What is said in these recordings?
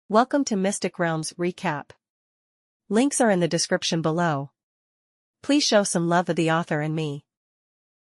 Welcome to Mystic Realms Recap. Links are in the description below. Please show some love of the author and me.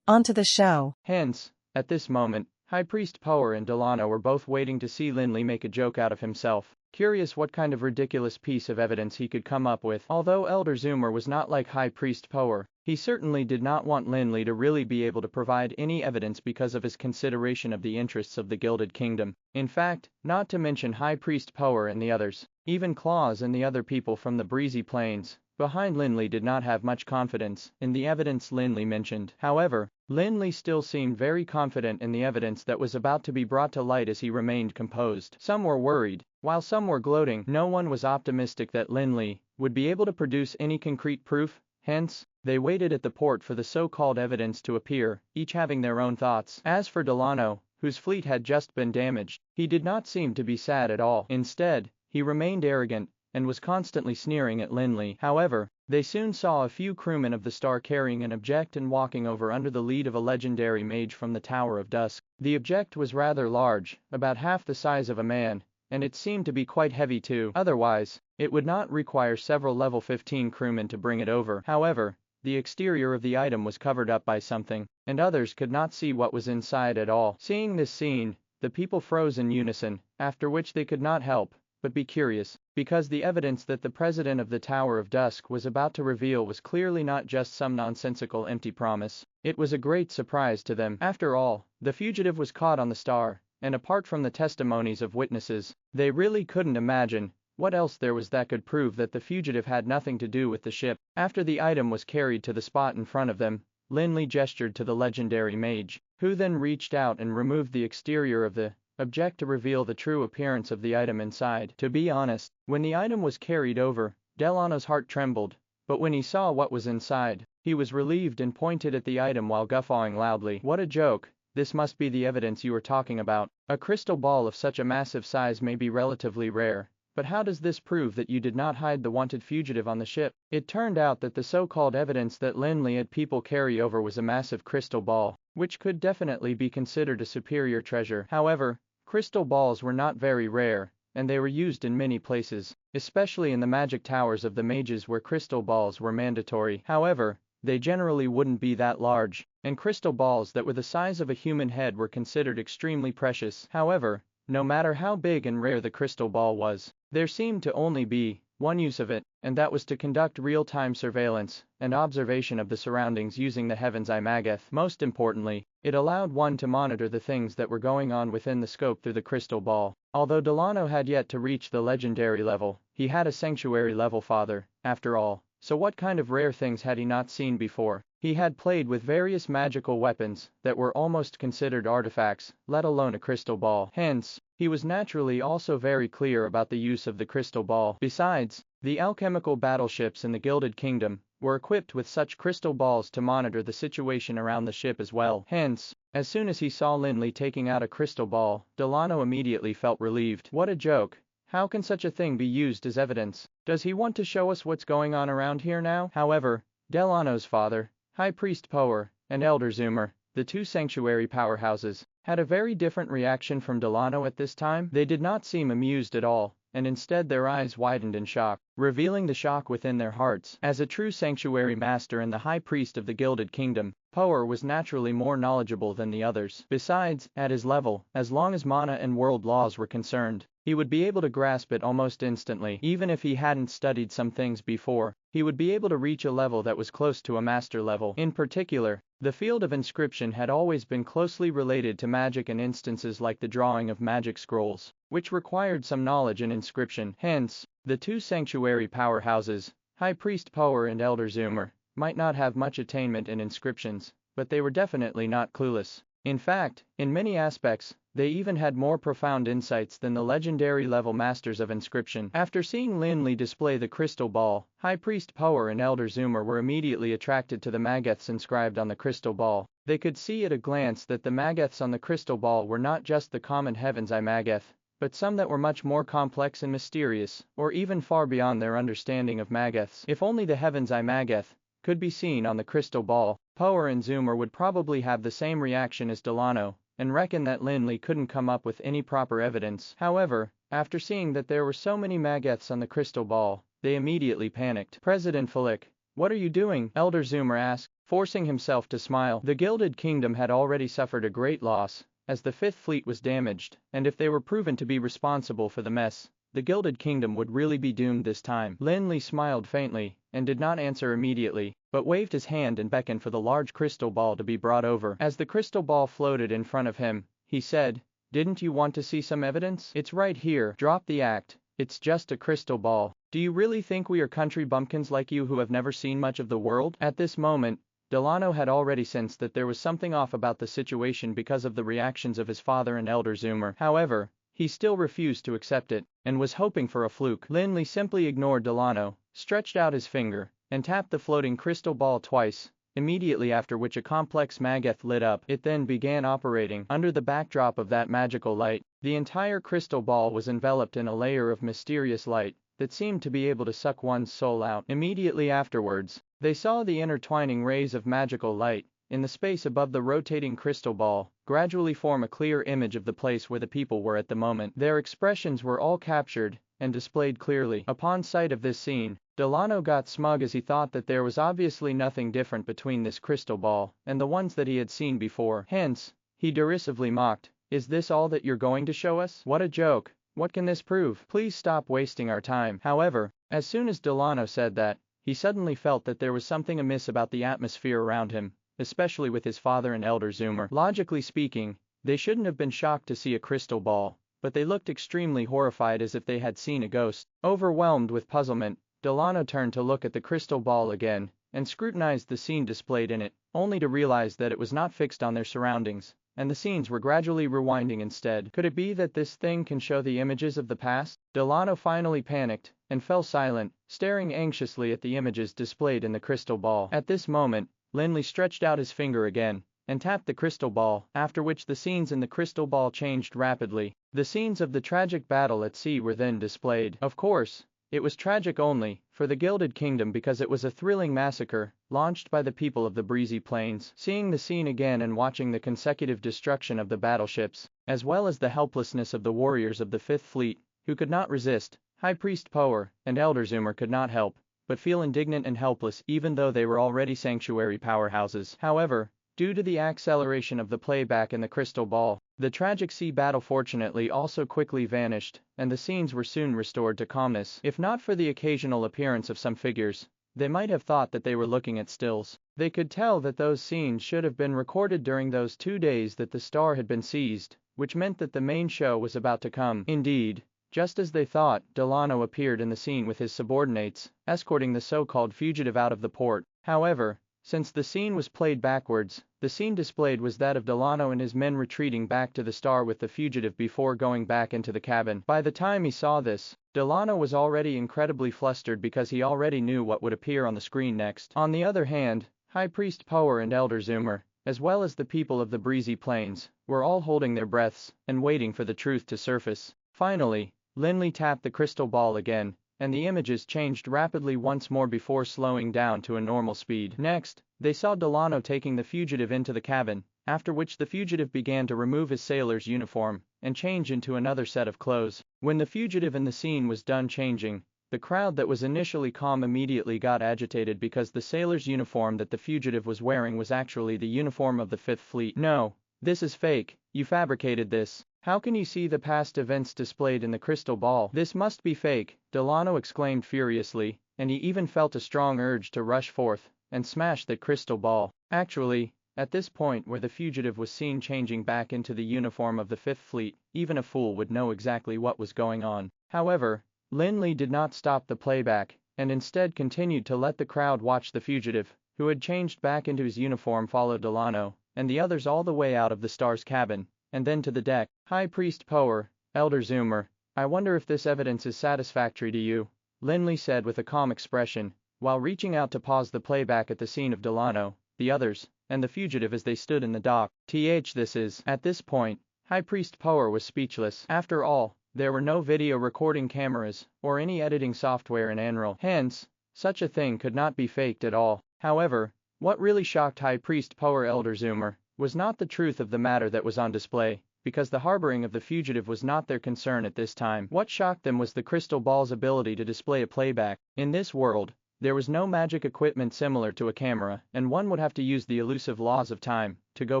On to the show. Hence, at this moment, High Priest Power and Delano were both waiting to see Lin Li make a joke out of himself, curious what kind of ridiculous piece of evidence he could come up with. Although Elder Zoomer was not like High Priest Power, he certainly did not want Lin Li to really be able to provide any evidence because of his consideration of the interests of the Gilded Kingdom. In fact, not to mention High Priest Power and the others, even Claus and the other people from the Breezy Plains behind Lin Li did not have much confidence in the evidence Lin Li mentioned. However, Lin Li still seemed very confident in the evidence that was about to be brought to light as he remained composed. Some were worried, while some were gloating. No one was optimistic that Lin Li would be able to produce any concrete proof. Hence, they waited at the port for the so-called evidence to appear, each having their own thoughts. As for Delano, whose fleet had just been damaged, he did not seem to be sad at all. Instead, he remained arrogant and was constantly sneering at Lin Li. However, they soon saw a few crewmen of the Star carrying an object and walking over under the lead of a legendary mage from the Tower of Dusk. The object was rather large, about half the size of a man, and it seemed to be quite heavy too. Otherwise, it would not require several level 15 crewmen to bring it over. However, the exterior of the item was covered up by something, and others could not see what was inside at all. Seeing this scene, the people froze in unison, after which they could not help but be curious, because the evidence that the president of the Tower of Dusk was about to reveal was clearly not just some nonsensical empty promise. It was a great surprise to them. After all, the fugitive was caught on the Star, and apart from the testimonies of witnesses, they really couldn't imagine what else there was that could prove that the fugitive had nothing to do with the ship. After the item was carried to the spot in front of them, Lin Li gestured to the legendary mage, who then reached out and removed the exterior of the object to reveal the true appearance of the item inside. To be honest, when the item was carried over, Delano's heart trembled, but when he saw what was inside, he was relieved and pointed at the item while guffawing loudly. What a joke! This must be the evidence you were talking about. A crystal ball of such a massive size may be relatively rare, but how does this prove that you did not hide the wanted fugitive on the ship? It turned out that the so-called evidence that Lin Li had people carry over was a massive crystal ball, which could definitely be considered a superior treasure. However, crystal balls were not very rare, and they were used in many places, especially in the magic towers of the mages where crystal balls were mandatory. However, they generally wouldn't be that large, and crystal balls that were the size of a human head were considered extremely precious. However, no matter how big and rare the crystal ball was, there seemed to only be one use of it, and that was to conduct real-time surveillance and observation of the surroundings using the Heaven's Eye Mageth. Most importantly, it allowed one to monitor the things that were going on within the scope through the crystal ball. Although Delano had yet to reach the legendary level, he had a sanctuary level father, after all, so what kind of rare things had he not seen before? He had played with various magical weapons that were almost considered artifacts, let alone a crystal ball. Hence, he was naturally also very clear about the use of the crystal ball. Besides, the alchemical battleships in the Gilded Kingdom were equipped with such crystal balls to monitor the situation around the ship as well. Hence, as soon as he saw Lin Li taking out a crystal ball, Delano immediately felt relieved. What a joke! How can such a thing be used as evidence? Does he want to show us what's going on around here now? However, Delano's father, High Priest Power, and Elder Zoomer, the two sanctuary powerhouses, had a very different reaction from Delano at this time. They did not seem amused at all, and instead their eyes widened in shock, revealing the shock within their hearts. As a true sanctuary master and the High Priest of the Gilded Kingdom, Power was naturally more knowledgeable than the others. Besides, at his level, as long as mana and world laws were concerned, he would be able to grasp it almost instantly. Even if he hadn't studied some things before, he would be able to reach a level that was close to a master level. In particular, the field of inscription had always been closely related to magic and instances like the drawing of magic scrolls, which required some knowledge in inscription. Hence, the two sanctuary powerhouses, High Priest Power and Elder Zoomer, might not have much attainment in inscriptions, but they were definitely not clueless. In fact, in many aspects, they even had more profound insights than the legendary level masters of inscription. After seeing Lin Li display the crystal ball, High Priest Power and Elder Zoomer were immediately attracted to the mageths inscribed on the crystal ball. They could see at a glance that the mageths on the crystal ball were not just the common Heaven's Eye Mageth, but some that were much more complex and mysterious, or even far beyond their understanding of mageths. If only the Heaven's Eye Mageth could be seen on the crystal ball, Power and Zoomer would probably have the same reaction as Delano, and reckon that Lin Li couldn't come up with any proper evidence. However, After seeing that there were so many maggots on the crystal ball, they immediately panicked. President Flick, what are you doing? Elder Zoomer asked, forcing himself to smile. The Gilded Kingdom had already suffered a great loss, as the Fifth Fleet was damaged, and if they were proven to be responsible for the mess, the Gilded Kingdom would really be doomed this time. Lin Li smiled faintly, and did not answer immediately, but waved his hand and beckoned for the large crystal ball to be brought over. As the crystal ball floated in front of him, he said, "Didn't you want to see some evidence? It's right here. Drop the act. It's just a crystal ball. Do you really think we are country bumpkins like you who have never seen much of the world?" At this moment, Delano had already sensed that there was something off about the situation because of the reactions of his father and Elder Zoomer. However, he still refused to accept it, and was hoping for a fluke. Lin Li simply ignored Delano, stretched out his finger, and tapped the floating crystal ball twice, immediately after which a complex maggoth lit up. It then began operating. Under the backdrop of that magical light, the entire crystal ball was enveloped in a layer of mysterious light that seemed to be able to suck one's soul out. Immediately afterwards, they saw the intertwining rays of magical light in the space above the rotating crystal ball gradually form a clear image of the place where the people were at the moment. Their expressions were all captured and displayed clearly. Upon sight of this scene, Delano got smug as he thought that there was obviously nothing different between this crystal ball and the ones that he had seen before. Hence, he derisively mocked, "Is this all that you're going to show us? What a joke. What can this prove? Please stop wasting our time." However, as soon as Delano said that, he suddenly felt that there was something amiss about the atmosphere around him, especially with his father and Elder Zoomer. Logically speaking, they shouldn't have been shocked to see a crystal ball, but they looked extremely horrified as if they had seen a ghost. Overwhelmed with puzzlement, Delano turned to look at the crystal ball again, and scrutinized the scene displayed in it, only to realize that it was not fixed on their surroundings, and the scenes were gradually rewinding instead. Could it be that this thing can show the images of the past? Delano finally panicked, and fell silent, staring anxiously at the images displayed in the crystal ball. At this moment, Lin Li stretched out his finger again, and tapped the crystal ball, after which the scenes in the crystal ball changed rapidly. The scenes of the tragic battle at sea were then displayed. Of course, it was tragic only for the Gilded Kingdom because it was a thrilling massacre launched by the people of the breezy plains. Seeing the scene again and watching the consecutive destruction of the battleships, as well as the helplessness of the warriors of the Fifth Fleet, who could not resist, High Priest Power and Elder Zoomer could not help but feel indignant and helpless even though they were already sanctuary powerhouses. However, due to the acceleration of the playback in the crystal ball, the tragic sea battle fortunately also quickly vanished, and the scenes were soon restored to calmness. If not for the occasional appearance of some figures, they might have thought that they were looking at stills. They could tell that those scenes should have been recorded during those 2 days that the star had been seized, which meant that the main show was about to come. Indeed, just as they thought, Delano appeared in the scene with his subordinates, escorting the so-called fugitive out of the port. However, since the scene was played backwards, the scene displayed was that of Delano and his men retreating back to the star with the fugitive before going back into the cabin. By the time he saw this, Delano was already incredibly flustered because he already knew what would appear on the screen next. On the other hand, High Priest Power and Elder Zoomer, as well as the people of the breezy plains, were all holding their breaths and waiting for the truth to surface. Finally, Lin Li tapped the crystal ball again, and the images changed rapidly once more before slowing down to a normal speed. Next, they saw Delano taking the fugitive into the cabin, after which the fugitive began to remove his sailor's uniform and change into another set of clothes. When the fugitive in the scene was done changing, the crowd that was initially calm immediately got agitated because the sailor's uniform that the fugitive was wearing was actually the uniform of the Fifth Fleet. "No, this is fake. You fabricated this. How can you see the past events displayed in the crystal ball? This must be fake," Delano exclaimed furiously, and he even felt a strong urge to rush forth and smash that crystal ball. Actually, at this point where the fugitive was seen changing back into the uniform of the Fifth Fleet, even a fool would know exactly what was going on. However, Lin Li did not stop the playback, and instead continued to let the crowd watch the fugitive, who had changed back into his uniform, follow Delano and the others all the way out of the star's cabin, and then to the deck. "High Priest Power, Elder Zoomer, I wonder if this evidence is satisfactory to you," Lin Li said with a calm expression, while reaching out to pause the playback at the scene of Delano, the others, and the fugitive as they stood in the dock. This is. At this point, High Priest Power was speechless. After all, there were no video recording cameras or any editing software in Anral. Hence, such a thing could not be faked at all. However, what really shocked High Priest Power Elder Zoomer was not the truth of the matter that was on display. because the harboring of the fugitive was not their concern at this time. What shocked them was the crystal ball's ability to display a playback. In this world, there was no magic equipment similar to a camera, and one would have to use the elusive laws of time to go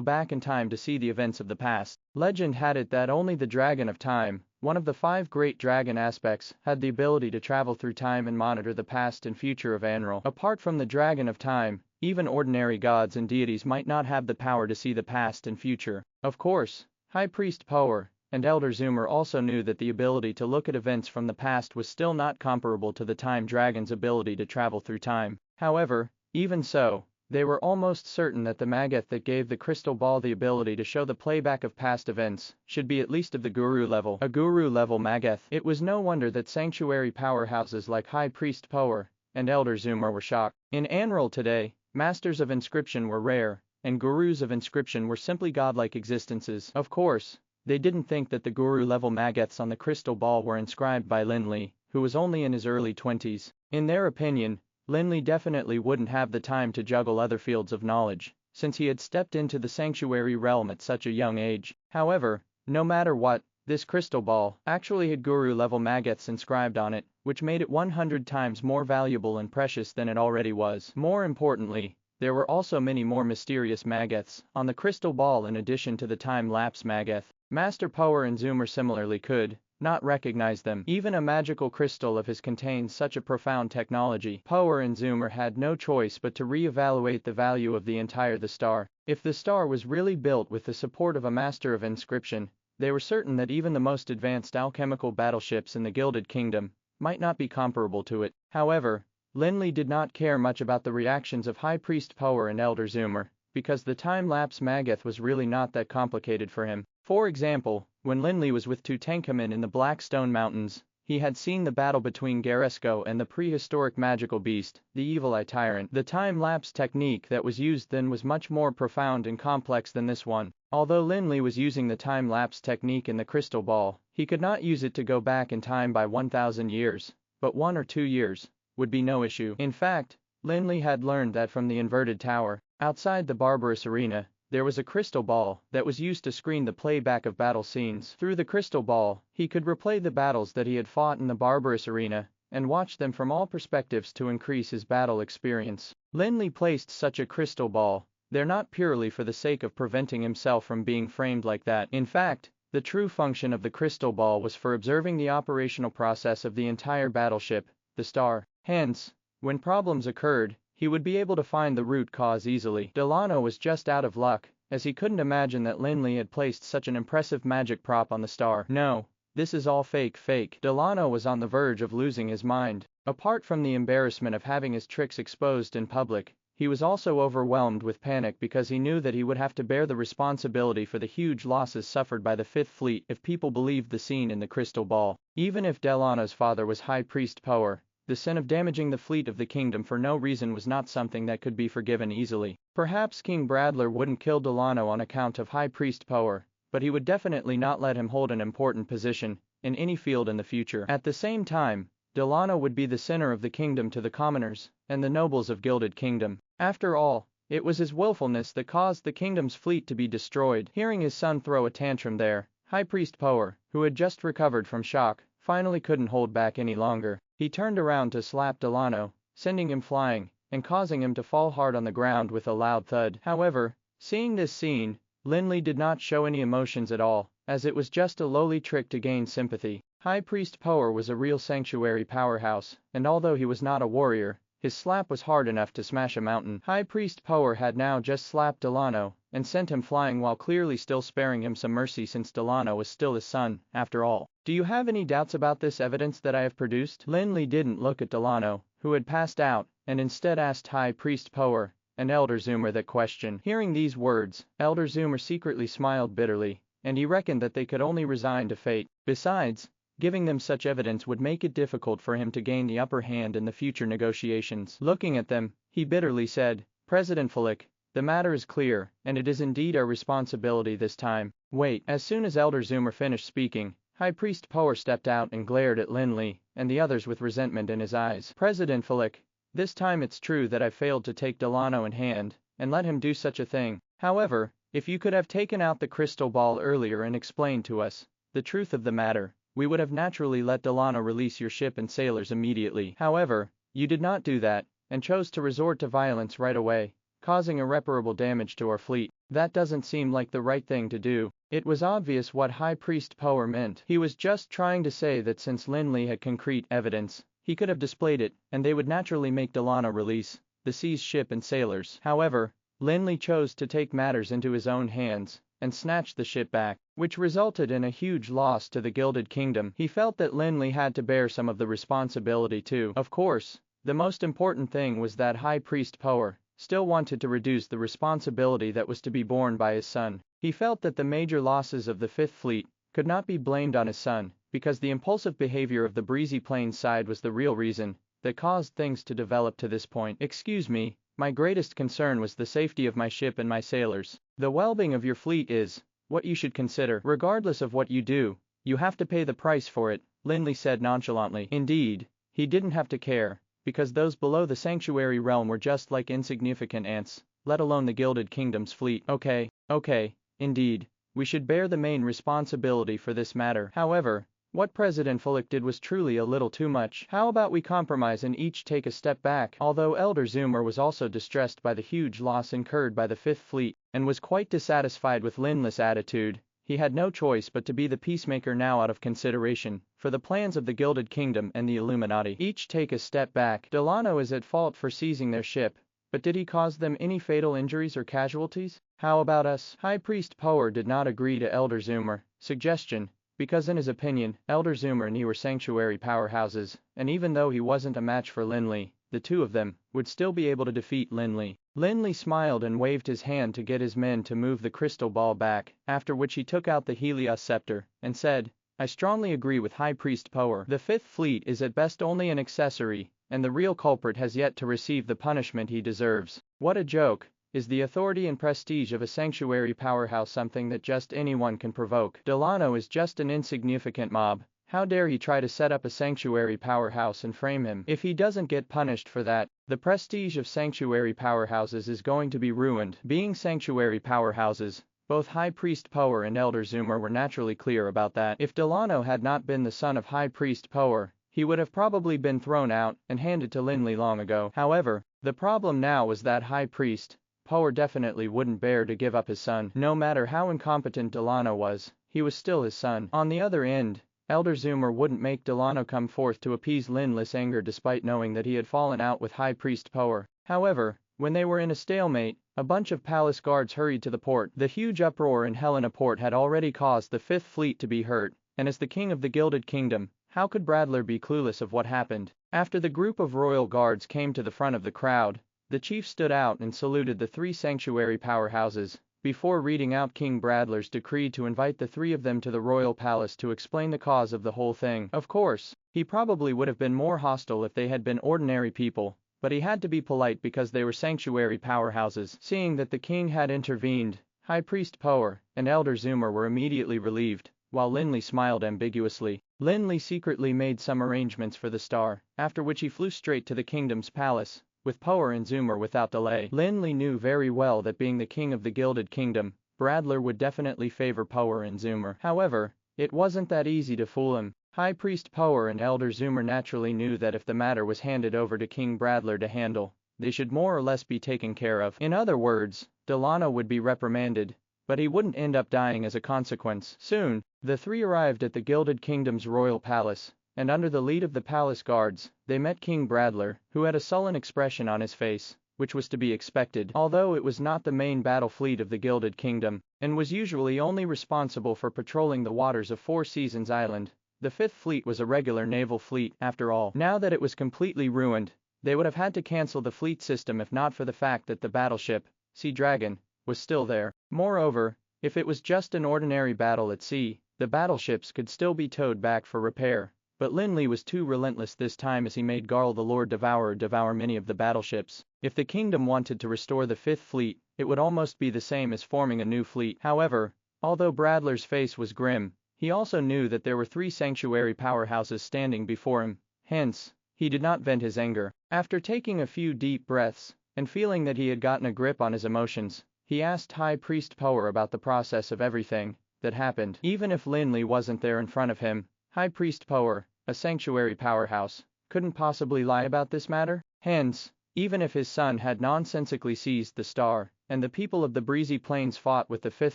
back in time to see the events of the past. Legend had it that only the Dragon of Time, one of the 5 great dragon aspects, had the ability to travel through time and monitor the past and future of Anral. Apart from the Dragon of Time, even ordinary gods and deities might not have the power to see the past and future. Of course, High Priest Power and Elder Zoomer also knew that the ability to look at events from the past was still not comparable to the Time Dragon's ability to travel through time. However, even so, they were almost certain that the Mageth that gave the crystal ball the ability to show the playback of past events should be at least of the Guru level. A Guru level Mageth. It was no wonder that sanctuary powerhouses like High Priest Power and Elder Zoomer were shocked. In Anral today, Masters of Inscription were rare, and Gurus of Inscription were simply godlike existences. Of course, they didn't think that the Guru-level Mageths on the crystal ball were inscribed by Lin Li, who was only in his early 20s. In their opinion, Lin Li definitely wouldn't have the time to juggle other fields of knowledge, since he had stepped into the sanctuary realm at such a young age. However, no matter what, this crystal ball actually had Guru-level Mageths inscribed on it, which made it 100 times more valuable and precious than it already was. More importantly, there were also many more mysterious Mageths on the crystal ball in addition to the time-lapse Mageth. Master Power and Zoomer similarly could not recognize them. Even a magical crystal of his contains such a profound technology. Power and Zoomer had no choice but to re-evaluate the value of the entire the star. If the star was really built with the support of a Master of Inscription, they were certain that even the most advanced alchemical battleships in the Gilded Kingdom might not be comparable to it. However, Lin Li did not care much about the reactions of High Priest Power and Elder Zoomer, because the time-lapse Mageth was really not that complicated for him. For example, when Lin Li was with Tutankhamun in the Black Stone Mountains, he had seen the battle between Garesco and the prehistoric magical beast, the Evil Eye Tyrant. The time-lapse technique that was used then was much more profound and complex than this one. Although Lin Li was using the time-lapse technique in the crystal ball, he could not use it to go back in time by 1,000 years, but 1 or 2 years would be no issue. In fact, Lin Li had learned that from the inverted tower, outside the barbarous arena, there was a crystal ball that was used to screen the playback of battle scenes. Through the crystal ball, he could replay the battles that he had fought in the barbarous arena and watch them from all perspectives to increase his battle experience. Lin Li placed such a crystal ball there not purely for the sake of preventing himself from being framed like that. In fact, the true function of the crystal ball was for observing the operational process of the entire battleship, the star. Hence, when problems occurred, he would be able to find the root cause easily. Delano was just out of luck, as he couldn't imagine that Lin Li had placed such an impressive magic prop on the star. No, this is all fake. Delano was on the verge of losing his mind. Apart from the embarrassment of having his tricks exposed in public, he was also overwhelmed with panic because he knew that he would have to bear the responsibility for the huge losses suffered by the Fifth Fleet if people believed the scene in the crystal ball. Even if Delano's father was High Priest Power, the sin of damaging the fleet of the kingdom for no reason was not something that could be forgiven easily. Perhaps King Bradler wouldn't kill Delano on account of High Priest Power, but he would definitely not let him hold an important position in any field in the future. At the same time, Delano would be the sinner of the kingdom to the commoners and the nobles of Gilded Kingdom. After all, it was his willfulness that caused the kingdom's fleet to be destroyed. Hearing his son throw a tantrum there, High Priest Power, who had just recovered from shock, finally couldn't hold back any longer. He turned around to slap Delano, sending him flying and causing him to fall hard on the ground with a loud thud. However, seeing this scene, Lin Li did not show any emotions at all, as it was just a lowly trick to gain sympathy. High Priest Power was a real sanctuary powerhouse, and although he was not a warrior, his slap was hard enough to smash a mountain. High Priest Power had now just slapped Delano and sent him flying while clearly still sparing him some mercy since Delano was still his son, after all. Do you have any doubts about this evidence that I have produced? Lin Li didn't look at Delano, who had passed out, and instead asked High Priest Power and Elder Zoomer that question. Hearing these words, Elder Zoomer secretly smiled bitterly, and he reckoned that they could only resign to fate. Besides, giving them such evidence would make it difficult for him to gain the upper hand in the future negotiations. Looking at them, he bitterly said, "President Flick, the matter is clear, and it is indeed our responsibility this time." Wait. As soon as Elder Zoomer finished speaking, High Priest Power stepped out and glared at Lin Li and the others with resentment in his eyes. "President Flick, this time it's true that I failed to take Delano in hand and let him do such a thing. However, If you could have taken out the crystal ball earlier and explained to us the truth of the matter, we would have naturally let Delano release your ship and sailors immediately. However, you did not do that, and chose to resort to violence right away, causing irreparable damage to our fleet. That doesn't seem like the right thing to do. It was obvious what High Priest Power meant. He was just trying to say that since Lin Li had concrete evidence, he could have displayed it, and they would naturally make Delano release the sea's ship and sailors. However, Lin Li chose to take matters into his own hands and snatch the ship back, which resulted in a huge loss to the Gilded Kingdom. He felt that Lin Li had to bear some of the responsibility too. Of course, the most important thing was that High Priest Power still wanted to reduce the responsibility that was to be borne by his son. He felt that the major losses of the Fifth Fleet could not be blamed on his son, because the impulsive behavior of the Breezy Plains side was the real reason that caused things to develop to this point. Excuse me, my greatest concern was the safety of my ship and my sailors. The well-being of your fleet is what you should consider. Regardless of what you do, you have to pay the price for it, Lin Li said nonchalantly. Indeed, he didn't have to care, because those below the sanctuary realm were just like insignificant ants, let alone the Gilded Kingdom's fleet. Okay, indeed, we should bear the main responsibility for this matter. However, what President Fulik did was truly a little too much. How about we compromise and each take a step back? Although Elder Zoomer was also distressed by the huge loss incurred by the Fifth Fleet, and was quite dissatisfied with Lin Li's attitude, he had no choice but to be the peacemaker now out of consideration for the plans of the Gilded Kingdom and the Illuminati. Each take a step back. Delano is at fault for seizing their ship, but did he cause them any fatal injuries or casualties? How about us? High Priest Power did not agree to Elder Zoomer's suggestion, because in his opinion, Elder Zoomer and he were sanctuary powerhouses, and even though he wasn't a match for Lin Li, the two of them would still be able to defeat Lin Li. Lin Li smiled and waved his hand to get his men to move the crystal ball back, after which he took out the Helios scepter and said, I strongly agree with High Priest Power. The Fifth Fleet is at best only an accessory, and the real culprit has yet to receive the punishment he deserves. What a joke. Is the authority and prestige of a sanctuary powerhouse something that just anyone can provoke? Delano is just an insignificant mob. How dare he try to set up a sanctuary powerhouse and frame him? If he doesn't get punished for that, the prestige of sanctuary powerhouses is going to be ruined. Being sanctuary powerhouses, both High Priest Power and Elder Zoomer were naturally clear about that. If Delano had not been the son of High Priest Power, he would have probably been thrown out and handed to Lin Li long ago. However, the problem now was that High Priest Power definitely wouldn't bear to give up his son. No matter how incompetent Delano was, he was still his son. On the other end, Elder Zoomer wouldn't make Delano come forth to appease Lin Li's anger despite knowing that he had fallen out with High Priest Power. However, when they were in a stalemate, a bunch of palace guards hurried to the port. The huge uproar in Helena Port had already caused the Fifth Fleet to be hurt, and as the king of the Gilded Kingdom, how could Bradler be clueless of what happened? After the group of royal guards came to the front of the crowd, the chief stood out and saluted the three sanctuary powerhouses, before reading out King Bradler's decree to invite the three of them to the royal palace to explain the cause of the whole thing. Of course, he probably would have been more hostile if they had been ordinary people, but he had to be polite because they were sanctuary powerhouses. Seeing that the king had intervened, High Priest Power and Elder Zoomer were immediately relieved, while Lin Li smiled ambiguously. Lin Li secretly made some arrangements for the star, after which he flew straight to the kingdom's palace with Power and Zoomer without delay. Lin Li knew very well that being the king of the Gilded Kingdom, Bradler would definitely favor Power and Zoomer. However, it wasn't that easy to fool him. High Priest Power and Elder Zoomer naturally knew that if the matter was handed over to King Bradler to handle, they should more or less be taken care of. In other words, Delano would be reprimanded, but he wouldn't end up dying as a consequence. Soon, the three arrived at the Gilded Kingdom's royal palace, and under the lead of the palace guards, they met King Bradler, who had a sullen expression on his face, which was to be expected. Although it was not the main battle fleet of the Gilded Kingdom, and was usually only responsible for patrolling the waters of Four Seasons Island, the Fifth Fleet was a regular naval fleet, after all. Now that it was completely ruined, they would have had to cancel the fleet system if not for the fact that the battleship, Sea Dragon, was still there. Moreover, if it was just an ordinary battle at sea, the battleships could still be towed back for repair. But Lin Li was too relentless this time as he made Garl the Lord Devourer devour many of the battleships. If the kingdom wanted to restore the Fifth Fleet, it would almost be the same as forming a new fleet. However, although Bradler's face was grim, he also knew that there were three sanctuary powerhouses standing before him, hence, he did not vent his anger. After taking a few deep breaths, and feeling that he had gotten a grip on his emotions, He asked High Priest Power about the process of everything that happened. Even if Lin Li wasn't there in front of him, High Priest Power, a sanctuary powerhouse, couldn't possibly lie about this matter. Hence, even if his son had nonsensically seized the star, and the people of the breezy plains fought with the Fifth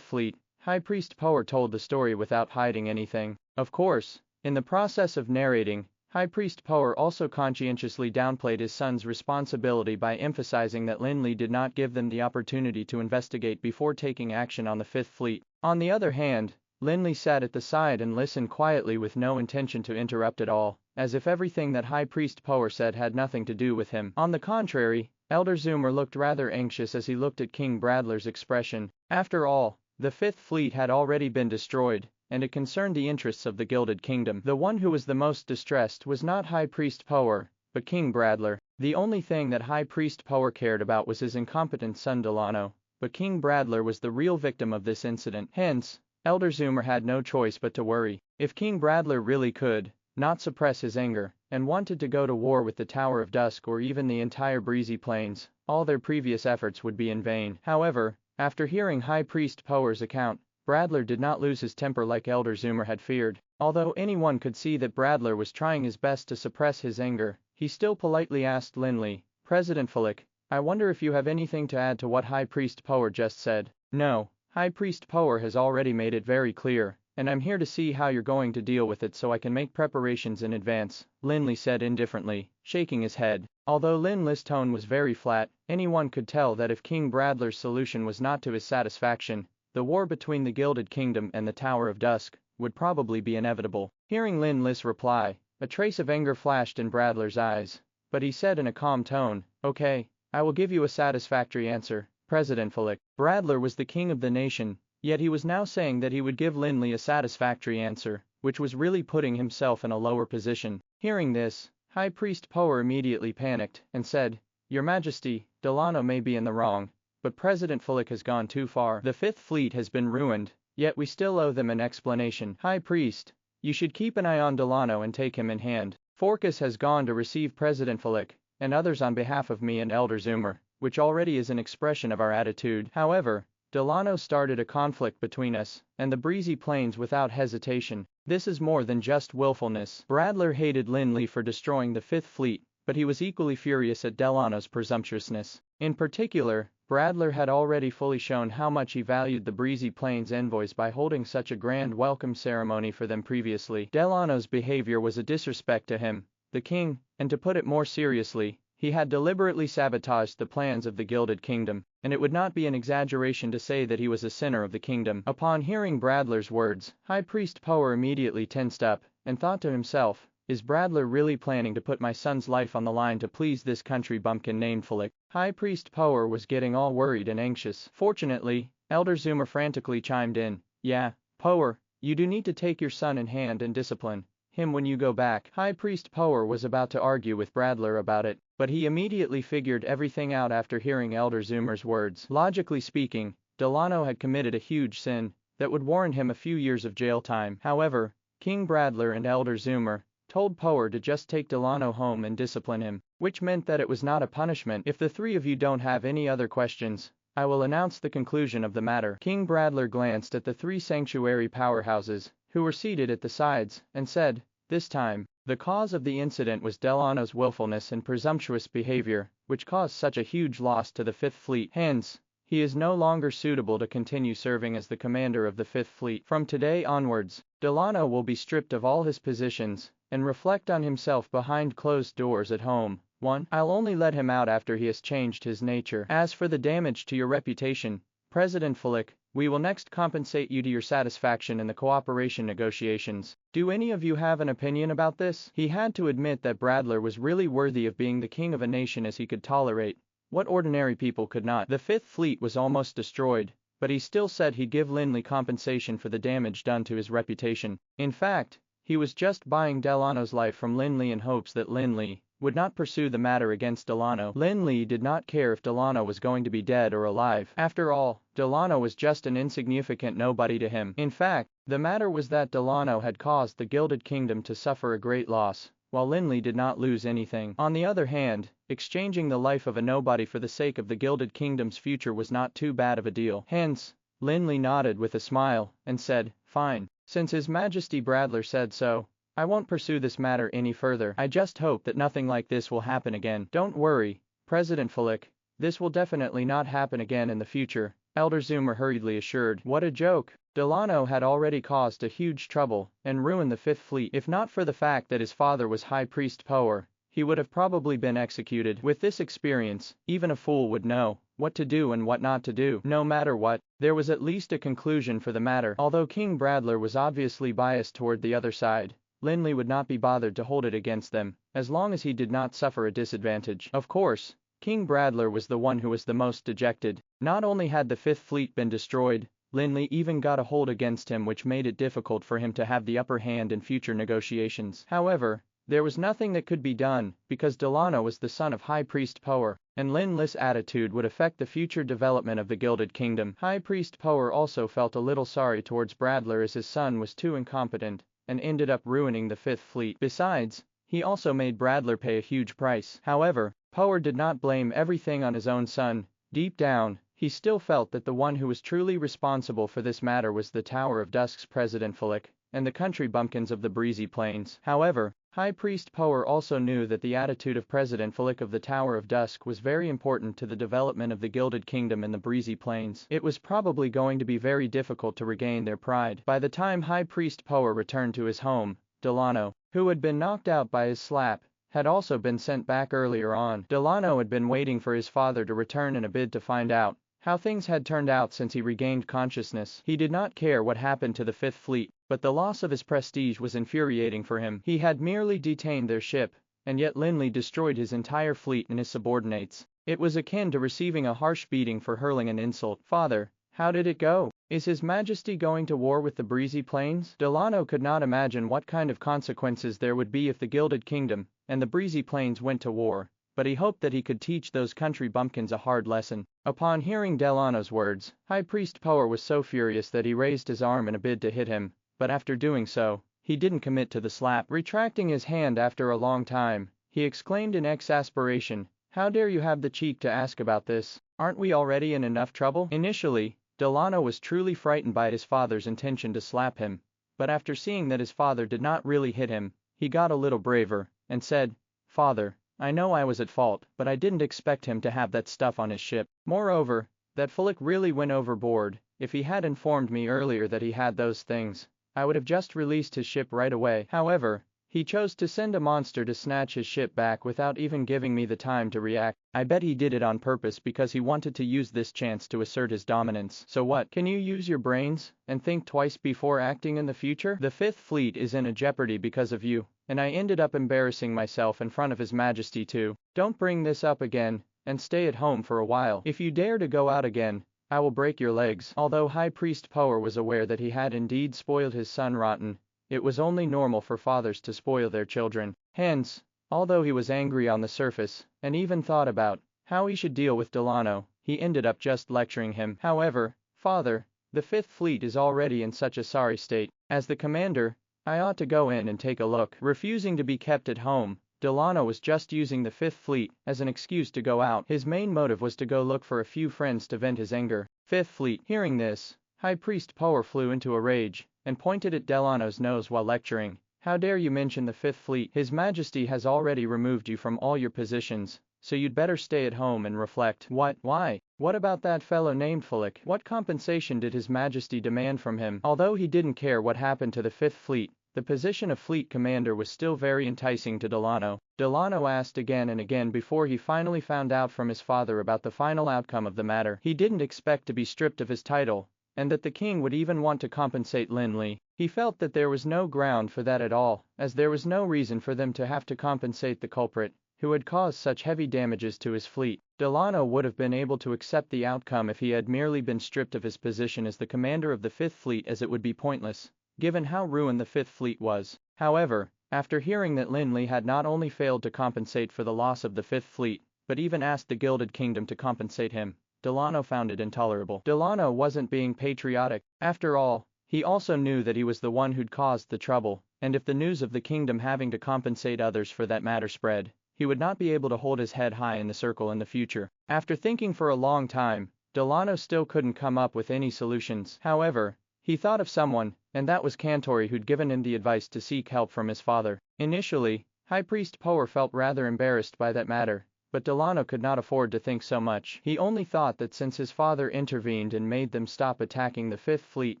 Fleet, High Priest Power told the story without hiding anything. Of course, in the process of narrating, High Priest Power also conscientiously downplayed his son's responsibility by emphasizing that Lin Li did not give them the opportunity to investigate before taking action on the Fifth Fleet. On the other hand, Lin Li sat at the side and listened quietly with no intention to interrupt at all, as if everything that High Priest Power said had nothing to do with him. On the contrary, Elder Zoomer looked rather anxious as he looked at King Bradler's expression. After all, the Fifth Fleet had already been destroyed, and it concerned the interests of the Gilded Kingdom. The one who was the most distressed was not High Priest Power, but King Bradler. The only thing that High Priest Power cared about was his incompetent son Delano, but King Bradler was the real victim of this incident. Hence, Elder Zoomer had no choice but to worry. If King Bradler really could not suppress his anger, and wanted to go to war with the Tower of Dusk or even the entire Breezy Plains, all their previous efforts would be in vain. However, after hearing High Priest Power's account, Bradler did not lose his temper like Elder Zoomer had feared. Although anyone could see that Bradler was trying his best to suppress his anger, he still politely asked Lin Li, "President Fulik, I wonder if you have anything to add to what High Priest Power just said." "No, High Priest Power has already made it very clear, and I'm here to see how you're going to deal with it so I can make preparations in advance," Lin Li said indifferently, shaking his head. Although Lin Li's tone was very flat, anyone could tell that if King Bradler's solution was not to his satisfaction, the war between the Gilded Kingdom and the Tower of Dusk would probably be inevitable. Hearing Lin Li's reply, a trace of anger flashed in Bradler's eyes, but he said in a calm tone, "Okay, I will give you a satisfactory answer, President Fulik." Bradler was the king of the nation, yet he was now saying that he would give Lin Li a satisfactory answer, which was really putting himself in a lower position. Hearing this, High Priest Power immediately panicked and said, "Your Majesty, Delano may be in the wrong, but President Fulik has gone too far. The Fifth Fleet has been ruined, yet we still owe them an explanation. High Priest, you should keep an eye on Delano and take him in hand. Forcas has gone to receive President Fulik, and others on behalf of me and Elder Zoomer, which already is an expression of our attitude. However, Delano started a conflict between us and the Breezy Plains without hesitation. This is more than just willfulness." Bradler hated Lin Li for destroying the Fifth Fleet, but he was equally furious at Delano's presumptuousness. In particular, Bradler had already fully shown how much he valued the Breezy Plains envoys by holding such a grand welcome ceremony for them previously. Delano's behavior was a disrespect to him, the king, and to put it more seriously, he had deliberately sabotaged the plans of the Gilded Kingdom, and it would not be an exaggeration to say that he was a sinner of the kingdom. Upon hearing Bradler's words, High Priest Power immediately tensed up, and thought to himself, "Is Bradler really planning to put my son's life on the line to please this country bumpkin named Fulik?" High Priest Power was getting all worried and anxious. Fortunately, Elder Zoomer frantically chimed in, "Yeah, Power, you do need to take your son in hand and discipline him when you go back." High Priest Power was about to argue with Bradler about it, but he immediately figured everything out after hearing Elder Zoomer's words. Logically speaking, Delano had committed a huge sin that would warrant him a few years of jail time. However, King Bradler and Elder Zoomer told Power to just take Delano home and discipline him, which meant that it was not a punishment. "If the three of you don't have any other questions, I will announce the conclusion of the matter." King Bradler glanced at the three sanctuary powerhouses, who were seated at the sides, and said, "This time, the cause of the incident was Delano's willfulness and presumptuous behavior, which caused such a huge loss to the Fifth Fleet. Hence, he is no longer suitable to continue serving as the commander of the Fifth Fleet. From today onwards, Delano will be stripped of all his positions, and reflect on himself behind closed doors at home. 1. I'll only let him out after he has changed his nature. As for the damage to your reputation, President Fulik, we will next compensate you to your satisfaction in the cooperation negotiations. Do any of you have an opinion about this?" He had to admit that Bradler was really worthy of being the king of a nation, as he could tolerate what ordinary people could not. The Fifth Fleet was almost destroyed, but he still said he'd give Lin Li compensation for the damage done to his reputation. In fact, he was just buying Delano's life from Lin Li in hopes that Lin Li would not pursue the matter against Delano. Lin Li did not care if Delano was going to be dead or alive. After all, Delano was just an insignificant nobody to him. In fact, the matter was that Delano had caused the Gilded Kingdom to suffer a great loss, while Lin Li did not lose anything. On the other hand, exchanging the life of a nobody for the sake of the Gilded Kingdom's future was not too bad of a deal. Hence, Lin Li nodded with a smile, and said, "Fine. Since His Majesty Bradler said so, I won't pursue this matter any further. I just hope that nothing like this will happen again." "Don't worry, President Flick. This will definitely not happen again in the future," Elder Zoomer hurriedly assured. What a joke. Delano had already caused a huge trouble and ruined the Fifth Fleet. If not for the fact that his father was High Priest Power, he would have probably been executed. With this experience, even a fool would know what to do and what not to do. No matter what, there was at least a conclusion for the matter. Although King Bradler was obviously biased toward the other side, Lin Li would not be bothered to hold it against them, as long as he did not suffer a disadvantage. Of course, King Bradler was the one who was the most dejected. Not only had the Fifth Fleet been destroyed, Lin Li even got a hold against him, which made it difficult for him to have the upper hand in future negotiations. However, there was nothing that could be done, because Delano was the son of High Priest Power, and Lin Li's attitude would affect the future development of the Gilded Kingdom. High Priest Power also felt a little sorry towards Bradler, as his son was too incompetent, and ended up ruining the Fifth Fleet. Besides, he also made Bradler pay a huge price. However, Power did not blame everything on his own son. Deep down, he still felt that the one who was truly responsible for this matter was the Tower of Dusk's President Flick, and the country bumpkins of the breezy plains. However, High Priest Power also knew that the attitude of President Flick of the Tower of Dusk was very important to the development of the Gilded Kingdom and the breezy plains. It was probably going to be very difficult to regain their pride. By the time High Priest Power returned to his home, Delano, who had been knocked out by his slap, had also been sent back earlier on. Delano had been waiting for his father to return in a bid to find out how things had turned out since he regained consciousness. He did not care what happened to the Fifth Fleet, but the loss of his prestige was infuriating for him. He had merely detained their ship, and yet Lin Li destroyed his entire fleet and his subordinates. It was akin to receiving a harsh beating for hurling an insult. "Father, how did it go? Is His Majesty going to war with the breezy plains?" Delano could not imagine what kind of consequences there would be if the Gilded Kingdom and the breezy plains went to war, but he hoped that he could teach those country bumpkins a hard lesson. Upon hearing Delano's words, High Priest Power was so furious that he raised his arm in a bid to hit him, but after doing so, he didn't commit to the slap. Retracting his hand after a long time, he exclaimed in exasperation, "How dare you have the cheek to ask about this? Aren't we already in enough trouble?" Initially, Delano was truly frightened by his father's intention to slap him, but after seeing that his father did not really hit him, he got a little braver, and said, "Father, I know I was at fault, but I didn't expect him to have that stuff on his ship. Moreover, that Flick really went overboard. If he had informed me earlier that he had those things, I would have just released his ship right away. However, he chose to send a monster to snatch his ship back without even giving me the time to react. I bet he did it on purpose because he wanted to use this chance to assert his dominance. So what? Can you use your brains and think twice before acting in the future? The Fifth Fleet is in a jeopardy because of you, and I ended up embarrassing myself in front of His Majesty too. Don't bring this up again, and stay at home for a while. If you dare to go out again, I will break your legs." Although High Priest Power was aware that he had indeed spoiled his son rotten, it was only normal for fathers to spoil their children. Hence, although he was angry on the surface, and even thought about how he should deal with Delano, he ended up just lecturing him. "However, Father, the Fifth Fleet is already in such a sorry state. As the commander, I ought to go in and take a look." Refusing to be kept at home, Delano was just using the Fifth Fleet as an excuse to go out. His main motive was to go look for a few friends to vent his anger. Fifth Fleet. Hearing this, High Priest Power flew into a rage, and pointed at Delano's nose while lecturing. "How dare you mention the Fifth Fleet? His Majesty has already removed you from all your positions, so you'd better stay at home and reflect." "What? Why? What about that fellow named Flick? What compensation did His Majesty demand from him?" Although he didn't care what happened to the Fifth Fleet, the position of fleet commander was still very enticing to Delano. Delano asked again and again before he finally found out from his father about the final outcome of the matter. He didn't expect to be stripped of his title, and that the king would even want to compensate Lin Li. He felt that there was no ground for that at all, as there was no reason for them to have to compensate the culprit, who had caused such heavy damages to his fleet. Delano would have been able to accept the outcome if he had merely been stripped of his position as the commander of the Fifth Fleet, as it would be pointless, given how ruined the Fifth Fleet was. However, after hearing that Lin Li had not only failed to compensate for the loss of the Fifth Fleet, but even asked the Gilded Kingdom to compensate him, Delano found it intolerable. Delano wasn't being patriotic. After all, he also knew that he was the one who'd caused the trouble, and if the news of the kingdom having to compensate others for that matter spread, he would not be able to hold his head high in the circle in the future. After thinking for a long time, Delano still couldn't come up with any solutions. However, he thought of someone, and that was Kantori, who'd given him the advice to seek help from his father. Initially, High Priest Power felt rather embarrassed by that matter, but Delano could not afford to think so much. He only thought that since his father intervened and made them stop attacking the Fifth Fleet,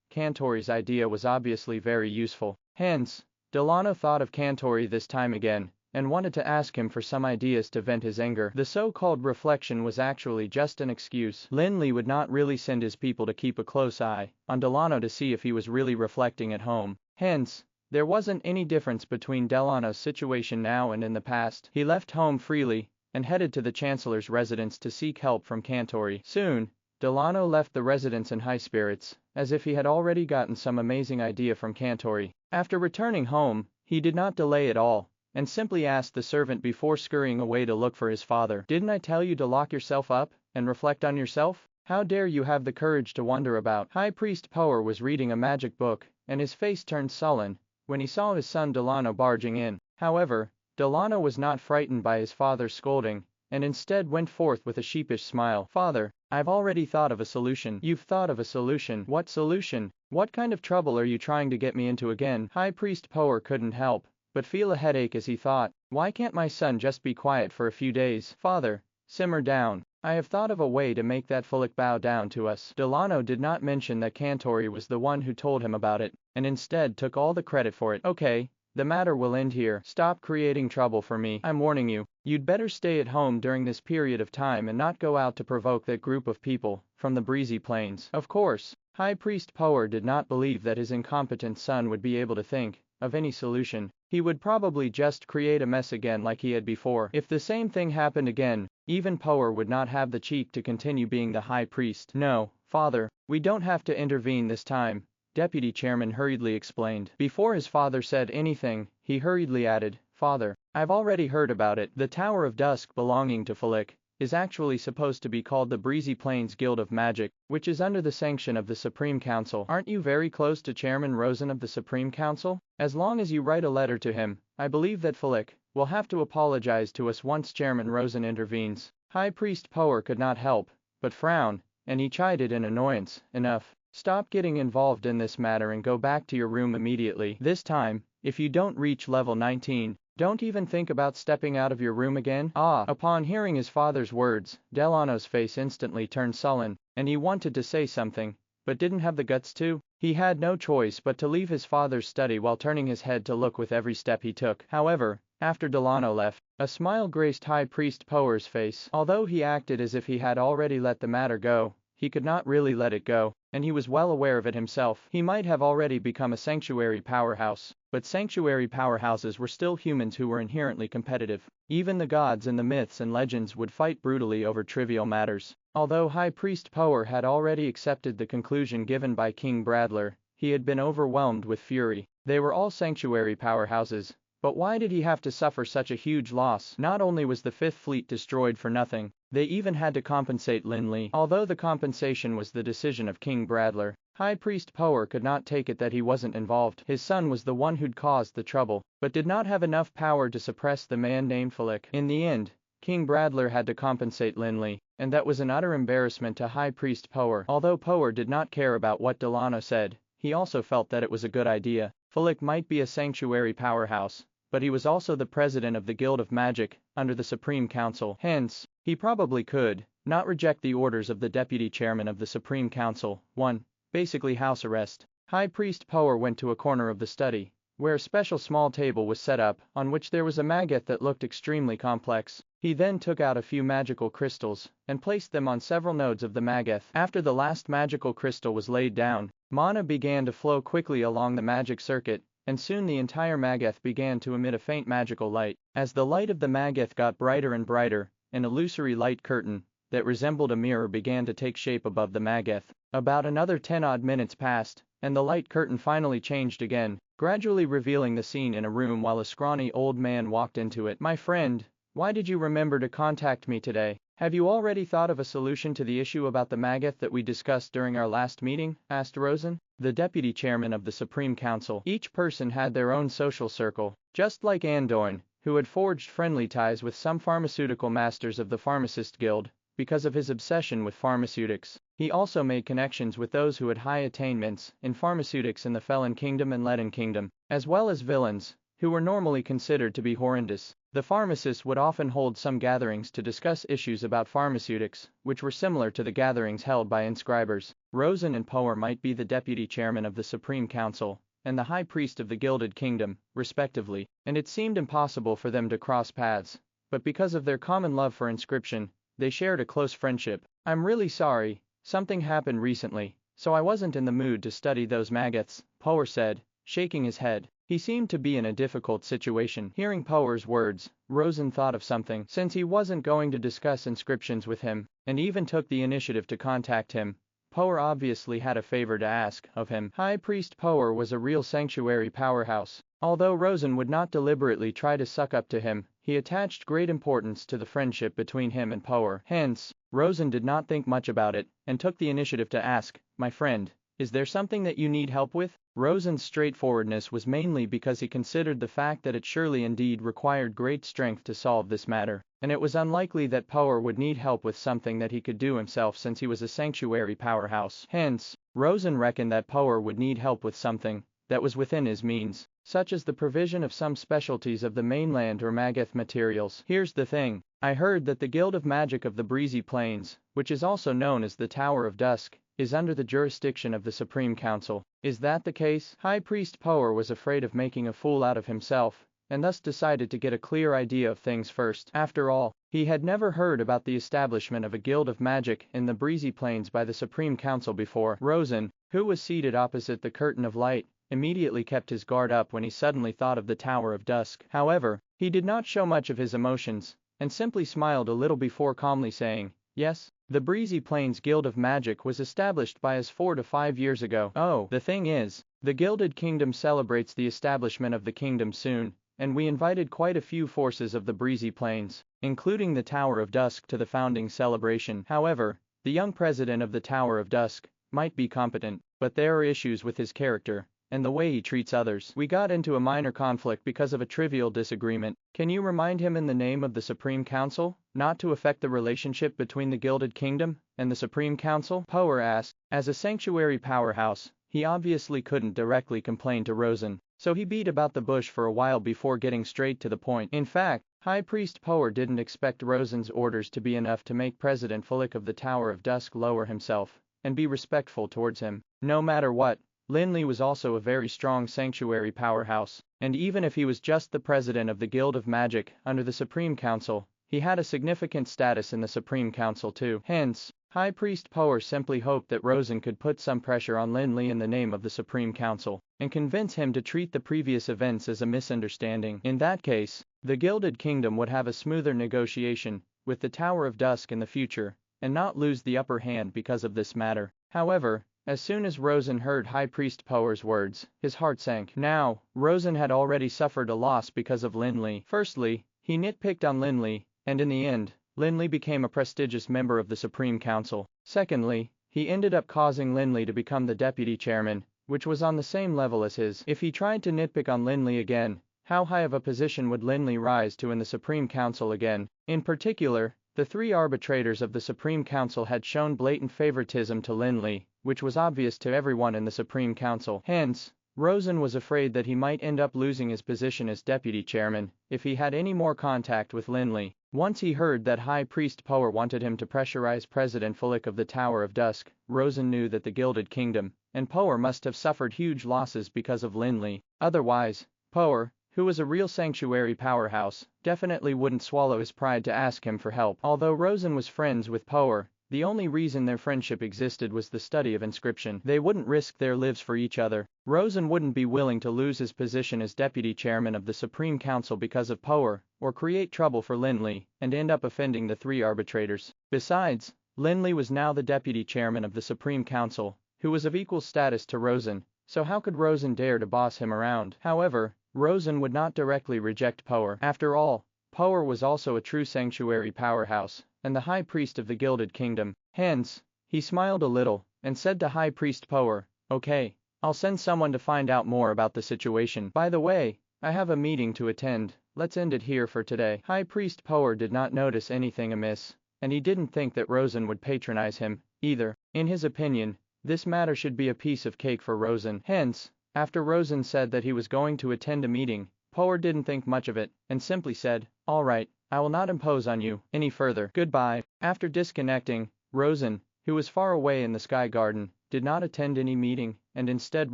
Kantori's idea was obviously very useful. Hence, Delano thought of Kantori this time again, and wanted to ask him for some ideas to vent his anger. The so-called reflection was actually just an excuse. Lin Li would not really send his people to keep a close eye on Delano to see if he was really reflecting at home. Hence, there wasn't any difference between Delano's situation now and in the past. He left home freely, and headed to the Chancellor's residence to seek help from Kantori. Soon, Delano left the residence in high spirits, as if he had already gotten some amazing idea from Kantori. After returning home, he did not delay at all, and simply asked the servant before scurrying away to look for his father. "Didn't I tell you to lock yourself up, and reflect on yourself? How dare you have the courage to wander about?" High Priest Power was reading a magic book, and his face turned sullen when he saw his son Delano barging in. However, Delano was not frightened by his father's scolding, and instead went forth with a sheepish smile. "Father, I've already thought of a solution." "You've thought of a solution? What solution? What kind of trouble are you trying to get me into again?" High Priest Power couldn't help but feel a headache as he thought, "Why can't my son just be quiet for a few days?" "Father, simmer down. I have thought of a way to make that Fulik bow down to us." Delano did not mention that Kantori was the one who told him about it, and instead took all the credit for it. "Okay, the matter will end here. Stop creating trouble for me. I'm warning you. You'd better stay at home during this period of time and not go out to provoke that group of people from the breezy plains." Of course, High Priest Power did not believe that his incompetent son would be able to think of any solution. He would probably just create a mess again like he had before. If the same thing happened again, even Power would not have the cheek to continue being the High Priest. "No, Father, we don't have to intervene this time," Deputy Chairman hurriedly explained. Before his father said anything, he hurriedly added, "Father, I've already heard about it. The Tower of Dusk belonging to Fulik is actually supposed to be called the Breezy Plains Guild of Magic, which is under the sanction of the Supreme Council. Aren't you very close to Chairman Rosen of the Supreme Council? As long as you write a letter to him, I believe that Fulik will have to apologize to us once Chairman Rosen intervenes." High Priest Power could not help but frown, and he chided in annoyance, "Enough. Stop getting involved in this matter and go back to your room immediately. This time, if you don't reach level 19, don't even think about stepping out of your room again." Upon hearing his father's words, Delano's face instantly turned sullen, and he wanted to say something, but didn't have the guts to. He had no choice but to leave his father's study while turning his head to look with every step he took. However, after Delano left, a smile graced High Priest Power's face. Although he acted as if he had already let the matter go, he could not really let it go, and he was well aware of it himself. He might have already become a sanctuary powerhouse, but sanctuary powerhouses were still humans who were inherently competitive. Even the gods in the myths and legends would fight brutally over trivial matters. Although High Priest Power had already accepted the conclusion given by King Bradler, he had been overwhelmed with fury. They were all sanctuary powerhouses, but why did he have to suffer such a huge loss? Not only was the Fifth Fleet destroyed for nothing, they even had to compensate Lin Li. Although the compensation was the decision of King Bradler, High Priest Power could not take it that he wasn't involved. His son was the one who'd caused the trouble, but did not have enough power to suppress the man named Fulik. In the end, King Bradler had to compensate Lin Li, and that was an utter embarrassment to High Priest Power. Although Power did not care about what Delano said, he also felt that it was a good idea. Fulik might be a sanctuary powerhouse, but he was also the president of the Guild of Magic, under the Supreme Council. Hence, he probably could not reject the orders of the deputy chairman of the Supreme Council. 1. Basically house arrest. High Priest Power went to a corner of the study, where a special small table was set up, on which there was a maggot that looked extremely complex. He then took out a few magical crystals, and placed them on several nodes of the maggoth. After the last magical crystal was laid down, mana began to flow quickly along the magic circuit, and soon the entire maggoth began to emit a faint magical light. As the light of the maggoth got brighter and brighter, an illusory light curtain that resembled a mirror began to take shape above the maggoth. About another 10 odd minutes passed, and the light curtain finally changed again, gradually revealing the scene in a room while a scrawny old man walked into it. "My friend, Why did you remember to contact me today? Have you already thought of a solution to the issue about the Magath that we discussed during our last meeting? Asked Rosen, the deputy chairman of the Supreme Council. Each person had their own social circle, just like Andoin, who had forged friendly ties with some pharmaceutical masters of the Pharmacist Guild, because of his obsession with pharmaceutics. He also made connections with those who had high attainments in pharmaceutics in the Felon Kingdom and Leaden Kingdom, as well as villains, who were normally considered to be horrendous. The pharmacists would often hold some gatherings to discuss issues about pharmaceutics, which were similar to the gatherings held by inscribers. Rosen and Power might be the deputy chairman of the Supreme Council and the high priest of the Gilded Kingdom, respectively, and it seemed impossible for them to cross paths, but because of their common love for inscription, they shared a close friendship. I'm really sorry, something happened recently, so I wasn't in the mood to study those Magaths, Power said, shaking his head. He seemed to be in a difficult situation. Hearing Power's words, Rosen thought of something. Since he wasn't going to discuss inscriptions with him, and even took the initiative to contact him, Power obviously had a favor to ask of him. High Priest Power was a real sanctuary powerhouse. Although Rosen would not deliberately try to suck up to him, he attached great importance to the friendship between him and Power. Hence, Rosen did not think much about it, and took the initiative to ask, "My friend, is there something that you need help with?" Rosen's straightforwardness was mainly because he considered the fact that it surely indeed required great strength to solve this matter, and it was unlikely that Power would need help with something that he could do himself since he was a sanctuary powerhouse. Hence, Rosen reckoned that Power would need help with something that was within his means, such as the provision of some specialties of the mainland or Magath materials. Here's the thing. I heard that the Guild of Magic of the Breezy Plains, which is also known as the Tower of Dusk, is under the jurisdiction of the Supreme Council. Is that the case? High Priest Power was afraid of making a fool out of himself, and thus decided to get a clear idea of things first. After all, he had never heard about the establishment of a Guild of Magic in the Breezy Plains by the Supreme Council before. Rosen, who was seated opposite the curtain of light, immediately kept his guard up when he suddenly thought of the Tower of Dusk. However, he did not show much of his emotions, and simply smiled a little before calmly saying, "Yes, the Breezy Plains Guild of Magic was established by us 4 to 5 years ago. Oh, the thing is, the Gilded Kingdom celebrates the establishment of the kingdom soon, and we invited quite a few forces of the Breezy Plains, including the Tower of Dusk, to the founding celebration. However, the young president of the Tower of Dusk might be competent, but there are issues with his character and the way he treats others. We got into a minor conflict because of a trivial disagreement. Can you remind him in the name of the Supreme Council not to affect the relationship between the Gilded Kingdom and the Supreme Council?" Power asked. As a sanctuary powerhouse, he obviously couldn't directly complain to Rosen, so he beat about the bush for a while before getting straight to the point. In fact, High Priest Power didn't expect Rosen's orders to be enough to make President Fulik of the Tower of Dusk lower himself and be respectful towards him. No matter what, Lin Li was also a very strong sanctuary powerhouse, and even if he was just the president of the Guild of Magic under the Supreme Council, he had a significant status in the Supreme Council too. Hence, High Priest Power simply hoped that Rosen could put some pressure on Lin Li in the name of the Supreme Council, and convince him to treat the previous events as a misunderstanding. In that case, the Gilded Kingdom would have a smoother negotiation with the Tower of Dusk in the future, and not lose the upper hand because of this matter. However, as soon as Rosen heard High Priest Power's words, his heart sank. Now, Rosen had already suffered a loss because of Lin Li. Firstly, he nitpicked on Lin Li, and in the end, Lin Li became a prestigious member of the Supreme Council. Secondly, he ended up causing Lin Li to become the deputy chairman, which was on the same level as his. If he tried to nitpick on Lin Li again, how high of a position would Lin Li rise to in the Supreme Council again? In particular, the 3 arbitrators of the Supreme Council had shown blatant favoritism to Lin Li, which was obvious to everyone in the Supreme Council. Hence, Rosen was afraid that he might end up losing his position as deputy chairman if he had any more contact with Lin Li. Once he heard that High Priest Power wanted him to pressurize President Fulik of the Tower of Dusk, Rosen knew that the Gilded Kingdom and Power must have suffered huge losses because of Lin Li. Otherwise, Power, who was a real sanctuary powerhouse, definitely wouldn't swallow his pride to ask him for help. Although Rosen was friends with Power, the only reason their friendship existed was the study of inscription. They wouldn't risk their lives for each other. Rosen wouldn't be willing to lose his position as deputy chairman of the Supreme Council because of Power, or create trouble for Lin Li, and end up offending the 3 arbitrators. Besides, Lin Li was now the deputy chairman of the Supreme Council, who was of equal status to Rosen, so how could Rosen dare to boss him around? However, Rosen would not directly reject Power. After all, Power was also a true sanctuary powerhouse, and the High Priest of the Gilded Kingdom. Hence, he smiled a little, and said to High Priest Power, "Okay, I'll send someone to find out more about the situation. By the way, I have a meeting to attend, let's end it here for today." High Priest Power did not notice anything amiss, and he didn't think that Rosen would patronize him, either. In his opinion, this matter should be a piece of cake for Rosen. Hence, after Rosen said that he was going to attend a meeting, Power didn't think much of it, and simply said, "All right, I will not impose on you any further. Goodbye." After disconnecting, Rosen, who was far away in the Sky Garden, did not attend any meeting, and instead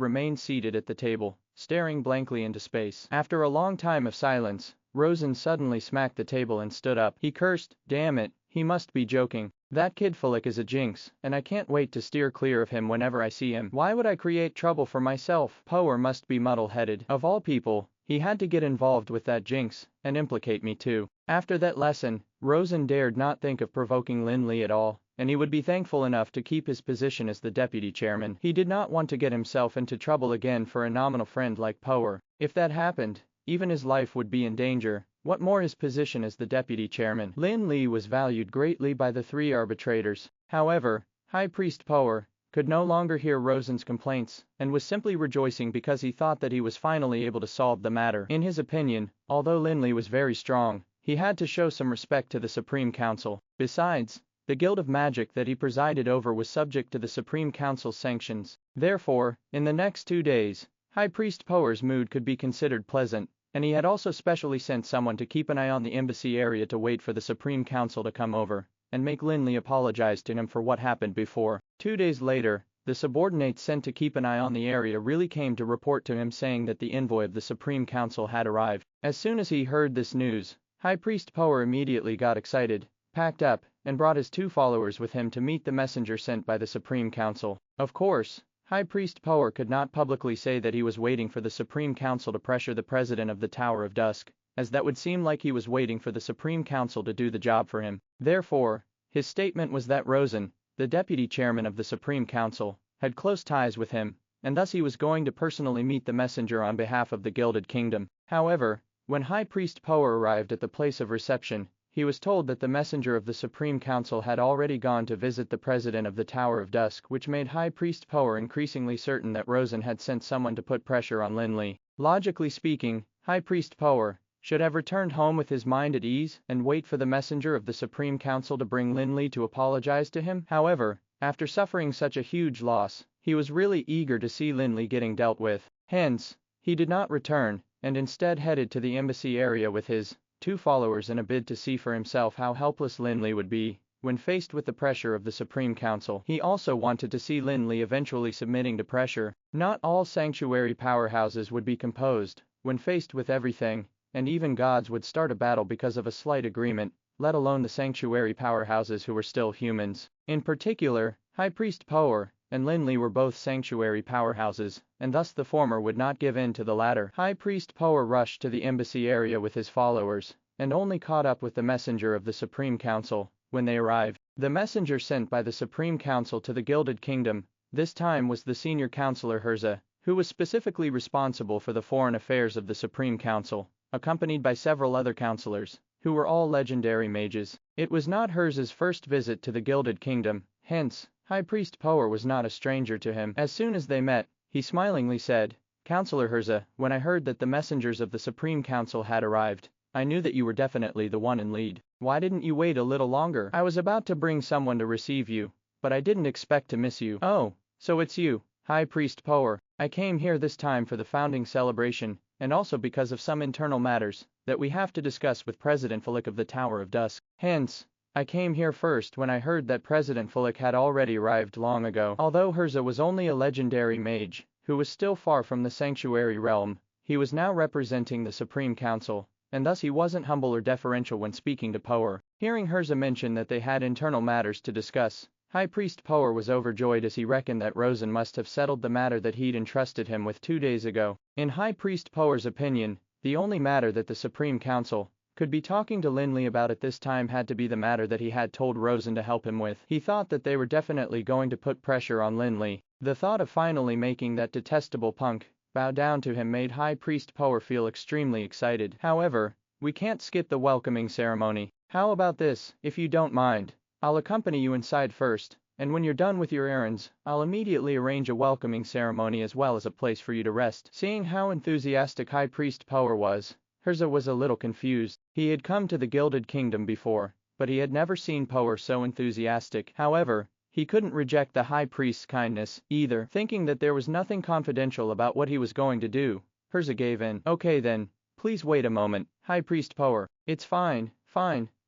remained seated at the table, staring blankly into space. After a long time of silence, Rosen suddenly smacked the table and stood up. He cursed, "Damn it, he must be joking. That kid Fulik is a jinx, and I can't wait to steer clear of him whenever I see him. Why would I create trouble for myself? Power must be muddle-headed. Of all people, he had to get involved with that jinx, and implicate me too." After that lesson, Rosen dared not think of provoking Lin Li at all, and he would be thankful enough to keep his position as the deputy chairman. He did not want to get himself into trouble again for a nominal friend like Power. If that happened, even his life would be in danger, what more his position as the deputy chairman. Lin Li was valued greatly by the three arbitrators. However, High Priest Power could no longer hear Rosen's complaints, and was simply rejoicing because he thought that he was finally able to solve the matter. In his opinion, although Lin Li was very strong, he had to show some respect to the Supreme Council. Besides, the Guild of Magic that he presided over was subject to the Supreme Council's sanctions. Therefore, in the next 2 days, High Priest Power's mood could be considered pleasant, and he had also specially sent someone to keep an eye on the embassy area to wait for the Supreme Council to come over and make Lin Li apologize to him for what happened before. 2 days later, the subordinates sent to keep an eye on the area really came to report to him saying that the envoy of the Supreme Council had arrived. As soon as he heard this news, High Priest Power immediately got excited, packed up, and brought his 2 followers with him to meet the messenger sent by the Supreme Council. Of course, High Priest Power could not publicly say that he was waiting for the Supreme Council to pressure the president of the Tower of Dusk, as that would seem like he was waiting for the Supreme Council to do the job for him. Therefore, his statement was that Rosen, the deputy chairman of the Supreme Council, had close ties with him, and thus he was going to personally meet the messenger on behalf of the Gilded Kingdom. However, when High Priest Power arrived at the place of reception, he was told that the messenger of the Supreme Council had already gone to visit the president of the Tower of Dusk, which made High Priest Power increasingly certain that Rosen had sent someone to put pressure on Lin Li. Logically speaking, High Priest Power should have returned home with his mind at ease and wait for the messenger of the Supreme Council to bring Lin Li to apologize to him. However, after suffering such a huge loss, he was really eager to see Lin Li getting dealt with. Hence, he did not return, and instead headed to the embassy area with his 2 followers in a bid to see for himself how helpless Lin Li would be when faced with the pressure of the Supreme Council. He also wanted to see Lin Li eventually submitting to pressure. Not all sanctuary powerhouses would be composed when faced with everything, and even gods would start a battle because of a slight agreement, let alone the sanctuary powerhouses who were still humans. In particular, High Priest Power and Lin Li were both sanctuary powerhouses, and thus the former would not give in to the latter. High Priest Power rushed to the embassy area with his followers, and only caught up with the messenger of the Supreme Council when they arrived. The messenger sent by the Supreme Council to the Gilded Kingdom this time was the senior counselor Herza, who was specifically responsible for the foreign affairs of the Supreme Council, accompanied by several other counselors, who were all legendary mages. It was not Herza's first visit to the Gilded Kingdom, hence, High Priest Power was not a stranger to him. As soon as they met, he smilingly said, "Counselor Herza, when I heard that the messengers of the Supreme Council had arrived, I knew that you were definitely the one in lead. Why didn't you wait a little longer? I was about to bring someone to receive you, but I didn't expect to miss you." "Oh, so it's you, High Priest Power. I came here this time for the founding celebration, and also because of some internal matters that we have to discuss with President Fulik of the Tower of Dusk. Hence, I came here first when I heard that President Fulik had already arrived long ago." Although Herza was only a legendary mage, who was still far from the sanctuary realm, he was now representing the Supreme Council, and thus he wasn't humble or deferential when speaking to Power. Hearing Herza mention that they had internal matters to discuss, High Priest Power was overjoyed as he reckoned that Rosen must have settled the matter that he'd entrusted him with 2 days ago. In High Priest Power's opinion, the only matter that the Supreme Council could be talking to Lin Li about at this time had to be the matter that he had told Rosen to help him with. He thought that they were definitely going to put pressure on Lin Li. The thought of finally making that detestable punk bow down to him made High Priest Power feel extremely excited. However, We can't skip the welcoming ceremony. How about this, if you don't mind? I'll accompany you inside first, and when you're done with your errands, I'll immediately arrange a welcoming ceremony as well as a place for you to rest. Seeing how enthusiastic High Priest Power was, Hirza was a little confused. He had come to the Gilded Kingdom before, but he had never seen Power so enthusiastic. However, he couldn't reject the High Priest's kindness, either. Thinking that there was nothing confidential about what he was going to do, Hirza gave in. Okay then, please wait a moment, High Priest Power. It's fine,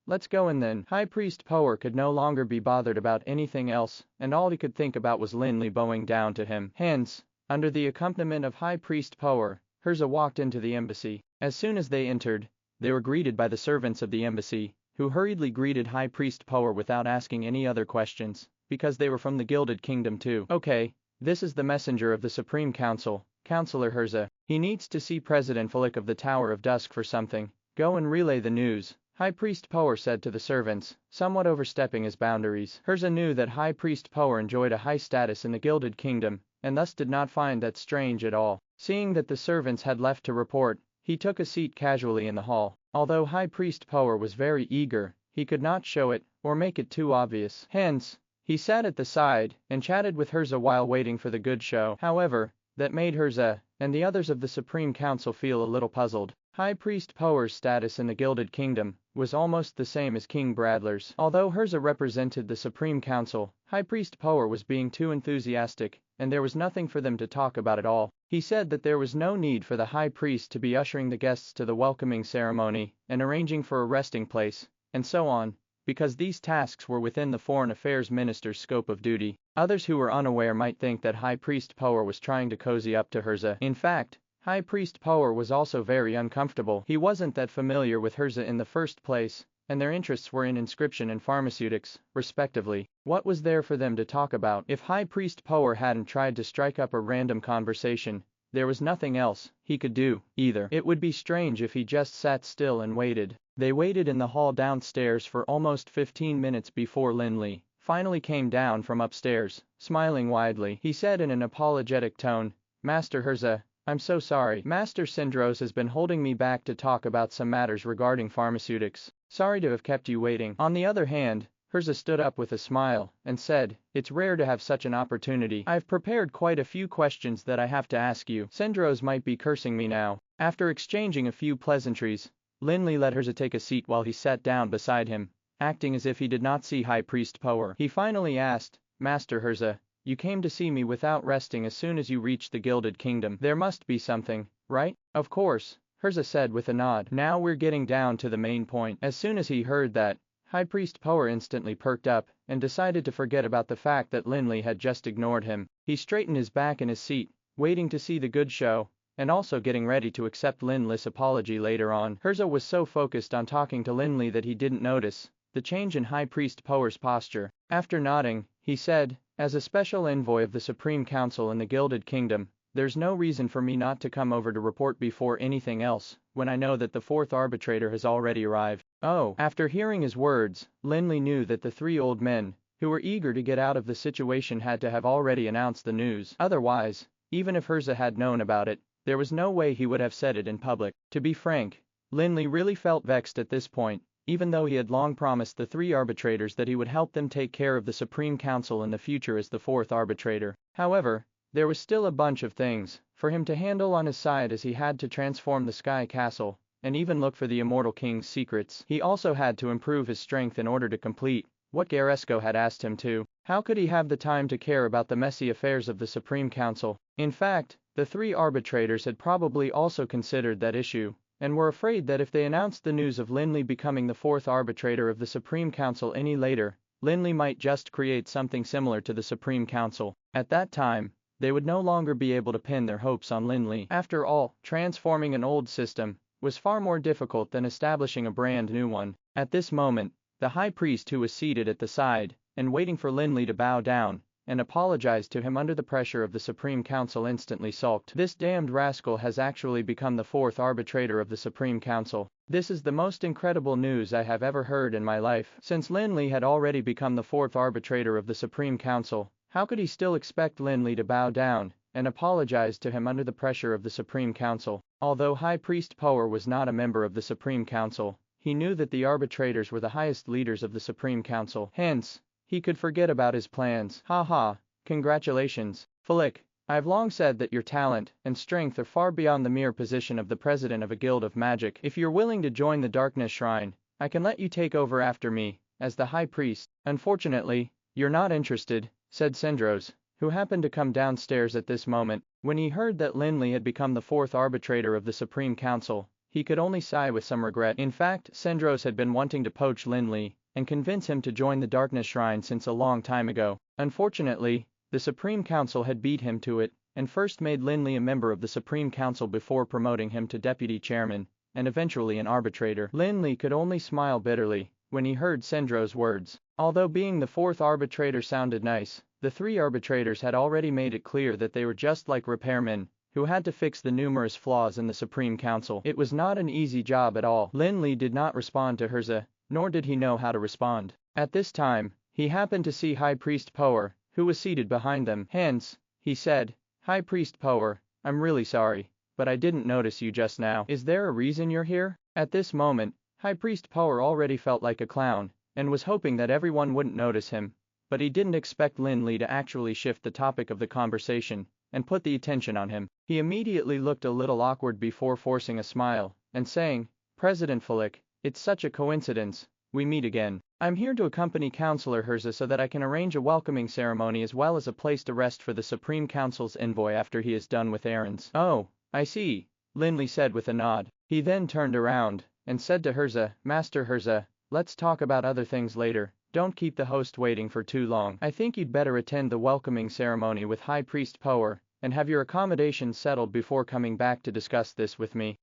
let's go in then. High Priest Power could no longer be bothered about anything else, and all he could think about was Lin Li bowing down to him. Hence, under the accompaniment of High Priest Power, Hirza walked into the embassy. As soon as they entered, they were greeted by the servants of the embassy, who hurriedly greeted High Priest Power without asking any other questions, because they were from the Gilded Kingdom too. Okay, this is the messenger of the Supreme Council, Counselor Hirza. He needs to see President Falik of the Tower of Dusk for something. Go and relay the news, High Priest Power said to the servants, somewhat overstepping his boundaries. Hirza knew that High Priest Power enjoyed a high status in the Gilded Kingdom, and thus did not find that strange at all. Seeing that the servants had left to report, he took a seat casually in the hall. Although High Priest Power was very eager, he could not show it, or make it too obvious. Hence, he sat at the side, and chatted with Hirza while waiting for the good show. However, that made Hirza, and the others of the Supreme Council feel a little puzzled. High Priest Power's status in the Gilded Kingdom was almost the same as King Bradler's. Although Hirza represented the Supreme Council, High Priest Power was being too enthusiastic, and there was nothing for them to talk about at all. He said that there was no need for the High Priest to be ushering the guests to the welcoming ceremony, and arranging for a resting place, and so on, because these tasks were within the Foreign Affairs Minister's scope of duty. Others who were unaware might think that High Priest Power was trying to cozy up to Hirza. In fact, High Priest Power was also very uncomfortable. He wasn't that familiar with Hirza in the first place, and their interests were in inscription and pharmaceutics, respectively. What was there for them to talk about? If High Priest Power hadn't tried to strike up a random conversation, there was nothing else he could do, either. It would be strange if he just sat still and waited. They waited in the hall downstairs for almost 15 minutes before Lin Li finally came down from upstairs, smiling widely. He said in an apologetic tone, Master Hirza, I'm so sorry. Master Syndros has been holding me back to talk about some matters regarding pharmaceutics. Sorry to have kept you waiting. On the other hand, Hirza stood up with a smile, and said, it's rare to have such an opportunity. I've prepared quite a few questions that I have to ask you. Syndros might be cursing me now. After exchanging a few pleasantries, Lin Li let Hirza take a seat while he sat down beside him, acting as if he did not see High Priest Power. He finally asked, Master Hirza, you came to see me without resting as soon as you reached the Gilded Kingdom. There must be something, right? Of course, Hirza said with a nod. Now we're getting down to the main point. As soon as he heard that, High Priest Power instantly perked up, and decided to forget about the fact that Lin Li had just ignored him. He straightened his back in his seat, waiting to see the good show, and also getting ready to accept Lin Li's apology later on. Hirza was so focused on talking to Lin Li that he didn't notice the change in High Priest Power's posture. After nodding, he said, as a special envoy of the Supreme Council in the Gilded Kingdom, there's no reason for me not to come over to report before anything else, when I know that the fourth arbitrator has already arrived. Oh. After hearing his words, Lin Li knew that the three old men, who were eager to get out of the situation, had to have already announced the news. Otherwise, even if Hirza had known about it, there was no way he would have said it in public. To be frank, Lin Li really felt vexed at this point, even though he had long promised the three arbitrators that he would help them take care of the Supreme Council in the future as the fourth arbitrator. However, there was still a bunch of things for him to handle on his side, as he had to transform the Sky Castle, and even look for the Immortal King's secrets. He also had to improve his strength in order to complete what Garesco had asked him to. How could he have the time to care about the messy affairs of the Supreme Council? In fact, the three arbitrators had probably also considered that issue, and were afraid that if they announced the news of Lin Li becoming the fourth arbitrator of the Supreme Council any later, Lin Li might just create something similar to the Supreme Council. At that time, they would no longer be able to pin their hopes on Lin Li. After all, transforming an old system was far more difficult than establishing a brand new one. At this moment, the High Priest, who was seated at the side, and waiting for Lin Li to bow down and apologize to him under the pressure of the Supreme Council, instantly sulked. This damned rascal has actually become the fourth arbitrator of the Supreme Council. This is the most incredible news I have ever heard in my life. Since Lin Li had already become the fourth arbitrator of the Supreme Council, how could he still expect Lin Li to bow down and apologize to him under the pressure of the Supreme Council? Although High Priest Power was not a member of the Supreme Council, he knew that the arbitrators were the highest leaders of the Supreme Council. Hence, he could forget about his plans. Haha, congratulations, Flick. I've long said that your talent and strength are far beyond the mere position of the president of a guild of magic. If you're willing to join the Darkness Shrine, I can let you take over after me, as the High Priest. Unfortunately, you're not interested, said Sendros, who happened to come downstairs at this moment. When he heard that Lin Li had become the fourth arbitrator of the Supreme Council, he could only sigh with some regret. In fact, Sendros had been wanting to poach Lin Li and convince him to join the Darkness Shrine since a long time ago. Unfortunately, the Supreme Council had beat him to it, and first made Lin Li a member of the Supreme Council before promoting him to deputy chairman, and eventually an arbitrator. Lin Li could only smile bitterly when he heard Sendros' words. Although being the fourth arbitrator sounded nice, the three arbitrators had already made it clear that they were just like repairmen, who had to fix the numerous flaws in the Supreme Council. It was not an easy job at all. Lin Li did not respond to Herza, nor did he know how to respond. At this time, he happened to see High Priest Power, who was seated behind them. Hence, he said, High Priest Power, I'm really sorry, but I didn't notice you just now. Is there a reason you're here? At this moment, High Priest Power already felt like a clown, and was hoping that everyone wouldn't notice him, but he didn't expect Lin Li to actually shift the topic of the conversation and put the attention on him. He immediately looked a little awkward before forcing a smile and saying, President Flick, it's such a coincidence, we meet again. I'm here to accompany Counselor Herza so that I can arrange a welcoming ceremony as well as a place to rest for the Supreme Council's envoy after he is done with errands. Oh, I see, Lin Li said with a nod. He then turned around and said to Herza, Master Herza, let's talk about other things later. Don't keep the host waiting for too long. I think you'd better attend the welcoming ceremony with High Priest Power, and have your accommodations settled before coming back to discuss this with me.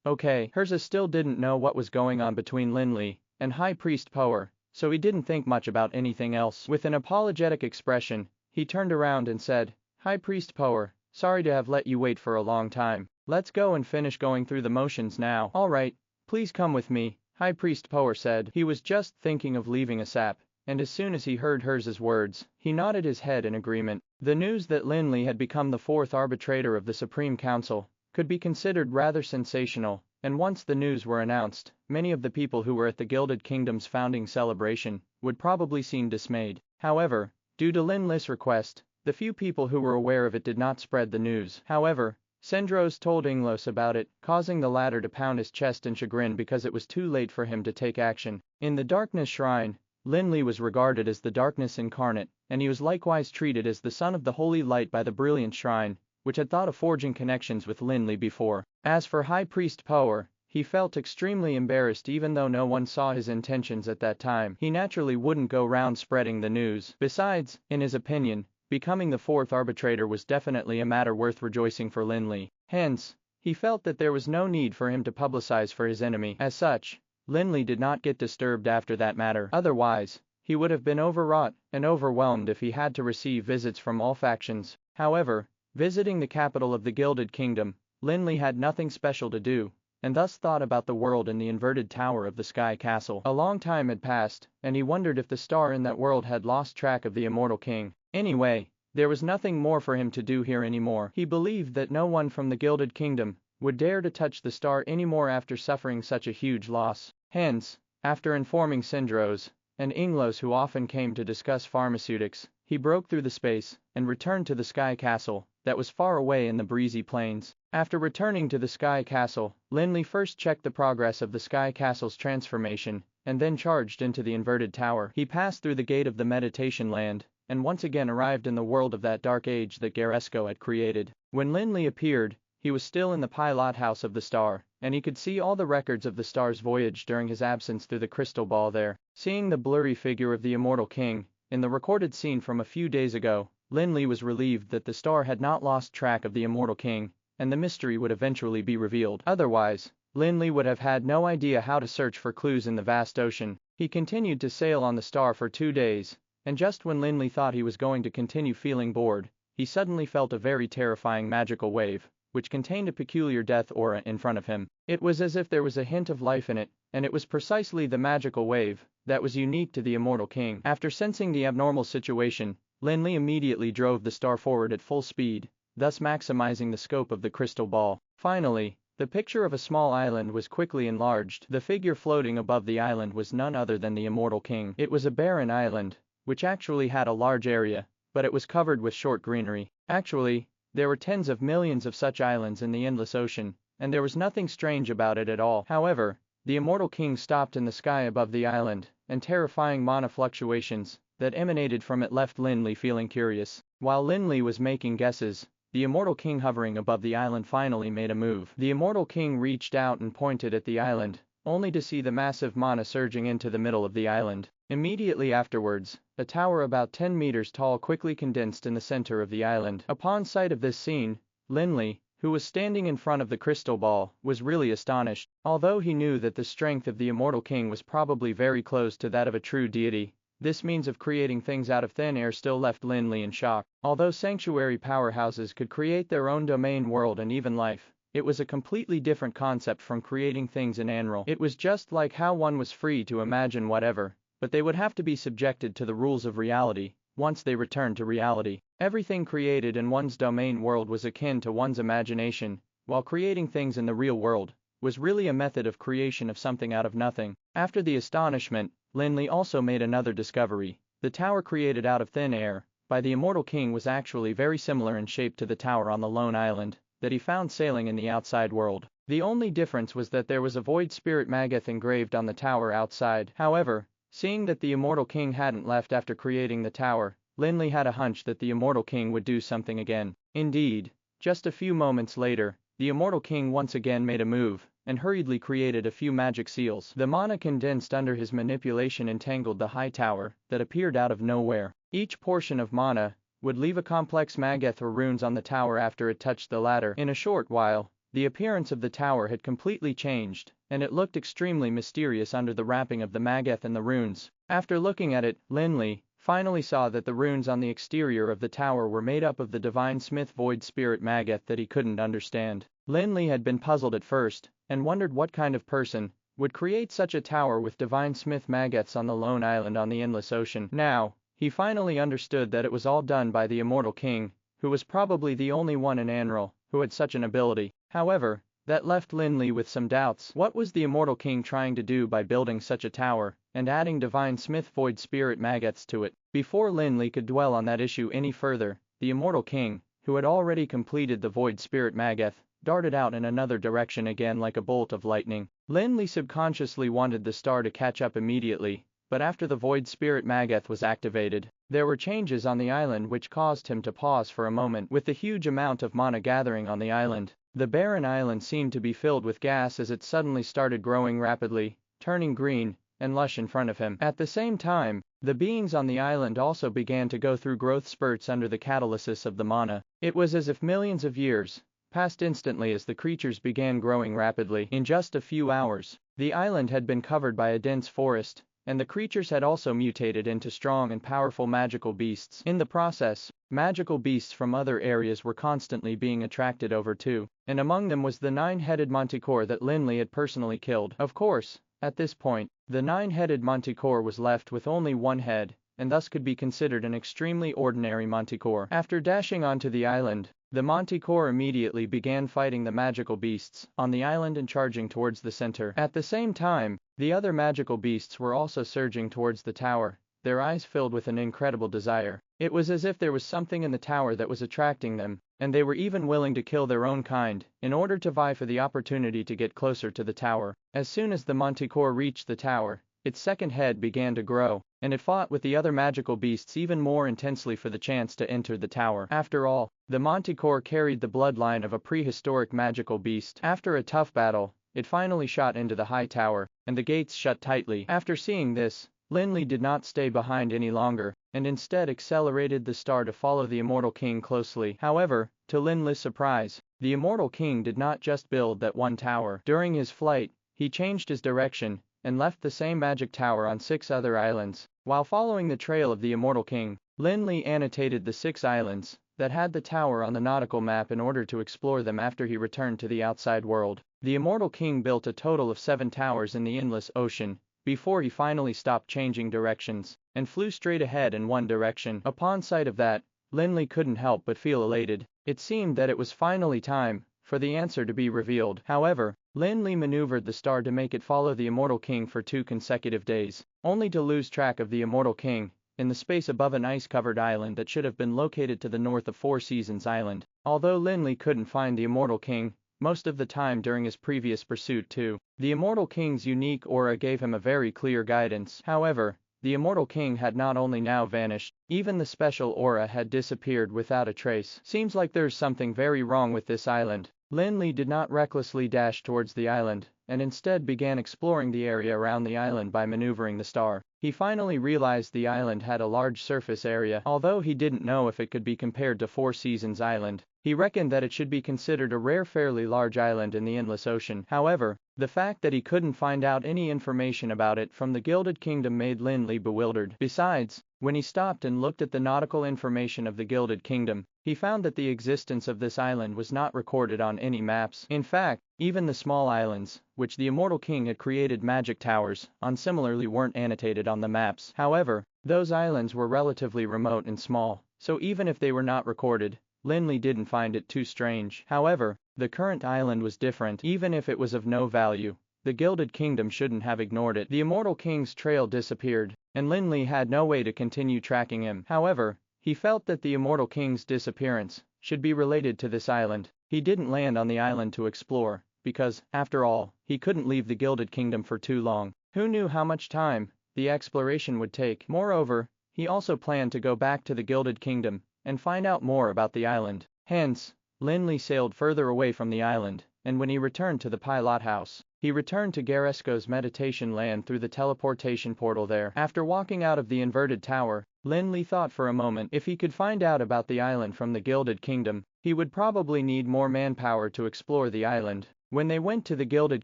Okay. Herza still didn't know what was going on between Lin Li and High Priest Power, so he didn't think much about anything else. With an apologetic expression, he turned around and said, High Priest Power, sorry to have let you wait for a long time. Let's go and finish going through the motions now. Alright, please come with me, High Priest Power said. He was just thinking of leaving ASAP, and as soon as he heard Herza's words, he nodded his head in agreement. The news that Lin Li had become the fourth arbitrator of the Supreme Council could be considered rather sensational, and once the news were announced, many of the people who were at the Gilded Kingdom's founding celebration would probably seem dismayed. However, due to Lin Li's request, the few people who were aware of it did not spread the news. However, Sendros told Inglos about it, causing the latter to pound his chest in chagrin because it was too late for him to take action. In the Darkness Shrine, Lin Li was regarded as the Darkness incarnate, and he was likewise treated as the son of the Holy Light by the Brilliant Shrine, which had thought of forging connections with Lin Li before. As for High Priest Power, he felt extremely embarrassed even though no one saw his intentions at that time. He naturally wouldn't go round spreading the news. Besides, in his opinion, becoming the fourth arbitrator was definitely a matter worth rejoicing for Lin Li. Hence, he felt that there was no need for him to publicize for his enemy. As such, Lin Li did not get disturbed after that matter. Otherwise, he would have been overwrought and overwhelmed if he had to receive visits from all factions. However, visiting the capital of the Gilded Kingdom, Lin Li had nothing special to do, and thus thought about the world in the inverted tower of the Sky Castle. A long time had passed, and he wondered if the star in that world had lost track of the Immortal King. Anyway, there was nothing more for him to do here anymore. He believed that no one from the Gilded Kingdom would dare to touch the star anymore after suffering such a huge loss. Hence, after informing Sendros and Inglos, who often came to discuss pharmaceutics, he broke through the space and returned to the Sky Castle that was far away in the breezy plains. After returning to the Sky Castle, Lin Li first checked the progress of the Sky Castle's transformation and then charged into the inverted tower. He passed through the gate of the meditation land and once again arrived in the world of that dark age that Garesco had created. When Lin Li appeared, he was still in the pilot house of the star, and he could see all the records of the star's voyage during his absence through the crystal ball there. Seeing the blurry figure of the Immortal King in the recorded scene from a few days ago, Lin Li was relieved that the star had not lost track of the Immortal King, and the mystery would eventually be revealed. Otherwise, Lin Li would have had no idea how to search for clues in the vast ocean. He continued to sail on the star for 2 days, and just when Lin Li thought he was going to continue feeling bored, he suddenly felt a very terrifying magical wave, which contained a peculiar death aura in front of him. It was as if there was a hint of life in it, and it was precisely the magical wave that was unique to the Immortal King. After sensing the abnormal situation, Lin Li immediately drove the star forward at full speed, thus maximizing the scope of the crystal ball. Finally, The picture of a small island was quickly enlarged. The figure floating above the island was none other than the immortal king. It was a barren island, which actually had a large area, but it was covered with short greenery. Actually, there were tens of millions of such islands in the endless ocean, and there was nothing strange about it at all. However, the immortal king stopped in the sky above the island, and terrifying mana fluctuations that emanated from it left Lin Li feeling curious. While Lin Li was making guesses, the immortal king hovering above the island finally made a move. The immortal king reached out and pointed at the island, only to see the massive mana surging into the middle of the island. Immediately afterwards, a tower about 10 meters tall quickly condensed in the center of the island. Upon sight of this scene, Lin Li, who was standing in front of the crystal ball, was really astonished. Although he knew that the strength of the immortal king was probably very close to that of a true deity, this means of creating things out of thin air still left Lin Li in shock. Although sanctuary powerhouses could create their own domain world and even life, it was a completely different concept from creating things in Anral. It was just like how one was free to imagine whatever, but they would have to be subjected to the rules of reality. Once they returned to reality, everything created in one's domain world was akin to one's imagination, while creating things in the real world was really a method of creation of something out of nothing. After the astonishment, Lin Li also made another discovery. The tower created out of thin air by the immortal king was actually very similar in shape to the tower on the lone island that he found sailing in the outside world. The only difference was that there was a void spirit Magath engraved on the tower outside. However, seeing that the immortal king hadn't left after creating the tower, Lin Li had a hunch that the immortal king would do something again. Indeed, just a few moments later, the immortal king once again made a move and hurriedly created a few magic seals. The mana condensed under his manipulation entangled the high tower that appeared out of nowhere. Each portion of mana would leave a complex Magath or runes on the tower after it touched the latter. In a short while, the appearance of the tower had completely changed, and it looked extremely mysterious under the wrapping of the Magath and the runes. After looking at it, Lin Li finally saw that the runes on the exterior of the tower were made up of the divine smith void spirit Magath that he couldn't understand. Lin Li had been puzzled at first, and wondered what kind of person would create such a tower with divine smith Magaths on the lone island on the endless ocean. Now, he finally understood that it was all done by the immortal king, who was probably the only one in Anral who had such an ability. However, that left Lin Li with some doubts. What was the immortal king trying to do by building such a tower and adding divine smith void spirit Magaths to it? Before Lin Li could dwell on that issue any further, the immortal king, who had already completed the void spirit Magath, darted out in another direction again like a bolt of lightning. Lin Li subconsciously wanted the star to catch up immediately, but after the void spirit Magath was activated, there were changes on the island which caused him to pause for a moment. With the huge amount of mana gathering on the island, the barren island seemed to be filled with gas as it suddenly started growing rapidly, turning green and lush in front of him. At the same time, the beings on the island also began to go through growth spurts under the catalysis of the mana. It was as if millions of years passed instantly as the creatures began growing rapidly. In just a few hours, the island had been covered by a dense forest, and the creatures had also mutated into strong and powerful magical beasts. In the process, magical beasts from other areas were constantly being attracted over too, and among them was the 9-headed manticore that Lin Li had personally killed. Of course, at this point, the 9-headed manticore was left with only one head, and thus could be considered an extremely ordinary manticore. After dashing onto the island, the manticore immediately began fighting the magical beasts on the island and charging towards the center. At the same time, the other magical beasts were also surging towards the tower, their eyes filled with an incredible desire. It was as if there was something in the tower that was attracting them, and they were even willing to kill their own kind in order to vie for the opportunity to get closer to the tower. As soon as the manticore reached the tower, its second head began to grow, and it fought with the other magical beasts even more intensely for the chance to enter the tower. After all, the manticore carried the bloodline of a prehistoric magical beast. After a tough battle, it finally shot into the high tower, and the gates shut tightly. After seeing this, Lin Li did not stay behind any longer, and instead accelerated the star to follow the immortal king closely. However, to Lin Li's surprise, the immortal king did not just build that one tower. During his flight, he changed his direction and left the same magic tower on 6 other islands. While following the trail of the immortal king, Lin Li annotated the 6 islands that had the tower on the nautical map in order to explore them after he returned to the outside world. The immortal king built a total of 7 towers in the endless ocean before he finally stopped changing directions and flew straight ahead in one direction. Upon sight of that, Lin Li couldn't help but feel elated. It seemed that it was finally time for the answer to be revealed. However, Lin Li maneuvered the star to make it follow the Immortal King for 2 consecutive days, only to lose track of the Immortal King in the space above an ice-covered island that should have been located to the north of Four Seasons Island. Although Lin Li couldn't find the Immortal King most of the time during his previous pursuit too, the Immortal King's unique aura gave him a very clear guidance. However, the Immortal King had not only now vanished, even the special aura had disappeared without a trace. Seems like there's something very wrong with this island. Lin Li did not recklessly dash towards the island, and instead began exploring the area around the island by maneuvering the star. He finally realized the island had a large surface area, although he didn't know if it could be compared to Four Seasons Island. He reckoned that it should be considered a rare, fairly large island in the endless ocean. However, the fact that he couldn't find out any information about it from the Gilded Kingdom made Lin Li bewildered. Besides, when he stopped and looked at the nautical information of the Gilded Kingdom, he found that the existence of this island was not recorded on any maps. In fact, even the small islands, which the Immortal King had created magic towers on, similarly weren't annotated on the maps. However, those islands were relatively remote and small, so even if they were not recorded, Lin Li didn't find it too strange. However, the current island was different. Even if it was of no value, the Gilded Kingdom shouldn't have ignored it. The Immortal King's trail disappeared, and Lin Li had no way to continue tracking him. However, he felt that the Immortal King's disappearance should be related to this island. He didn't land on the island to explore, because, after all, he couldn't leave the Gilded Kingdom for too long. Who knew how much time the exploration would take? Moreover, he also planned to go back to the Gilded Kingdom and find out more about the island. Hence, Lin Li sailed further away from the island, and when he returned to the pilot house, he returned to Garesco's meditation land through the teleportation portal there. After walking out of the inverted tower, Lin Li thought for a moment. If he could find out about the island from the Gilded Kingdom, he would probably need more manpower to explore the island. When they went to the Gilded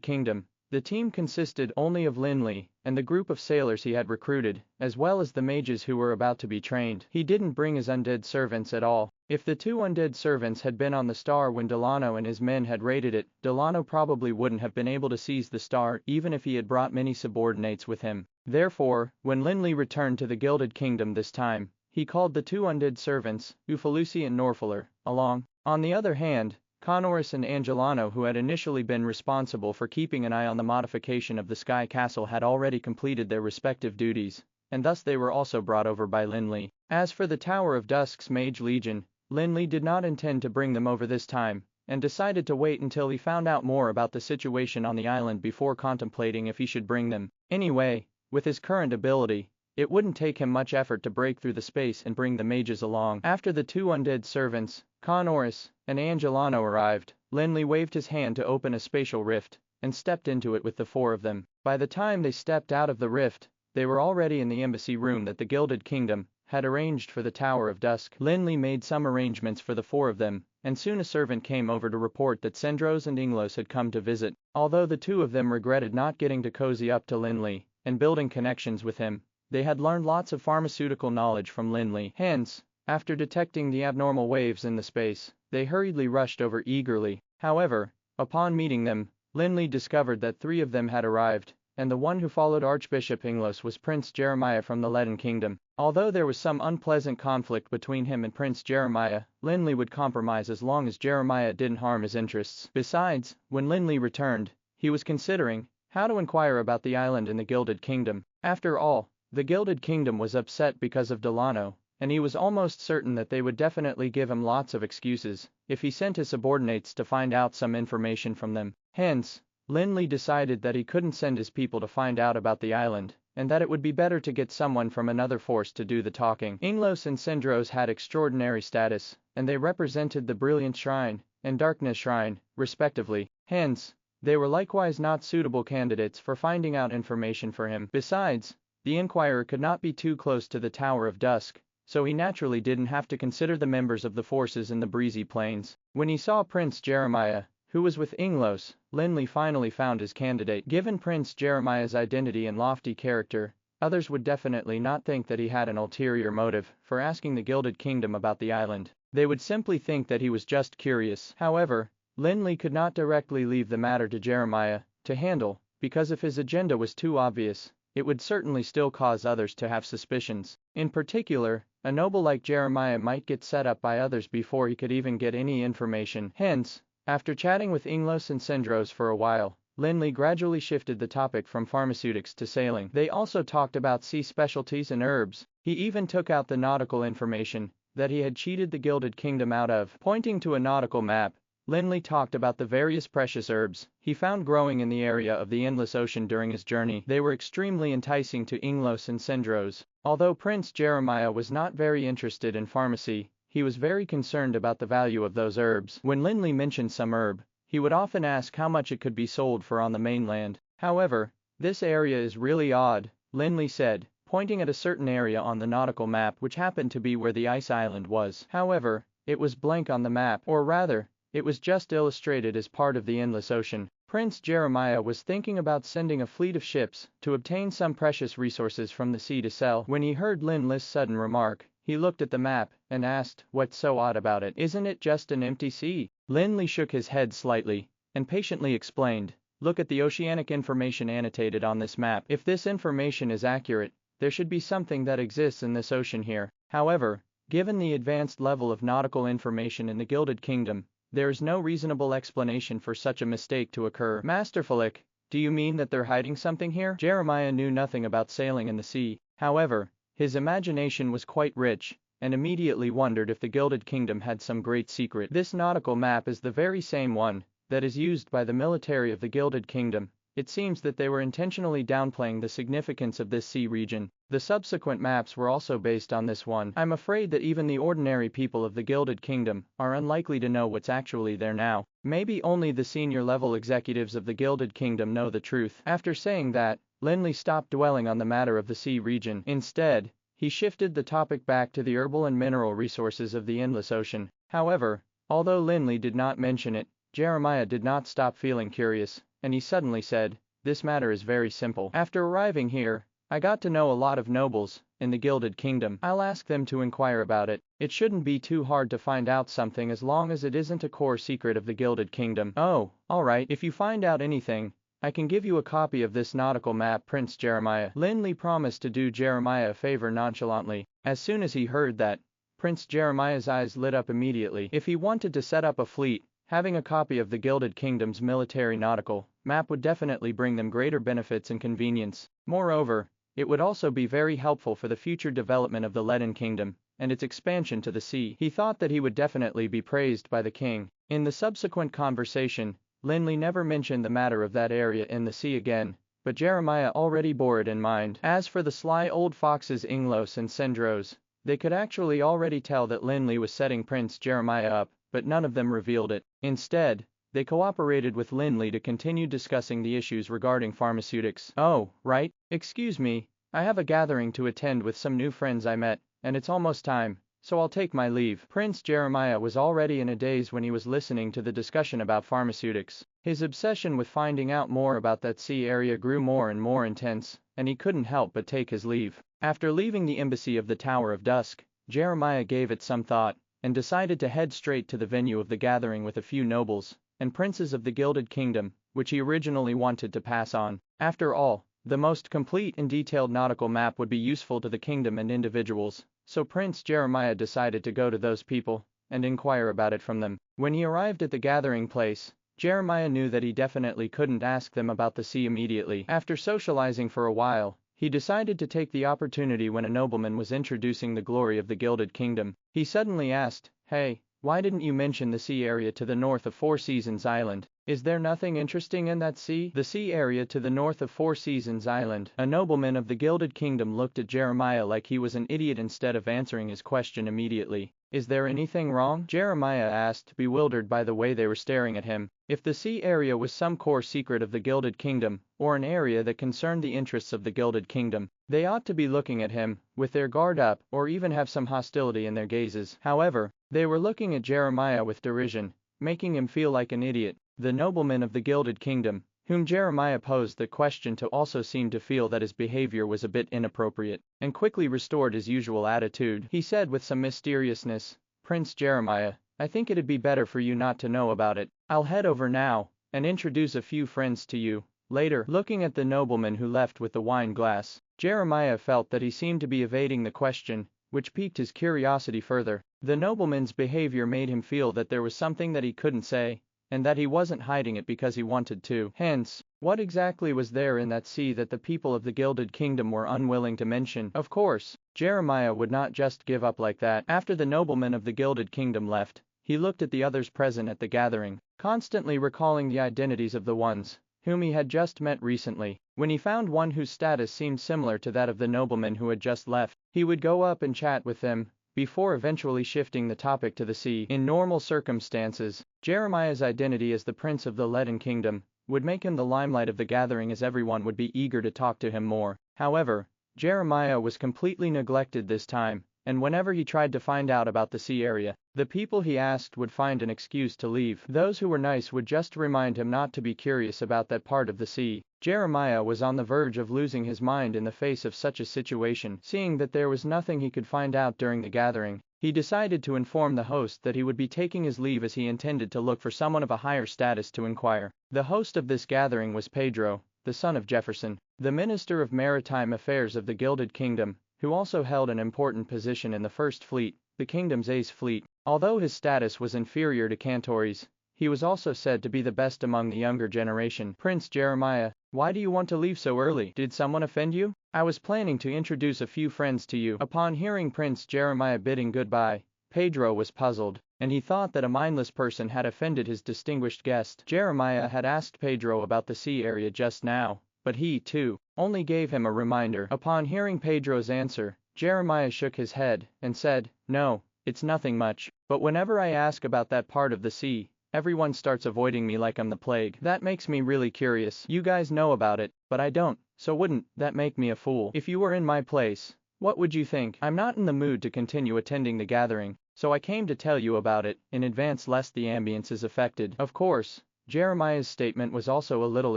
Kingdom, the team consisted only of Lin Li and the group of sailors he had recruited, as well as the mages who were about to be trained. He didn't bring his undead servants at all. If the 2 undead servants had been on the star when Delano and his men had raided it, Delano probably wouldn't have been able to seize the star even if he had brought many subordinates with him. Therefore, when Lin Li returned to the Gilded Kingdom this time, he called the 2 undead servants, Ufalusi and Norfaler, along. On the other hand, Conoris and Angelano, who had initially been responsible for keeping an eye on the modification of the Sky Castle, had already completed their respective duties, and thus they were also brought over by Lin Li. As for the Tower of Dusk's Mage Legion, Lin Li did not intend to bring them over this time, and decided to wait until he found out more about the situation on the island before contemplating if he should bring them. Anyway, with his current ability, it wouldn't take him much effort to break through the space and bring the mages along. After the 2 undead servants, Conoris and Angelano, arrived, Lin Li waved his hand to open a spatial rift, and stepped into it with the 4 of them. By the time they stepped out of the rift, they were already in the embassy room that the Gilded Kingdom had arranged for the Tower of Dusk. Lin Li made some arrangements for the 4 of them, and soon a servant came over to report that Sendros and Inglos had come to visit. Although the 2 of them regretted not getting to cozy up to Lin Li and building connections with him, they had learned lots of pharmaceutical knowledge from Lin Li. Hence, after detecting the abnormal waves in the space, they hurriedly rushed over eagerly. However, upon meeting them, Lin Li discovered that 3 of them had arrived, and the one who followed Archbishop Inglos was Prince Jeremiah from the Leaden Kingdom. Although there was some unpleasant conflict between him and Prince Jeremiah, Lin Li would compromise as long as Jeremiah didn't harm his interests. Besides, when Lin Li returned, he was considering how to inquire about the island in the Gilded Kingdom. After all, the Gilded Kingdom was upset because of Delano, and he was almost certain that they would definitely give him lots of excuses if he sent his subordinates to find out some information from them. Hence, Lin Li decided that he couldn't send his people to find out about the island, and that it would be better to get someone from another force to do the talking. Inglos and Sendros had extraordinary status, and they represented the Brilliant Shrine and Darkness Shrine, respectively. Hence, they were likewise not suitable candidates for finding out information for him. Besides, the inquirer could not be too close to the Tower of Dusk, so he naturally didn't have to consider the members of the forces in the breezy plains. When he saw Prince Jeremiah, who was with Inglos, Lin Li finally found his candidate. Given Prince Jeremiah's identity and lofty character, others would definitely not think that he had an ulterior motive for asking the Gilded Kingdom about the island. They would simply think that he was just curious. However, Lin Li could not directly leave the matter to Jeremiah to handle, because if his agenda was too obvious, it would certainly still cause others to have suspicions. In particular, a noble like Jeremiah might get set up by others before he could even get any information. Hence, After chatting with Inglos and Sendros for a while, Lin Li gradually shifted the topic from pharmaceutics to sailing. They also talked about sea specialties and herbs. He even took out the nautical information that he had cheated the Gilded Kingdom out of. Pointing to a nautical map, Lin Li talked about the various precious herbs he found growing in the area of the Endless Ocean during his journey. They were extremely enticing to Inglos and Sendros. Although Prince Jeremiah was not very interested in pharmacy, he was very concerned about the value of those herbs. When Lin Li mentioned some herb, he would often ask how much it could be sold for on the mainland. However, this area is really odd, Lin Li said, pointing at a certain area on the nautical map which happened to be where the ice island was. However, it was blank on the map, or rather, it was just illustrated as part of the Endless Ocean. Prince Jeremiah was thinking about sending a fleet of ships to obtain some precious resources from the sea to sell. When he heard Lin Li's sudden remark, he looked at the map and asked, "What's so odd about it? Isn't it just an empty sea?" Lin Li shook his head slightly and patiently explained, "Look at the oceanic information annotated on this map. If this information is accurate, there should be something that exists in this ocean here. However, given the advanced level of nautical information in the Gilded Kingdom, there is no reasonable explanation for such a mistake to occur." Master Falik, do you mean that they're hiding something here? Jeremiah knew nothing about sailing in the sea. However, his imagination was quite rich, and immediately wondered if the Gilded Kingdom had some great secret. This nautical map is the very same one that is used by the military of the Gilded Kingdom. It seems that they were intentionally downplaying the significance of this sea region. The subsequent maps were also based on this one. I'm afraid that even the ordinary people of the Gilded Kingdom are unlikely to know what's actually there now. Maybe only the senior level executives of the Gilded Kingdom know the truth. After saying that, Lin Li stopped dwelling on the matter of the sea region. Instead, he shifted the topic back to the herbal and mineral resources of the Endless Ocean. However, although Lin Li did not mention it, Jeremiah did not stop feeling curious, and he suddenly said, "This matter is very simple. After arriving here, I got to know a lot of nobles in the Gilded Kingdom. I'll ask them to inquire about it. It shouldn't be too hard to find out something as long as it isn't a core secret of the Gilded Kingdom." "Oh, alright, if you find out anything, I can give you a copy of this nautical map." Prince Jeremiah. Lin Li promised to do Jeremiah a favor nonchalantly. As soon as he heard that, Prince Jeremiah's eyes lit up immediately. If he wanted to set up a fleet, having a copy of the Gilded Kingdom's military nautical map would definitely bring them greater benefits and convenience. Moreover, it would also be very helpful for the future development of the Leaden Kingdom and its expansion to the sea. He thought that he would definitely be praised by the king. In the subsequent conversation, Lin Li never mentioned the matter of that area in the sea again, but Jeremiah already bore it in mind. As for the sly old foxes Inglos and Sendros, they could actually already tell that Lin Li was setting Prince Jeremiah up, but none of them revealed it. Instead, they cooperated with Lin Li to continue discussing the issues regarding pharmaceutics. "Oh, right, excuse me, I have a gathering to attend with some new friends I met, and it's almost time, so I'll take my leave." Prince Jeremiah was already in a daze when he was listening to the discussion about pharmaceutics. His obsession with finding out more about that sea area grew more and more intense, and he couldn't help but take his leave. After leaving the embassy of the Tower of Dusk, Jeremiah gave it some thought, and decided to head straight to the venue of the gathering with a few nobles and princes of the Gilded Kingdom, which he originally wanted to pass on. After all, the most complete and detailed nautical map would be useful to the kingdom and individuals, so Prince Jeremiah decided to go to those people and inquire about it from them. When he arrived at the gathering place, Jeremiah knew that he definitely couldn't ask them about the sea immediately. After socializing for a while, he decided to take the opportunity when a nobleman was introducing the glory of the Gilded Kingdom. He suddenly asked, "Hey, why didn't you mention the sea area to the north of Four Seasons Island? Is there nothing interesting in that sea?" The sea area to the north of Four Seasons Island. A nobleman of the Gilded Kingdom looked at Jeremiah like he was an idiot instead of answering his question immediately. "Is there anything wrong?" Jeremiah asked, bewildered by the way they were staring at him. If the sea area was some core secret of the Gilded Kingdom, or an area that concerned the interests of the Gilded Kingdom, they ought to be looking at him with their guard up, or even have some hostility in their gazes. However, they were looking at Jeremiah with derision, making him feel like an idiot. The nobleman of the Gilded Kingdom, whom Jeremiah posed the question to, also seemed to feel that his behavior was a bit inappropriate, and quickly restored his usual attitude. He said with some mysteriousness, "Prince Jeremiah, I think it'd be better for you not to know about it. I'll head over now and introduce a few friends to you later." Looking at the nobleman who left with the wine glass, Jeremiah felt that he seemed to be evading the question, which piqued his curiosity further. The nobleman's behavior made him feel that there was something that he couldn't say, and that he wasn't hiding it because he wanted to. Hence, what exactly was there in that sea that the people of the Gilded Kingdom were unwilling to mention? Of course, Jeremiah would not just give up like that. After the noblemen of the Gilded Kingdom left, he looked at the others present at the gathering, constantly recalling the identities of the ones whom he had just met recently. When he found one whose status seemed similar to that of the nobleman who had just left, he would go up and chat with them, before eventually shifting the topic to the sea. In normal circumstances, Jeremiah's identity as the Prince of the Leaden Kingdom would make him the limelight of the gathering, as everyone would be eager to talk to him more. However, Jeremiah was completely neglected this time, and whenever he tried to find out about the sea area, the people he asked would find an excuse to leave. Those who were nice would just remind him not to be curious about that part of the sea. Jeremiah was on the verge of losing his mind in the face of such a situation. Seeing that there was nothing he could find out during the gathering, he decided to inform the host that he would be taking his leave, as he intended to look for someone of a higher status to inquire. The host of this gathering was Pedro, the son of Jefferson, the Minister of Maritime Affairs of the Gilded Kingdom, who also held an important position in the First Fleet, the kingdom's ace fleet. Although his status was inferior to Cantori's, he was also said to be the best among the younger generation. Prince Jeremiah, why do you want to leave so early? Did someone offend you? I was planning to introduce a few friends to you. Upon hearing Prince Jeremiah bidding goodbye, Pedro was puzzled, and he thought that a mindless person had offended his distinguished guest. Jeremiah had asked Pedro about the sea area just now, but he, too, only gave him a reminder. Upon hearing Pedro's answer, Jeremiah shook his head and said, "No, it's nothing much, but whenever I ask about that part of the sea, everyone starts avoiding me like I'm the plague. That makes me really curious. You guys know about it, but I don't, so wouldn't that make me a fool? If you were in my place, what would you think? I'm not in the mood to continue attending the gathering, so I came to tell you about it in advance lest the ambience is affected." Of course, Jeremiah's statement was also a little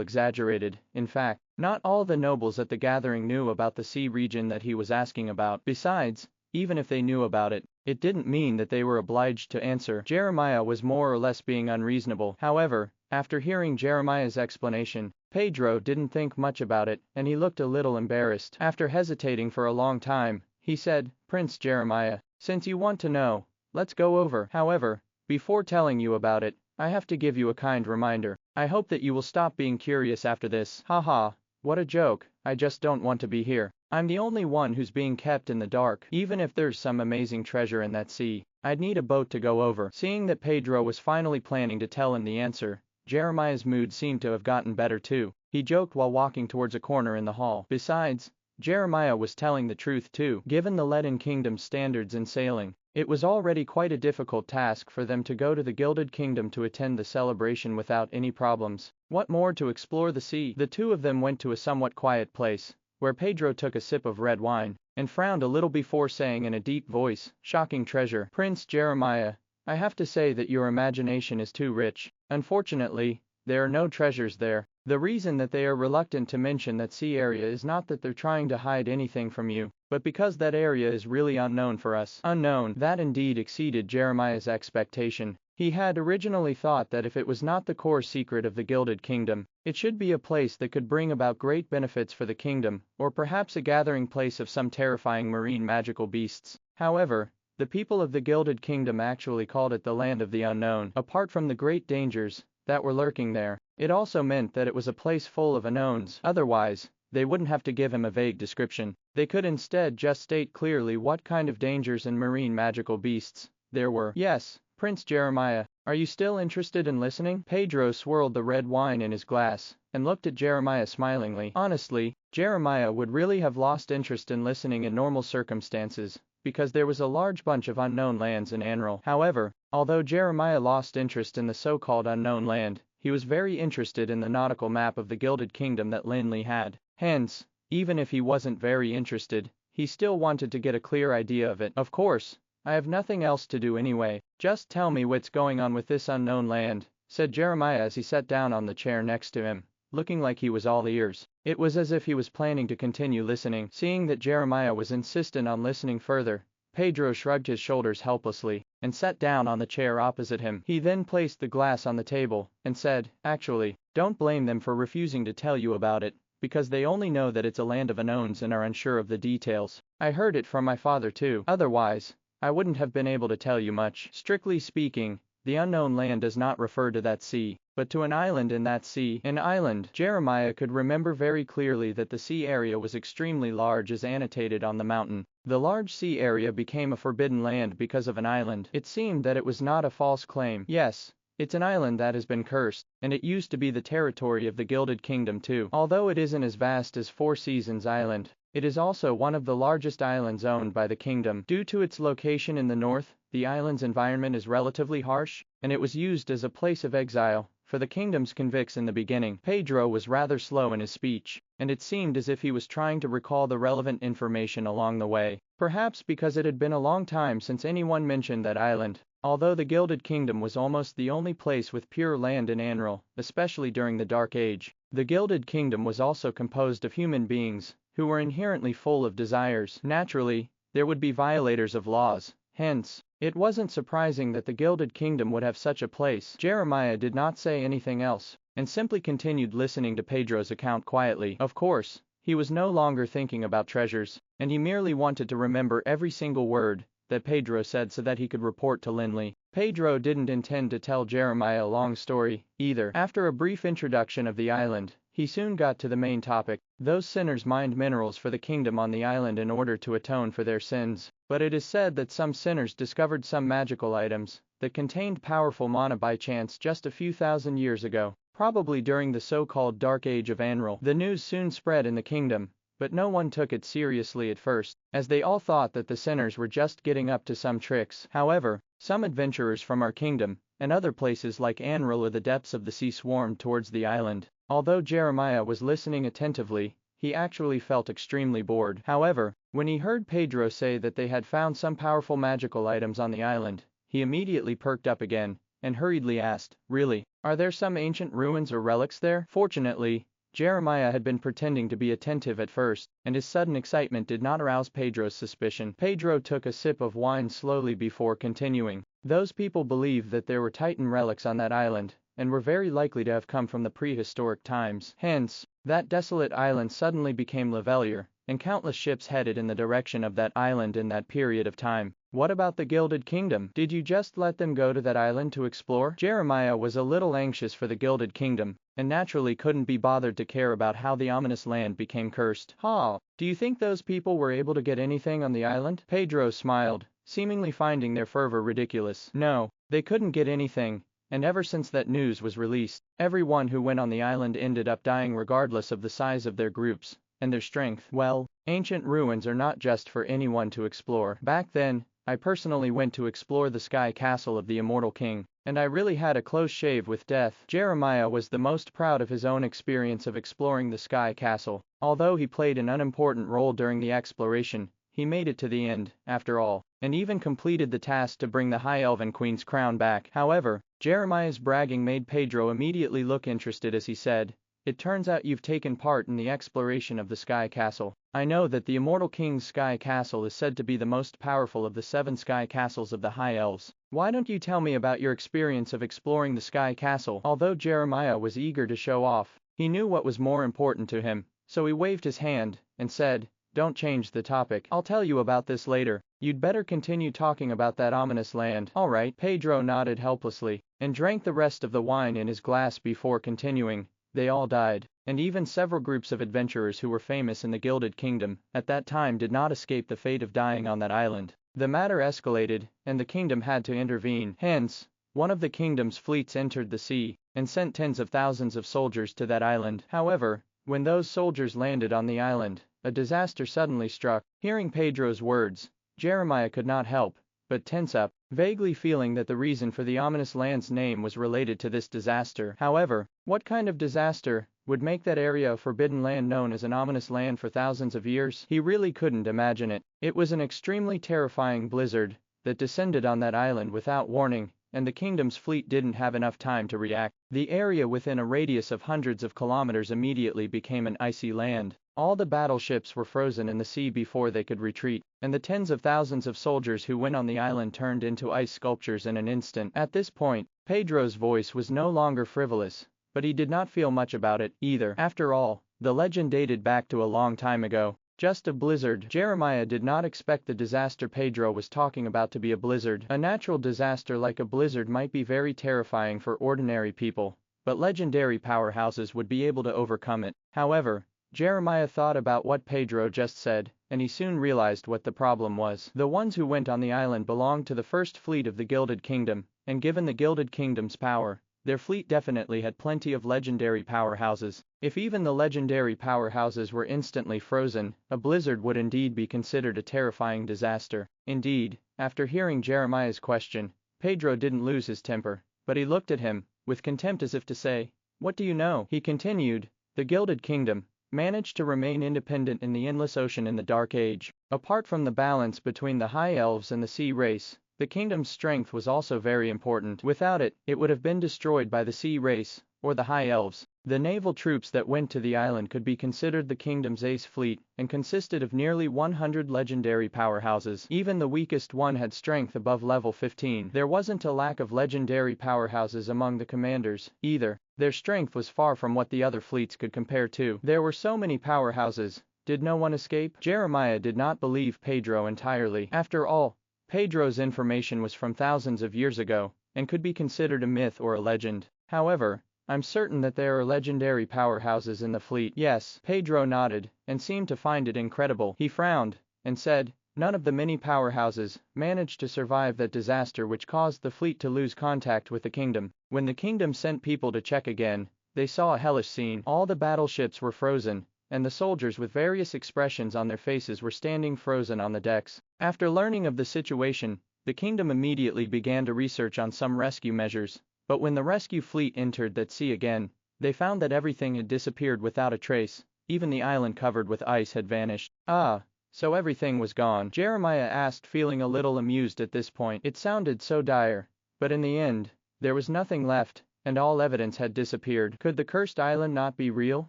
exaggerated. In fact, not all the nobles at the gathering knew about the sea region that he was asking about. Besides, even if they knew about it, it didn't mean that they were obliged to answer. Jeremiah was more or less being unreasonable. However, after hearing Jeremiah's explanation, Pedro didn't think much about it, and he looked a little embarrassed. After hesitating for a long time, he said, "Prince Jeremiah, since you want to know, let's go over. However, before telling you about it, I have to give you a kind reminder. I hope that you will stop being curious after this." Haha, what a joke. I just don't want to be here. I'm the only one who's being kept in the dark. Even if there's some amazing treasure in that sea, I'd need a boat to go over. Seeing that Pedro was finally planning to tell him the answer, Jeremiah's mood seemed to have gotten better too. He joked while walking towards a corner in the hall. Besides, Jeremiah was telling the truth too. Given the Leaden Kingdom's standards in sailing, it was already quite a difficult task for them to go to the Gilded Kingdom to attend the celebration without any problems. What more to explore the sea? The two of them went to a somewhat quiet place, where Pedro took a sip of red wine, and frowned a little before saying in a deep voice, "Shocking treasure. Prince Jeremiah, I have to say that your imagination is too rich. Unfortunately, there are no treasures there. The reason that they are reluctant to mention that sea area is not that they're trying to hide anything from you, but because that area is really unknown for us." Unknown. That indeed exceeded Jeremiah's expectation. He had originally thought that if it was not the core secret of the Gilded Kingdom, it should be a place that could bring about great benefits for the kingdom, or perhaps a gathering place of some terrifying marine magical beasts. However, the people of the Gilded Kingdom actually called it the land of the unknown. Apart from the great dangers that were lurking there, it also meant that it was a place full of unknowns. Otherwise, they wouldn't have to give him a vague description. They could instead just state clearly what kind of dangers and marine magical beasts there were. "Yes, Prince Jeremiah, are you still interested in listening?" Pedro swirled the red wine in his glass, and looked at Jeremiah smilingly. Honestly, Jeremiah would really have lost interest in listening in normal circumstances, because there was a large bunch of unknown lands in Anral. However, although Jeremiah lost interest in the so-called unknown land, he was very interested in the nautical map of the Gilded Kingdom that Lin Li had. Hence, even if he wasn't very interested, he still wanted to get a clear idea of it. "Of course, I have nothing else to do anyway. Just tell me what's going on with this unknown land," said Jeremiah as he sat down on the chair next to him, looking like he was all ears. It was as if he was planning to continue listening. Seeing that Jeremiah was insistent on listening further, Pedro shrugged his shoulders helplessly, and sat down on the chair opposite him. He then placed the glass on the table, and said, "Actually, don't blame them for refusing to tell you about it, because they only know that it's a land of unknowns and are unsure of the details. I heard it from my father too. Otherwise, I wouldn't have been able to tell you much. Strictly speaking, the unknown land does not refer to that sea, but to an island in that sea. An island. Jeremiah could remember very clearly that the sea area was extremely large as annotated on the mountain. The large sea area became a forbidden land because of an island. It seemed that it was not a false claim. Yes, it's an island that has been cursed, and it used to be the territory of the Gilded Kingdom too. Although it isn't as vast as Four Seasons Island, it is also one of the largest islands owned by the kingdom. Due to its location in the north, the island's environment is relatively harsh, and it was used as a place of exile for the kingdom's convicts in the beginning. Pedro was rather slow in his speech, and it seemed as if he was trying to recall the relevant information along the way. Perhaps because it had been a long time since anyone mentioned that island. Although the Gilded Kingdom was almost the only place with pure land in Anral, especially during the Dark Age, the Gilded Kingdom was also composed of human beings, who were inherently full of desires. Naturally, there would be violators of laws. Hence, it wasn't surprising that the Gilded Kingdom would have such a place. Jeremiah did not say anything else, and simply continued listening to Pedro's account quietly. Of course, he was no longer thinking about treasures, and he merely wanted to remember every single word that Pedro said so that he could report to Lin Li. Pedro didn't intend to tell Jeremiah a long story, either. After a brief introduction of the island, he soon got to the main topic. Those sinners mined minerals for the kingdom on the island in order to atone for their sins. But it is said that some sinners discovered some magical items that contained powerful mana by chance just a few thousand years ago, probably during the so-called Dark Age of Anral. The news soon spread in the kingdom, but no one took it seriously at first, as they all thought that the sinners were just getting up to some tricks. However, some adventurers from our kingdom, and other places like Anral or the depths of the sea swarmed towards the island. Although Jeremiah was listening attentively, he actually felt extremely bored. However, when he heard Pedro say that they had found some powerful magical items on the island, he immediately perked up again, and hurriedly asked, "Really? Are there some ancient ruins or relics there?" Fortunately, Jeremiah had been pretending to be attentive at first, and his sudden excitement did not arouse Pedro's suspicion. Pedro took a sip of wine slowly before continuing. Those people believed that there were Titan relics on that island, and were very likely to have come from the prehistoric times. Hence, that desolate island suddenly became Levellier, and countless ships headed in the direction of that island in that period of time. What about the Gilded Kingdom? Did you just let them go to that island to explore? Jeremiah was a little anxious for the Gilded Kingdom, and naturally couldn't be bothered to care about how the ominous land became cursed. Do you think those people were able to get anything on the island? Pedro smiled, seemingly finding their fervor ridiculous. No, they couldn't get anything. And ever since that news was released, everyone who went on the island ended up dying regardless of the size of their groups and their strength. Well, ancient ruins are not just for anyone to explore. Back then, I personally went to explore the Sky Castle of the Immortal King, and I really had a close shave with death. Jeremiah was the most proud of his own experience of exploring the Sky Castle. Although he played an unimportant role during the exploration, he made it to the end, after all, and even completed the task to bring the High Elven Queen's crown back. However, Jeremiah's bragging made Pedro immediately look interested as he said, "It turns out you've taken part in the exploration of the Sky Castle. I know that the Immortal King's Sky Castle is said to be the most powerful of the 7 Sky Castles of the High Elves. Why don't you tell me about your experience of exploring the Sky Castle?" Although Jeremiah was eager to show off, he knew what was more important to him, so he waved his hand and said, "Don't change the topic. I'll tell you about this later. You'd better continue talking about that ominous land." "All right." Pedro nodded helplessly, and drank the rest of the wine in his glass before continuing. They all died, and even several groups of adventurers who were famous in the Gilded Kingdom at that time did not escape the fate of dying on that island. The matter escalated, and the kingdom had to intervene. Hence, one of the kingdom's fleets entered the sea, and sent tens of thousands of soldiers to that island. However, when those soldiers landed on the island, a disaster suddenly struck. Hearing Pedro's words, Jeremiah could not help but tense up, vaguely feeling that the reason for the ominous land's name was related to this disaster. However, what kind of disaster would make that area of forbidden land known as an ominous land for thousands of years? He really couldn't imagine it. It was an extremely terrifying blizzard that descended on that island without warning, and the kingdom's fleet didn't have enough time to react. The area within a radius of hundreds of kilometers immediately became an icy land. All the battleships were frozen in the sea before they could retreat, and the tens of thousands of soldiers who went on the island turned into ice sculptures in an instant. At this point, Pedro's voice was no longer frivolous, but he did not feel much about it, either. After all, the legend dated back to a long time ago, Just a blizzard. Jeremiah did not expect the disaster Pedro was talking about to be a blizzard. A natural disaster like a blizzard might be very terrifying for ordinary people, but legendary powerhouses would be able to overcome it. However, Jeremiah thought about what Pedro just said, and he soon realized what the problem was. The ones who went on the island belonged to the first fleet of the Gilded Kingdom, and given the Gilded Kingdom's power, their fleet definitely had plenty of legendary powerhouses. If even the legendary powerhouses were instantly frozen, a blizzard would indeed be considered a terrifying disaster. Indeed, after hearing Jeremiah's question, Pedro didn't lose his temper, but he looked at him with contempt as if to say, "What do you know?" He continued, "The Gilded Kingdom managed to remain independent in the endless ocean in the Dark Age. Apart from the balance between the High Elves and the Sea Race, the kingdom's strength was also very important. Without it, it would have been destroyed by the Sea Race, or the High Elves. The naval troops that went to the island could be considered the kingdom's ace fleet, and consisted of nearly 100 legendary powerhouses. Even the weakest one had strength above level 15. There wasn't a lack of legendary powerhouses among the commanders, either. Their strength was far from what the other fleets could compare to. There were so many powerhouses. Did no one escape? Jeremiah did not believe Pedro entirely. After all, Pedro's information was from thousands of years ago, and could be considered a myth or a legend. However, I'm certain that there are legendary powerhouses in the fleet. Yes, Pedro nodded, and seemed to find it incredible. He frowned, and said, none of the many powerhouses managed to survive that disaster which caused the fleet to lose contact with the kingdom. When the kingdom sent people to check again, they saw a hellish scene. All the battleships were frozen, and the soldiers with various expressions on their faces were standing frozen on the decks. After learning of the situation, the kingdom immediately began to research on some rescue measures. But when the rescue fleet entered that sea again, they found that everything had disappeared without a trace. Even the island covered with ice had vanished. Ah, so everything was gone? Jeremiah asked, feeling a little amused at this point. It sounded so dire. But in the end, there was nothing left, and all evidence had disappeared. Could the cursed island not be real?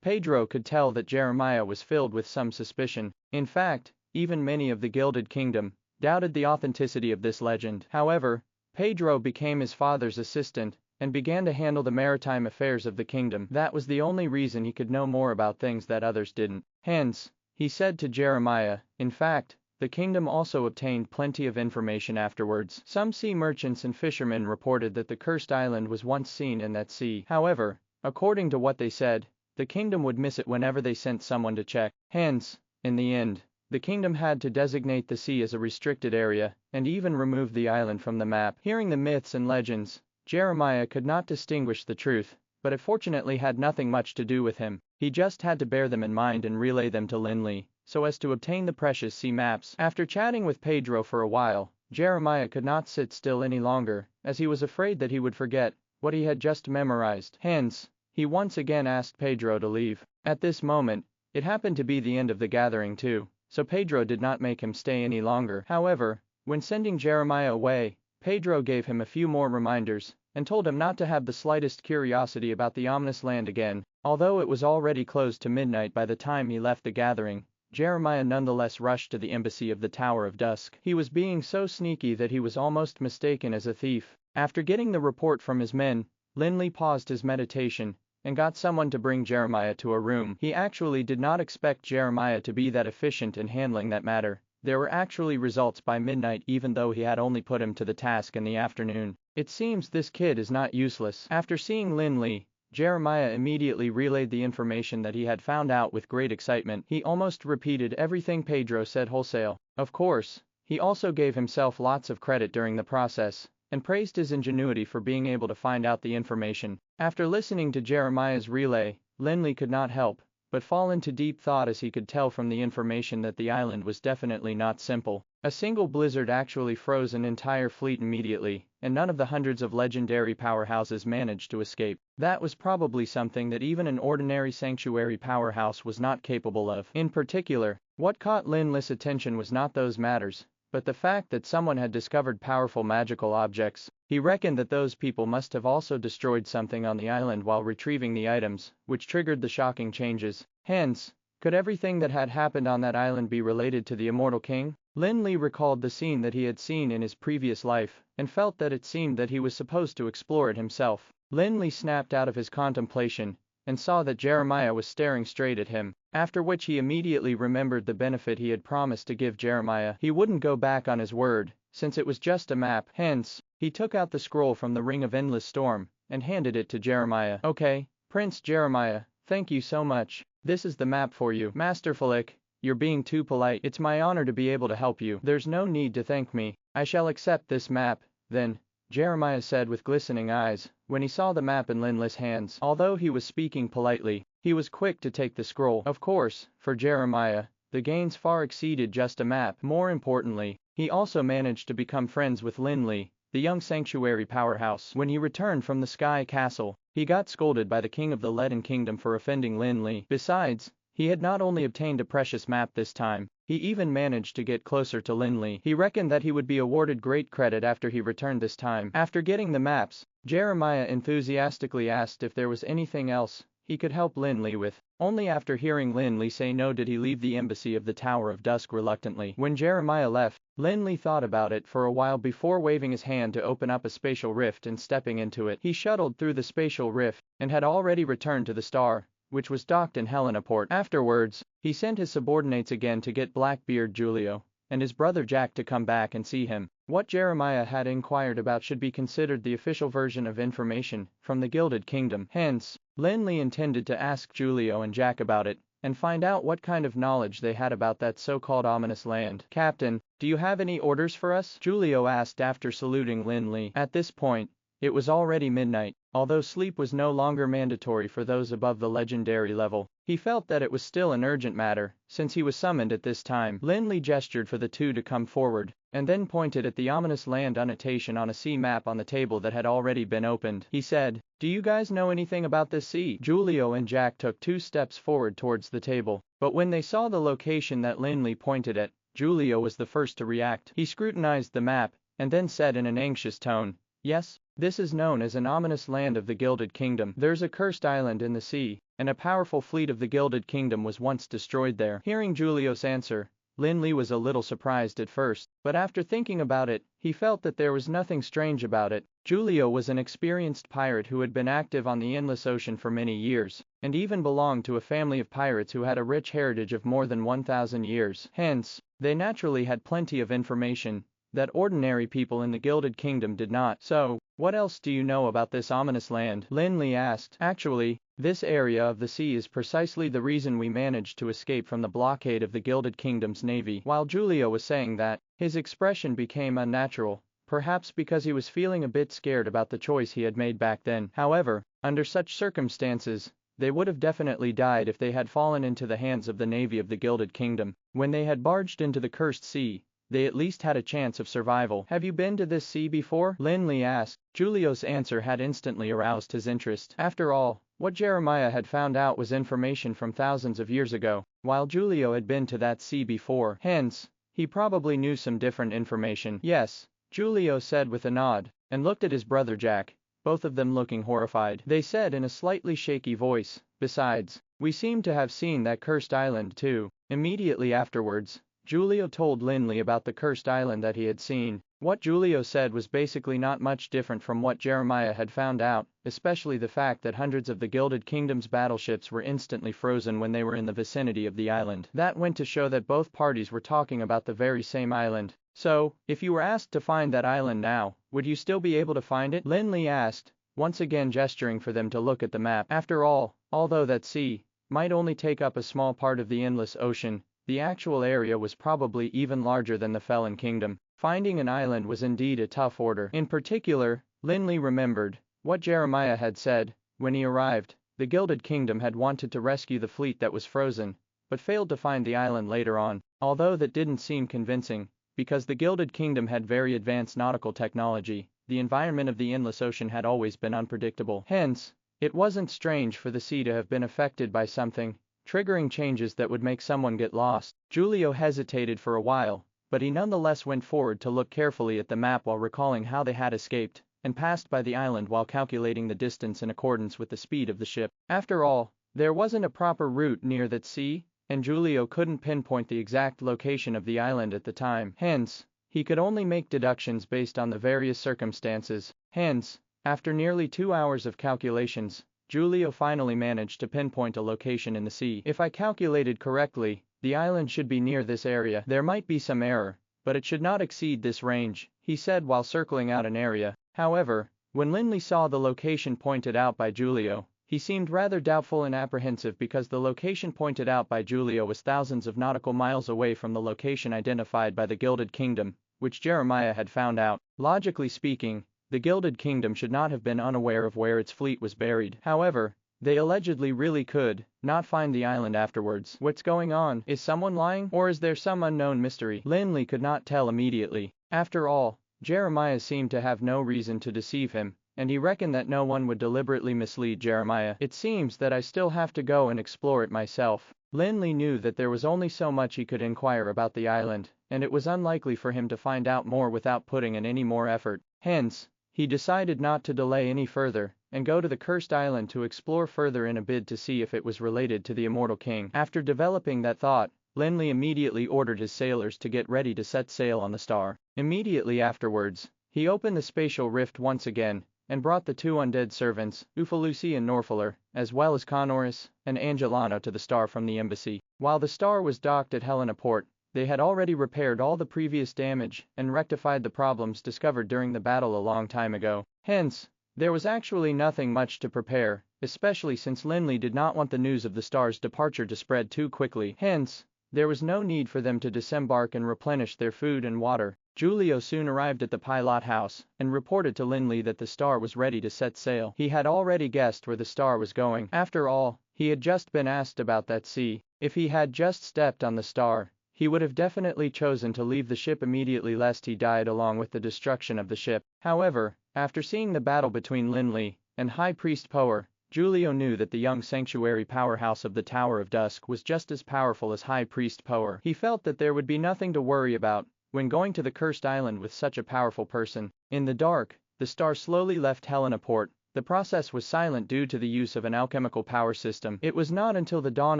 Pedro could tell that Jeremiah was filled with some suspicion. In fact, even many of the Gilded Kingdom doubted the authenticity of this legend. However, Pedro became his father's assistant, and began to handle the maritime affairs of the kingdom. That was the only reason he could know more about things that others didn't. Hence, he said to Jeremiah, in fact, the kingdom also obtained plenty of information afterwards. Some sea merchants and fishermen reported that the cursed island was once seen in that sea. However, according to what they said, the kingdom would miss it whenever they sent someone to check. Hence, in the end, the kingdom had to designate the sea as a restricted area, and even remove the island from the map. Hearing the myths and legends, Jeremiah could not distinguish the truth, but it fortunately had nothing much to do with him. He just had to bear them in mind and relay them to Lin Li, so as to obtain the precious sea maps. After chatting with Pedro for a while, Jeremiah could not sit still any longer, as he was afraid that he would forget what he had just memorized. Hence, he once again asked Pedro to leave. At this moment, it happened to be the end of the gathering too, so Pedro did not make him stay any longer. However, when sending Jeremiah away, Pedro gave him a few more reminders, and told him not to have the slightest curiosity about the ominous land again. Although it was already close to midnight by the time he left the gathering, Jeremiah nonetheless rushed to the embassy of the Tower of Dusk. He was being so sneaky that he was almost mistaken as a thief. After getting the report from his men, Lin Li paused his meditation, and got someone to bring Jeremiah to a room. He actually did not expect Jeremiah to be that efficient in handling that matter. There were actually results by midnight even though he had only put him to the task in the afternoon. It seems this kid is not useless. After seeing Lin Li, Jeremiah immediately relayed the information that he had found out with great excitement. He almost repeated everything Pedro said wholesale. Of course, he also gave himself lots of credit during the process, and praised his ingenuity for being able to find out the information. After listening to Jeremiah's relay, Lin Li could not help but fall into deep thought as he could tell from the information that the island was definitely not simple. A single blizzard actually froze an entire fleet immediately, and none of the hundreds of legendary powerhouses managed to escape. That was probably something that even an ordinary sanctuary powerhouse was not capable of. In particular, what caught Lin Li's attention was not those matters, but the fact that someone had discovered powerful magical objects. He reckoned that those people must have also destroyed something on the island while retrieving the items, which triggered the shocking changes. Hence, could everything that had happened on that island be related to the Immortal King? Lin Li recalled the scene that he had seen in his previous life, and felt that it seemed that he was supposed to explore it himself. Lin Li snapped out of his contemplation, and saw that Jeremiah was staring straight at him, after which he immediately remembered the benefit he had promised to give Jeremiah. He wouldn't go back on his word, since it was just a map. Hence, he took out the scroll from the Ring of Endless Storm, and handed it to Jeremiah. Okay, Prince Jeremiah, thank you so much. This is the map for you. Master Falik, you're being too polite. It's my honor to be able to help you. There's no need to thank me. I shall accept this map, then, Jeremiah said with glistening eyes, when he saw the map in Lin Li's hands. Although he was speaking politely, he was quick to take the scroll. Of course, for Jeremiah, the gains far exceeded just a map. More importantly, he also managed to become friends with Lin Li, the young sanctuary powerhouse. When he returned from the Sky Castle, he got scolded by the king of the Leaden Kingdom for offending Lin Li. Besides, he had not only obtained a precious map this time, he even managed to get closer to Lin Li. He reckoned that he would be awarded great credit after he returned this time. After getting the maps, Jeremiah enthusiastically asked if there was anything else he could help Lin Li with. Only after hearing Lin Li say no did he leave the embassy of the Tower of Dusk reluctantly. When Jeremiah left, Lin Li thought about it for a while before waving his hand to open up a spatial rift and stepping into it. He shuttled through the spatial rift, and had already returned to the star, which was docked in Helenaport. Afterwards, he sent his subordinates again to get Blackbeard Julio and his brother Jack to come back and see him. What Jeremiah had inquired about should be considered the official version of information from the Gilded Kingdom. Hence, Lin Li intended to ask Julio and Jack about it, and find out what kind of knowledge they had about that so-called ominous land. Captain, do you have any orders for us? Julio asked after saluting Lin Li. At this point, it was already midnight. Although sleep was no longer mandatory for those above the legendary level, he felt that it was still an urgent matter, since he was summoned at this time. Lin Li gestured for the two to come forward, and then pointed at the ominous land annotation on a sea map on the table that had already been opened. He said, "Do you guys know anything about this sea?" Julio and Jack took 2 steps forward towards the table, but when they saw the location that Lin Li pointed at, Julio was the first to react. He scrutinized the map, and then said in an anxious tone, "Yes, this is known as an ominous land of the Gilded Kingdom. There's a cursed island in the sea, and a powerful fleet of the Gilded Kingdom was once destroyed there." Hearing Julio's answer, Lin Li was a little surprised at first, but after thinking about it, he felt that there was nothing strange about it. Julio was an experienced pirate who had been active on the endless ocean for many years, and even belonged to a family of pirates who had a rich heritage of more than 1,000 years. Hence, they naturally had plenty of information that ordinary people in the Gilded Kingdom did not. "So, what else do you know about this ominous land?" Lin Li asked. "Actually, this area of the sea is precisely the reason we managed to escape from the blockade of the Gilded Kingdom's navy." While Julio was saying that, his expression became unnatural, perhaps because he was feeling a bit scared about the choice he had made back then. However, under such circumstances, they would have definitely died if they had fallen into the hands of the navy of the Gilded Kingdom. When they had barged into the cursed sea, they at least had a chance of survival. "Have you been to this sea before?" Lin Li asked. Julio's answer had instantly aroused his interest. After all, what Jeremiah had found out was information from thousands of years ago, while Julio had been to that sea before. Hence, he probably knew some different information. "Yes," Julio said with a nod, and looked at his brother Jack, both of them looking horrified. They said in a slightly shaky voice, "Besides, we seem to have seen that cursed island too." Immediately afterwards, Julio told Lin Li about the cursed island that he had seen. What Julio said was basically not much different from what Jeremiah had found out, especially the fact that hundreds of the Gilded Kingdom's battleships were instantly frozen when they were in the vicinity of the island. That went to show that both parties were talking about the very same island. "So, if you were asked to find that island now, would you still be able to find it?" Lin Li asked, once again gesturing for them to look at the map. After all, although that sea might only take up a small part of the endless ocean, the actual area was probably even larger than the Felon Kingdom. Finding an island was indeed a tough order. In particular, Lin Li remembered what Jeremiah had said. When he arrived, the Gilded Kingdom had wanted to rescue the fleet that was frozen, but failed to find the island later on. Although that didn't seem convincing, because the Gilded Kingdom had very advanced nautical technology, the environment of the endless ocean had always been unpredictable. Hence, it wasn't strange for the sea to have been affected by something, triggering changes that would make someone get lost. Julio hesitated for a while, but he nonetheless went forward to look carefully at the map while recalling how they had escaped, and passed by the island while calculating the distance in accordance with the speed of the ship. After all, there wasn't a proper route near that sea, and Julio couldn't pinpoint the exact location of the island at the time. Hence, he could only make deductions based on the various circumstances. Hence, after nearly 2 hours of calculations, Julio finally managed to pinpoint a location in the sea. If I calculated correctly, the island should be near this area. There might be some error, but it should not exceed this range, he said while circling out an area. However, when Lin Li saw the location pointed out by Julio, he seemed rather doubtful and apprehensive because the location pointed out by Julio was thousands of nautical miles away from the location identified by the Gilded Kingdom, which Jeremiah had found out. Logically speaking, the Gilded Kingdom should not have been unaware of where its fleet was buried. However, they allegedly really could not find the island afterwards. What's going on? Is someone lying? Or is there some unknown mystery? Lin Li could not tell immediately. After all, Jeremiah seemed to have no reason to deceive him, and he reckoned that no one would deliberately mislead Jeremiah. It seems that I still have to go and explore it myself. Lin Li knew that there was only so much he could inquire about the island, and it was unlikely for him to find out more without putting in any more effort. Hence, he decided not to delay any further, and go to the cursed island to explore further in a bid to see if it was related to the immortal king. After developing that thought, Lin Li immediately ordered his sailors to get ready to set sail on the star. Immediately afterwards, he opened the spatial rift once again, and brought the two undead servants, Ufalusi and Norfaler, as well as Conoris and Angelano to the star from the embassy. While the star was docked at Helena Port, they had already repaired all the previous damage and rectified the problems discovered during the battle a long time ago. Hence, there was actually nothing much to prepare, especially since Lin Li did not want the news of the star's departure to spread too quickly. Hence, there was no need for them to disembark and replenish their food and water. Julio soon arrived at the pilot house and reported to Lin Li that the star was ready to set sail. He had already guessed where the star was going. After all, he had just been asked about that sea. If he had just stepped on the star, he would have definitely chosen to leave the ship immediately lest he died along with the destruction of the ship. However, after seeing the battle between Lin Li and High Priest Power, Julio knew that the young sanctuary powerhouse of the Tower of Dusk was just as powerful as High Priest Power. He felt that there would be nothing to worry about when going to the cursed island with such a powerful person. In the dark, the star slowly left Helena Port. The process was silent due to the use of an alchemical power system. It was not until the dawn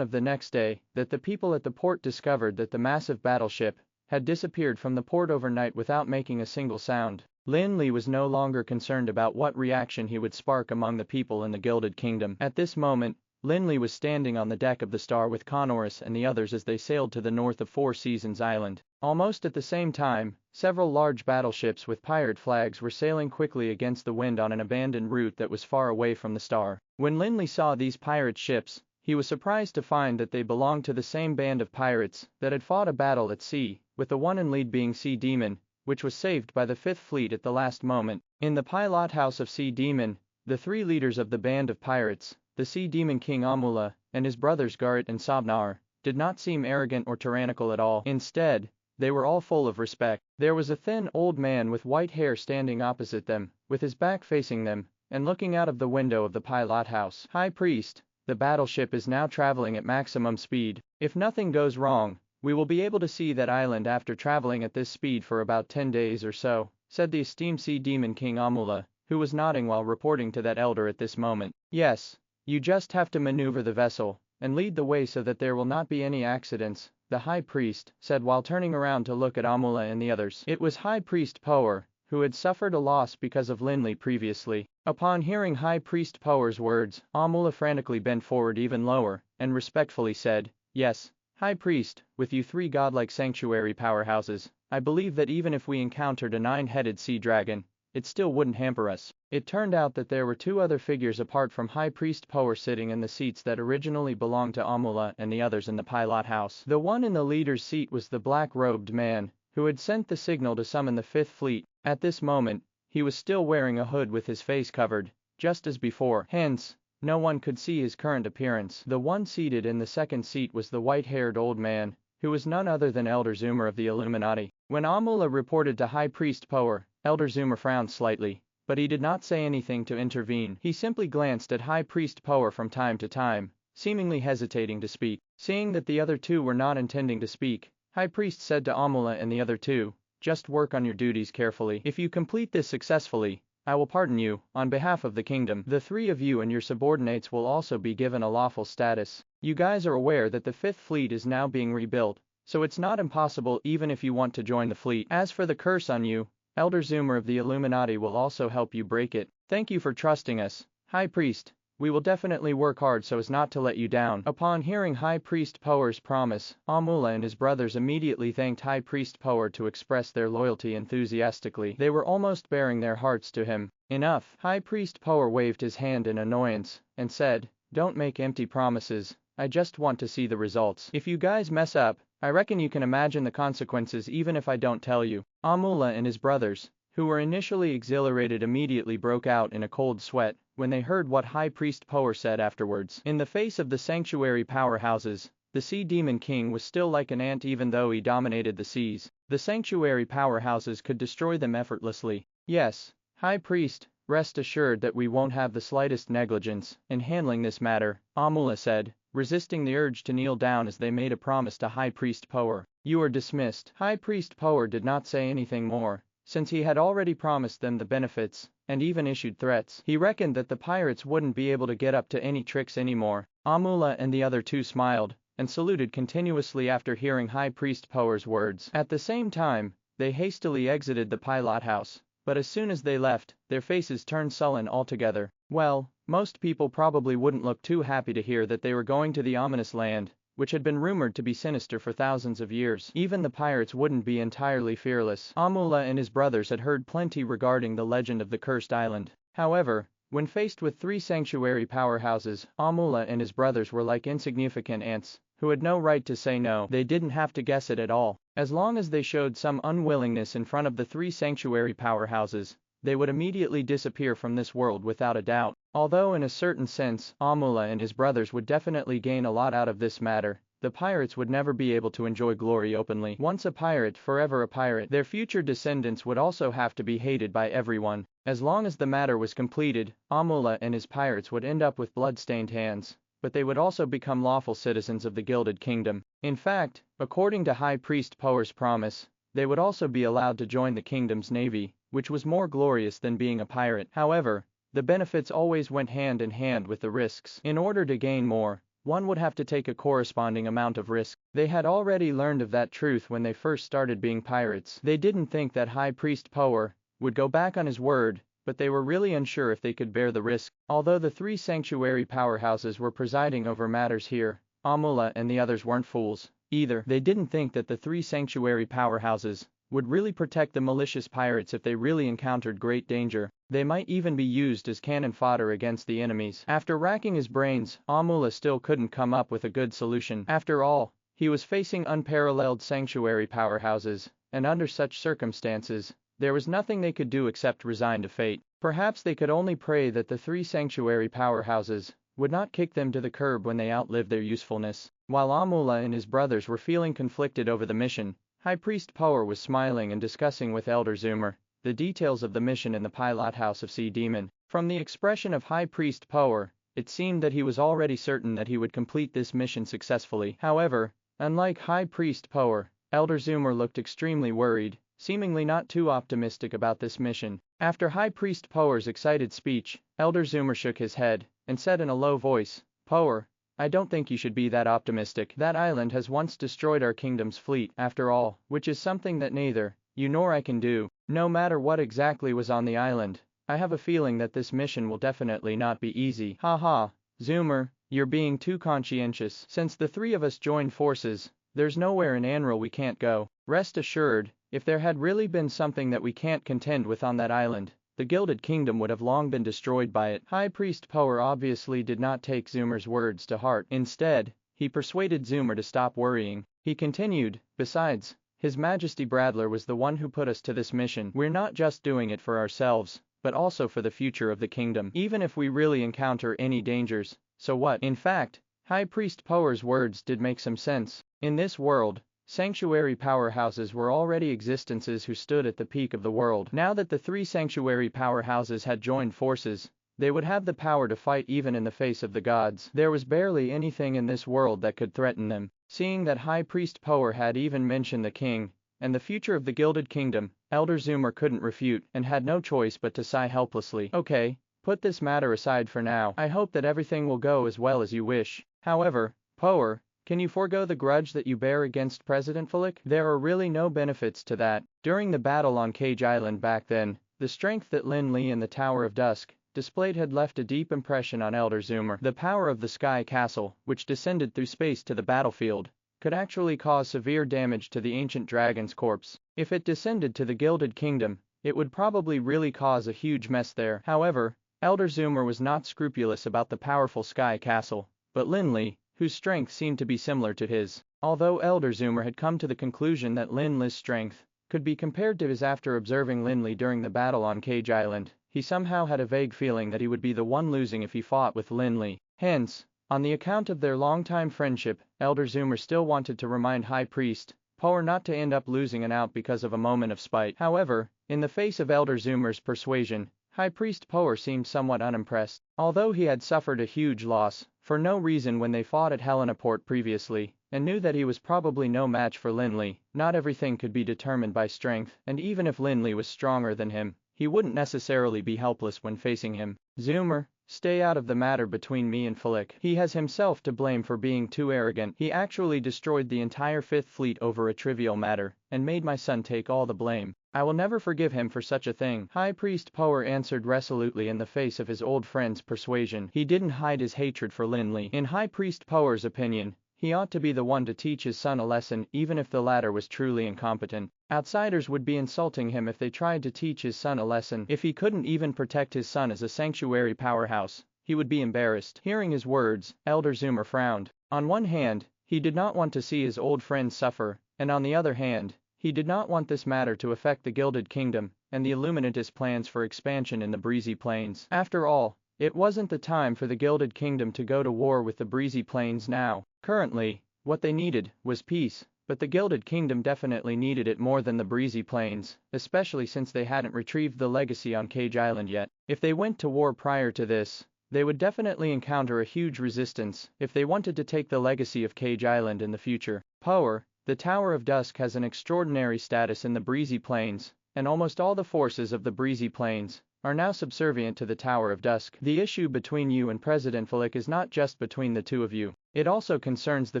of the next day that the people at the port discovered that the massive battleship had disappeared from the port overnight without making a single sound. Lin Li was no longer concerned about what reaction he would spark among the people in the Gilded Kingdom. At this moment, Lin Li was standing on the deck of the star with Conoris and the others as they sailed to the north of Four Seasons Island. Almost at the same time, several large battleships with pirate flags were sailing quickly against the wind on an abandoned route that was far away from the star. When Lin Li saw these pirate ships, he was surprised to find that they belonged to the same band of pirates that had fought a battle at sea, with the one in lead being Sea Demon, which was saved by the Fifth Fleet at the last moment. In the pilot house of Sea Demon, the three leaders of the band of pirates, the Sea Demon King Amula, and his brothers Garrett and Sobnar, did not seem arrogant or tyrannical at all. Instead, they were all full of respect. There was a thin old man with white hair standing opposite them, with his back facing them, and looking out of the window of the pilot house. High Priest, the battleship is now traveling at maximum speed. If nothing goes wrong, we will be able to see that island after traveling at this speed for about 10 days or so, said the esteemed Sea Demon King Amula, who was nodding while reporting to that elder at this moment. Yes, you just have to maneuver the vessel and lead the way so that there will not be any accidents, the High Priest said while turning around to look at Amula and the others. It was High Priest Power, who had suffered a loss because of Lin Li previously. Upon hearing High Priest Power's words, Amula frantically bent forward even lower, and respectfully said, "Yes, High Priest, with you three godlike sanctuary powerhouses, I believe that even if we encountered a nine-headed sea dragon, it still wouldn't hamper us." It turned out that there were two other figures apart from High Priest Power sitting in the seats that originally belonged to Amula and the others in the pilot house. The one in the leader's seat was the black-robed man, who had sent the signal to summon the Fifth Fleet. At this moment, he was still wearing a hood with his face covered, just as before. Hence, no one could see his current appearance. The one seated in the second seat was the white-haired old man, who was none other than Elder Zoomer of the Illuminati. When Amula reported to High Priest Power, Elder Zoomer frowned slightly, but he did not say anything to intervene. He simply glanced at High Priest Power from time to time, seemingly hesitating to speak. Seeing that the other two were not intending to speak, High Priest said to Amula and the other two, "Just work on your duties carefully. If you complete this successfully, I will pardon you, on behalf of the kingdom. The three of you and your subordinates will also be given a lawful status. You guys are aware that the Fifth Fleet is now being rebuilt, so it's not impossible even if you want to join the fleet. As for the curse on you, Elder Zoomer of the Illuminati will also help you break it. Thank you for trusting us, High Priest. we will definitely work hard so as not to let you down. Upon hearing High Priest Power's promise, Amula and his brothers immediately thanked High Priest Power to express their loyalty enthusiastically. They were almost baring their hearts to him. Enough. High Priest Power waved his hand in annoyance and said, "Don't make empty promises. I just want to see the results. If you guys mess up, I reckon you can imagine the consequences even if I don't tell you." Amula and his brothers, who were initially exhilarated, immediately broke out in a cold sweat when they heard what High Priest Power said afterwards. In the face of the sanctuary powerhouses, the Sea Demon King was still like an ant even though he dominated the seas. The sanctuary powerhouses could destroy them effortlessly. Yes, High Priest, rest assured that we won't have the slightest negligence in handling this matter, Amula said, resisting the urge to kneel down as they made a promise to High Priest Power. "You are dismissed." High Priest Power did not say anything more, since he had already promised them the benefits, and even issued threats. He reckoned that the pirates wouldn't be able to get up to any tricks anymore. Amula and the other two smiled and saluted continuously after hearing High Priest Power's words. At the same time, they hastily exited the pilot house, but as soon as they left, their faces turned sullen altogether. Well, most people probably wouldn't look too happy to hear that they were going to the ominous land, which had been rumored to be sinister for thousands of years. Even the pirates wouldn't be entirely fearless. Amula and his brothers had heard plenty regarding the legend of the cursed island. However, when faced with three sanctuary powerhouses, Amula and his brothers were like insignificant ants, who had no right to say no. They didn't have to guess it at all. As long as they showed some unwillingness in front of the three sanctuary powerhouses, they would immediately disappear from this world without a doubt. Although in a certain sense, Amula and his brothers would definitely gain a lot out of this matter, the pirates would never be able to enjoy glory openly. Once a pirate, forever a pirate. Their future descendants would also have to be hated by everyone. As long as the matter was completed, Amula and his pirates would end up with blood-stained hands, but they would also become lawful citizens of the Gilded Kingdom. In fact, according to High Priest Power's promise, they would also be allowed to join the kingdom's navy, which was more glorious than being a pirate. However, the benefits always went hand in hand with the risks. In order to gain more, one would have to take a corresponding amount of risk. They had already learned of that truth when they first started being pirates. They didn't think that High Priest Power would go back on his word, but they were really unsure if they could bear the risk. Although the three sanctuary powerhouses were presiding over matters here, Amula and the others weren't fools either. They didn't think that the three sanctuary powerhouses would really protect the malicious pirates if they really encountered great danger. They might even be used as cannon fodder against the enemies. After racking his brains, Amula still couldn't come up with a good solution. After all, he was facing unparalleled sanctuary powerhouses, and under such circumstances, there was nothing they could do except resign to fate. Perhaps they could only pray that the three sanctuary powerhouses would not kick them to the curb when they outlived their usefulness. While Amula and his brothers were feeling conflicted over the mission, High Priest Power was smiling and discussing with Elder Zoomer the details of the mission in the pilot house of Sea Demon. From the expression of High Priest Power, it seemed that he was already certain that he would complete this mission successfully. However, unlike High Priest Power, Elder Zoomer looked extremely worried, seemingly not too optimistic about this mission. After High Priest Power's excited speech, Elder Zoomer shook his head and said in a low voice, "Power, I don't think you should be that optimistic. That island has once destroyed our kingdom's fleet, after all, which is something that neither you nor I can do. No matter what exactly was on the island, I have a feeling that this mission will definitely not be easy." Haha, Zoomer, you're being too conscientious. Since the three of us joined forces, there's nowhere in Anral we can't go. Rest assured, if there had really been something that we can't contend with on that island, the Gilded Kingdom would have long been destroyed by it. High Priest Power obviously did not take Zoomer's words to heart. Instead, he persuaded Zoomer to stop worrying. He continued, "Besides, His Majesty Bradler was the one who put us to this mission. We're not just doing it for ourselves, but also for the future of the kingdom. Even if we really encounter any dangers, so what?" In fact, High Priest Power's words did make some sense. In this world, sanctuary powerhouses were already existences who stood at the peak of the world. Now that the three sanctuary powerhouses had joined forces, they would have the power to fight even in the face of the gods. There was barely anything in this world that could threaten them. Seeing that High Priest Power had even mentioned the king and the future of the Gilded Kingdom, Elder Zoomer couldn't refute and had no choice but to sigh helplessly. "Okay, put this matter aside for now. I hope that everything will go as well as you wish. However, Power, can you forego the grudge that you bear against President Fulik? There are really no benefits to that. During the battle on Cage Island back then, the strength that Lin Li in the Tower of Dusk displayed had left a deep impression on Elder Zoomer. The power of the Sky Castle, which descended through space to the battlefield, could actually cause severe damage to the ancient dragon's corpse. If it descended to the Gilded Kingdom, it would probably really cause a huge mess there. However, Elder Zoomer was not scrupulous about the powerful Sky Castle, but Lin Li, whose strength seemed to be similar to his. Although Elder Zoomer had come to the conclusion that Lin Li's strength could be compared to his after observing Lin Li during the battle on Cage Island, he somehow had a vague feeling that he would be the one losing if he fought with Lin Li. Hence, on the account of their long-time friendship, Elder Zoomer still wanted to remind High Priest Power not to end up losing an out because of a moment of spite. However, in the face of Elder Zoomer's persuasion, High Priest Power seemed somewhat unimpressed. Although he had suffered a huge loss, for no reason when they fought at Helenaport previously, and knew that he was probably no match for Lin Li, not everything could be determined by strength, and even if Lin Li was stronger than him, he wouldn't necessarily be helpless when facing him. Zoomer, stay out of the matter between me and Flick. He has himself to blame for being too arrogant. He actually destroyed the entire Fifth Fleet over a trivial matter, and made my son take all the blame. I will never forgive him for such a thing. High Priest Power answered resolutely in the face of his old friend's persuasion. He didn't hide his hatred for Lin Li. In High Priest Power's opinion, he ought to be the one to teach his son a lesson even if the latter was truly incompetent. Outsiders would be insulting him if they tried to teach his son a lesson. If he couldn't even protect his son as a sanctuary powerhouse, he would be embarrassed. Hearing his words, Elder Zoomer frowned. On one hand, he did not want to see his old friend suffer, and on the other hand, he did not want this matter to affect the Gilded Kingdom and the Illuminatus plans for expansion in the Breezy Plains. After all, it wasn't the time for the Gilded Kingdom to go to war with the Breezy Plains now. Currently, what they needed was peace, but the Gilded Kingdom definitely needed it more than the Breezy Plains, especially since they hadn't retrieved the legacy on Cage Island yet. If they went to war prior to this, they would definitely encounter a huge resistance if they wanted to take the legacy of Cage Island in the future. Power, the Tower of Dusk has an extraordinary status in the Breezy Plains, and almost all the forces of the Breezy Plains are now subservient to the Tower of Dusk. The issue between you and President Flick is not just between the two of you. It also concerns the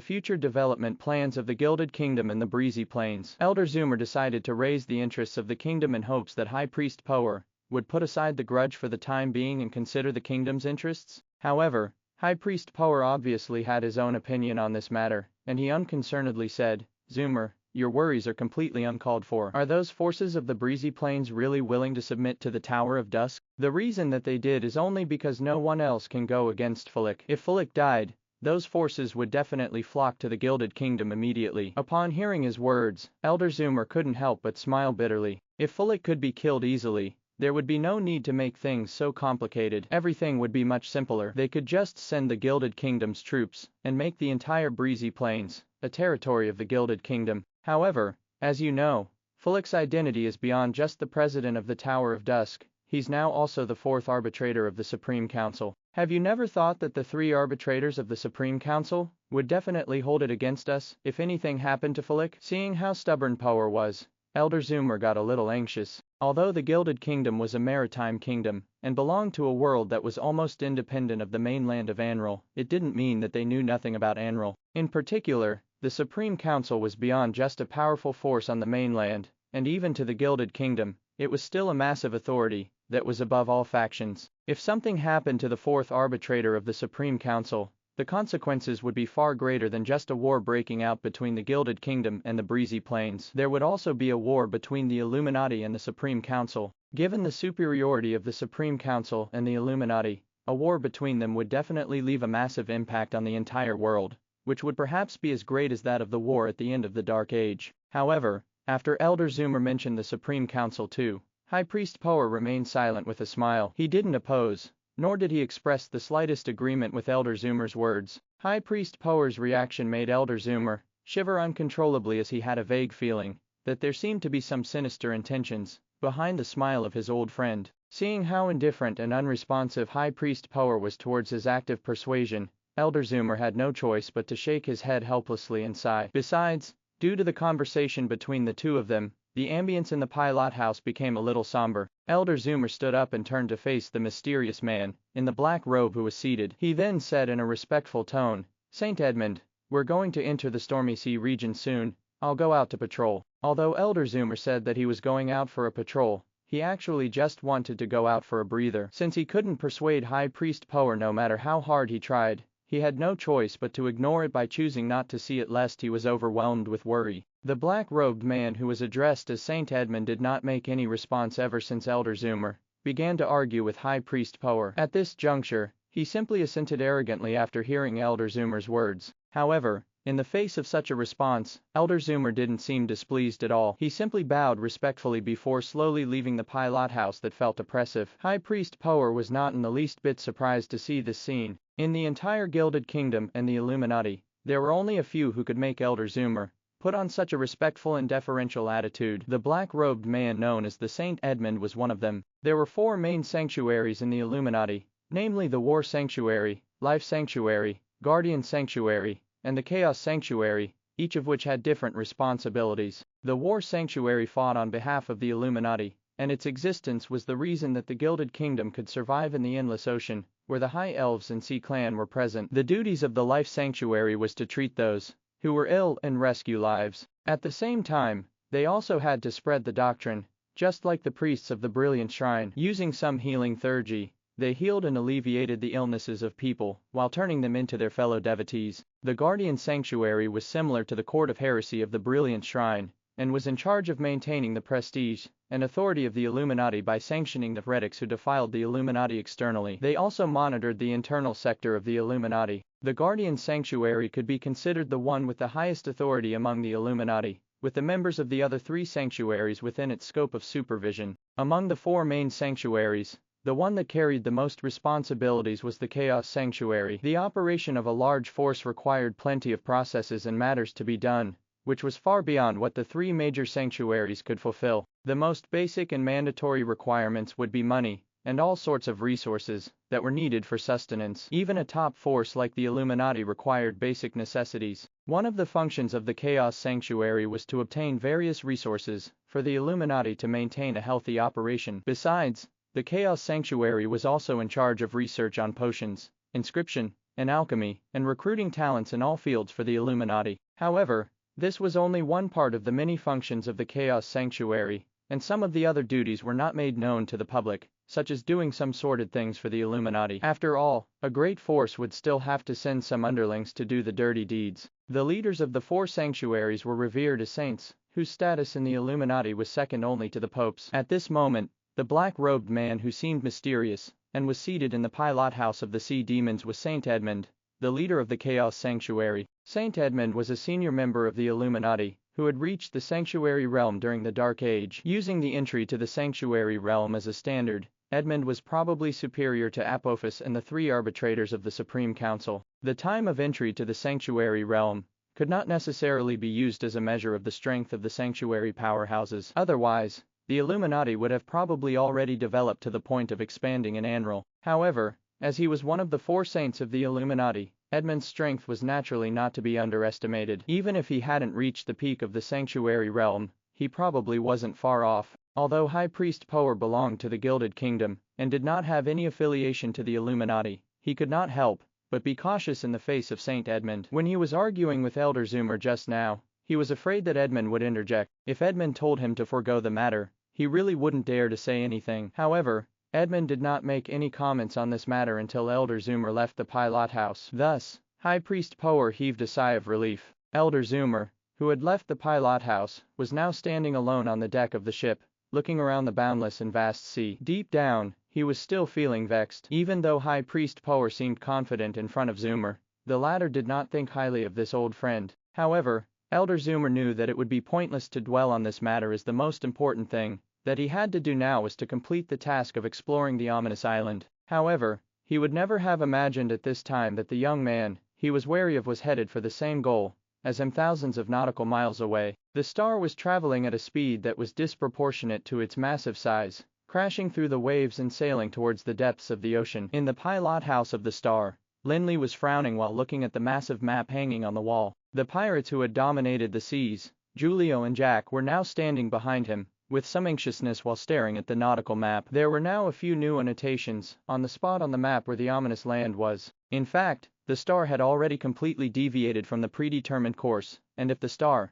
future development plans of the Gilded Kingdom and the Breezy Plains. Elder Zoomer decided to raise the interests of the kingdom in hopes that High Priest Power would put aside the grudge for the time being and consider the kingdom's interests. However, High Priest Power obviously had his own opinion on this matter, and he unconcernedly said, Zoomer, your worries are completely uncalled for. Are those forces of the Breezy Plains really willing to submit to the Tower of Dusk? The reason that they did is only because no one else can go against Flick. If Flick died, those forces would definitely flock to the Gilded Kingdom immediately. Upon hearing his words, Elder Zoomer couldn't help but smile bitterly. If Flick could be killed easily, there would be no need to make things so complicated. Everything would be much simpler. They could just send the Gilded Kingdom's troops and make the entire Breezy Plains a territory of the Gilded Kingdom. However, as you know, Flick's identity is beyond just the president of the Tower of Dusk. He's now also the fourth arbitrator of the Supreme Council. Have you never thought that the three arbitrators of the Supreme Council would definitely hold it against us if anything happened to Flick? Seeing how stubborn Power was, Elder Zoomer got a little anxious. Although the Gilded Kingdom was a maritime kingdom and belonged to a world that was almost independent of the mainland of Anral, it didn't mean that they knew nothing about Anral. In particular, the Supreme Council was beyond just a powerful force on the mainland, and even to the Gilded Kingdom, it was still a massive authority that was above all factions. If something happened to the fourth arbitrator of the Supreme Council, the consequences would be far greater than just a war breaking out between the Gilded Kingdom and the Breezy Plains. There would also be a war between the Illuminati and the Supreme Council. Given the superiority of the Supreme Council and the Illuminati, a war between them would definitely leave a massive impact on the entire world, which would perhaps be as great as that of the war at the end of the Dark Age. However, after Elder Zoomer mentioned the Supreme Council too, High Priest Power remained silent with a smile. He didn't oppose, nor did he express the slightest agreement with Elder Zoomer's words. High Priest Power's reaction made Elder Zoomer shiver uncontrollably, as he had a vague feeling that there seemed to be some sinister intentions behind the smile of his old friend. Seeing how indifferent and unresponsive High Priest Power was towards his active persuasion, Elder Zoomer had no choice but to shake his head helplessly and sigh. Besides, due to the conversation between the two of them, the ambience in the pilot house became a little somber. Elder Zoomer stood up and turned to face the mysterious man in the black robe who was seated. He then said in a respectful tone, Saint Edmund, we're going to enter the Stormy Sea region soon. I'll go out to patrol. Although Elder Zoomer said that he was going out for a patrol, he actually just wanted to go out for a breather. Since he couldn't persuade High Priest Power no matter how hard he tried, he had no choice but to ignore it by choosing not to see it lest he was overwhelmed with worry. The black-robed man who was addressed as Saint Edmund did not make any response ever since Elder Zoomer began to argue with High Priest Power. At this juncture, he simply assented arrogantly after hearing Elder Zoomer's words. However, in the face of such a response, Elder Zoomer didn't seem displeased at all. He simply bowed respectfully before slowly leaving the pilot house that felt oppressive. High Priest Power was not in the least bit surprised to see this scene. In the entire Gilded Kingdom and the Illuminati, there were only a few who could make Elder Zoomer put on such a respectful and deferential attitude. The black-robed man known as the Saint Edmund was one of them. There were 4 main sanctuaries in the Illuminati, namely the War Sanctuary, Life Sanctuary, Guardian Sanctuary, and the Chaos Sanctuary, each of which had different responsibilities. The War Sanctuary fought on behalf of the Illuminati, and its existence was the reason that the Gilded Kingdom could survive in the Endless Ocean, where the High Elves and Sea Clan were present. The duties of the Life Sanctuary was to treat those who were ill and rescue lives. At the same time, they also had to spread the doctrine, just like the priests of the Brilliant Shrine. Using some healing theurgy, they healed and alleviated the illnesses of people, while turning them into their fellow devotees. The Guardian Sanctuary was similar to the Court of Heresy of the Brilliant Shrine, and was in charge of maintaining the prestige and authority of the Illuminati by sanctioning the heretics who defiled the Illuminati externally. They also monitored the internal sector of the Illuminati. The Guardian Sanctuary could be considered the one with the highest authority among the Illuminati, with the members of the other 3 sanctuaries within its scope of supervision. Among the 4 main sanctuaries, the one that carried the most responsibilities was the Chaos Sanctuary. The operation of a large force required plenty of processes and matters to be done, which was far beyond what the 3 major sanctuaries could fulfill. The most basic and mandatory requirements would be money, and all sorts of resources that were needed for sustenance. Even a top force like the Illuminati required basic necessities. One of the functions of the Chaos Sanctuary was to obtain various resources for the Illuminati to maintain a healthy operation. Besides, the Chaos Sanctuary was also in charge of research on potions, inscription, and alchemy, and recruiting talents in all fields for the Illuminati. However, this was only one part of the many functions of the Chaos Sanctuary, and some of the other duties were not made known to the public, such as doing some sordid things for the Illuminati. After all, a great force would still have to send some underlings to do the dirty deeds. The leaders of the 4 sanctuaries were revered as saints, whose status in the Illuminati was second only to the popes. At this moment, the black-robed man who seemed mysterious and was seated in the pilot house of the sea demons was Saint Edmund, the leader of the Chaos Sanctuary. Saint Edmund was a senior member of the Illuminati, who had reached the Sanctuary Realm during the Dark Age. Using the entry to the Sanctuary Realm as a standard, Edmund was probably superior to Apophis and the 3 arbitrators of the Supreme Council. The time of entry to the Sanctuary Realm could not necessarily be used as a measure of the strength of the Sanctuary powerhouses. Otherwise, the Illuminati would have probably already developed to the point of expanding in Anral. However, as he was one of the 4 saints of the Illuminati, Edmund's strength was naturally not to be underestimated. Even if he hadn't reached the peak of the Sanctuary Realm, he probably wasn't far off. Although High Priest Power belonged to the Gilded Kingdom and did not have any affiliation to the Illuminati, he could not help but be cautious in the face of Saint Edmund. When he was arguing with Elder Zoomer just now, he was afraid that Edmund would interject. If Edmund told him to forego the matter, he really wouldn't dare to say anything. However, Edmund did not make any comments on this matter until Elder Zoomer left the pilot house. Thus, High Priest Power heaved a sigh of relief. Elder Zoomer, who had left the pilot house, was now standing alone on the deck of the ship, looking around the boundless and vast sea. Deep down, he was still feeling vexed. Even though High Priest Power seemed confident in front of Zoomer, the latter did not think highly of this old friend. However, Elder Zoomer knew that it would be pointless to dwell on this matter, as the most important thing that he had to do now was to complete the task of exploring the ominous island. However, he would never have imagined at this time that the young man he was wary of was headed for the same goal as him thousands of nautical miles away. The star was traveling at a speed that was disproportionate to its massive size, crashing through the waves and sailing towards the depths of the ocean. In the pilot house of the star, Lin Li was frowning while looking at the massive map hanging on the wall. The pirates who had dominated the seas, Julio and Jack, were now standing behind him, with some anxiousness while staring at the nautical map. There were now a few new annotations on the spot on the map where the ominous land was. In fact, the star had already completely deviated from the predetermined course, and if the star's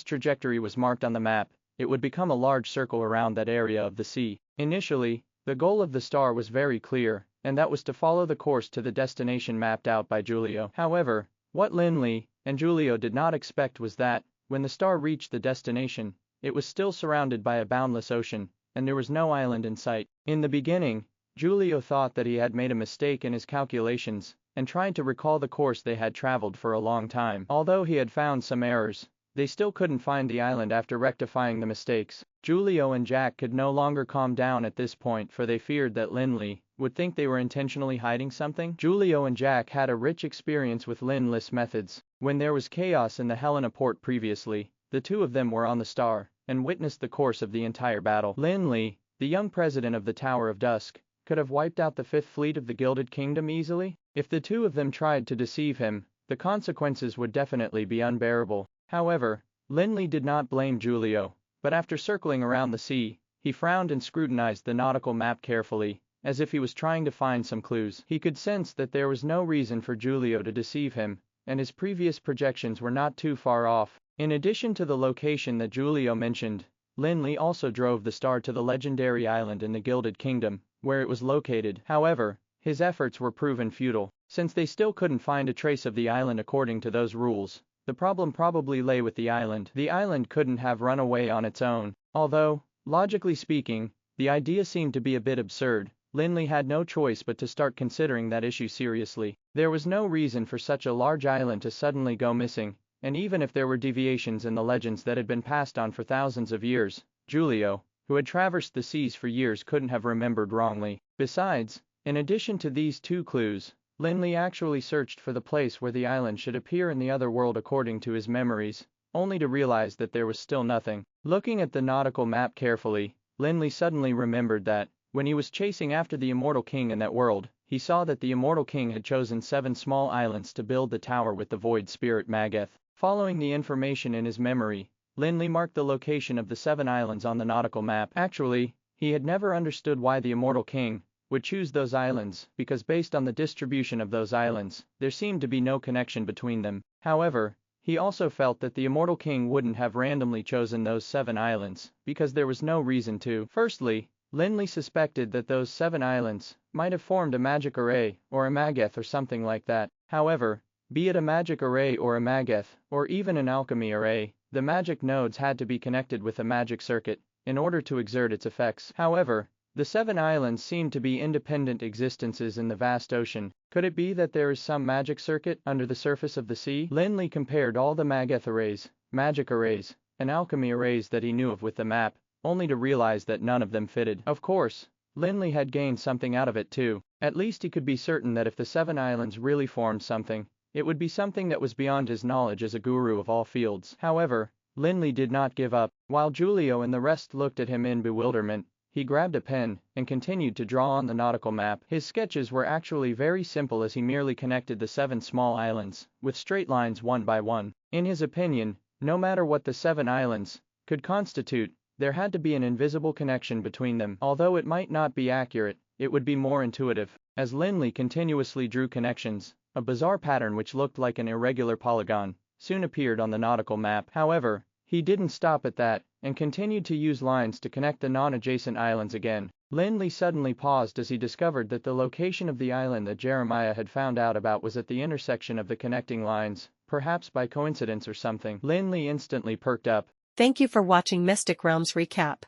trajectory was marked on the map, it would become a large circle around that area of the sea. Initially, the goal of the star was very clear, and that was to follow the course to the destination mapped out by Giulio. However, what Lin Li and Giulio did not expect was that, when the star reached the destination, it was still surrounded by a boundless ocean, and there was no island in sight. In the beginning, Giulio thought that he had made a mistake in his calculations, and tried to recall the course they had traveled for a long time. Although he had found some errors, they still couldn't find the island after rectifying the mistakes. Giulio and Jack could no longer calm down at this point, for they feared that Lin Li would think they were intentionally hiding something. Giulio and Jack had a rich experience with Lin Li's methods. When there was chaos in the Helena port previously, the two of them were on the star, and witnessed the course of the entire battle. Lin Li, the young president of the Tower of Dusk, could have wiped out the Fifth Fleet of the Gilded Kingdom easily. If the two of them tried to deceive him, the consequences would definitely be unbearable. However, Lin Li did not blame Giulio, but after circling around the sea, he frowned and scrutinized the nautical map carefully, as if he was trying to find some clues. He could sense that there was no reason for Giulio to deceive him, and his previous projections were not too far off. In addition to the location that Giulio mentioned, Lin Li also drove the star to the legendary island in the Gilded Kingdom, where it was located. However, his efforts were proven futile. Since they still couldn't find a trace of the island according to those rules, the problem probably lay with the island. The island couldn't have run away on its own. Although, logically speaking, the idea seemed to be a bit absurd, Lin Li had no choice but to start considering that issue seriously. There was no reason for such a large island to suddenly go missing, and even if there were deviations in the legends that had been passed on for thousands of years, Giulio, who had traversed the seas for years, couldn't have remembered wrongly. Besides, in addition to these two clues, Lin Li actually searched for the place where the island should appear in the other world according to his memories, only to realize that there was still nothing. Looking at the nautical map carefully, Lin Li suddenly remembered that, when he was chasing after the Immortal King in that world, he saw that the Immortal King had chosen 7 small islands to build the tower with the void spirit Mageth. Following the information in his memory, Lin Li marked the location of the 7 islands on the nautical map. Actually, he had never understood why the Immortal King would choose those islands, because based on the distribution of those islands, there seemed to be no connection between them. However, he also felt that the Immortal King wouldn't have randomly chosen those 7 islands, because there was no reason to. Firstly, Lin Li suspected that those 7 islands might have formed a magic array, or a mageth or something like that. However, be it a magic array or a mageth, or even an alchemy array, the magic nodes had to be connected with a magic circuit in order to exert its effects. However, the 7 islands seem to be independent existences in the vast ocean. Could it be that there is some magic circuit under the surface of the sea? Lin Li compared all the mageth arrays, magic arrays, and alchemy arrays that he knew of with the map, only to realize that none of them fitted. Of course, Lin Li had gained something out of it too. At least he could be certain that if the 7 islands really formed something, it would be something that was beyond his knowledge as a guru of all fields. However, Lin Li did not give up. While Giulio and the rest looked at him in bewilderment, he grabbed a pen and continued to draw on the nautical map. His sketches were actually very simple, as he merely connected the 7 small islands with straight lines one by one. In his opinion, no matter what the 7 islands could constitute, there had to be an invisible connection between them. Although it might not be accurate, it would be more intuitive. As Lin Li continuously drew connections, a bizarre pattern which looked like an irregular polygon soon appeared on the nautical map. However, he didn't stop at that, and continued to use lines to connect the non-adjacent islands again. Lin Li suddenly paused as he discovered that the location of the island that Jeremiah had found out about was at the intersection of the connecting lines, perhaps by coincidence or something. Lin Li instantly perked up. Thank you for watching Mystic Realms Recap.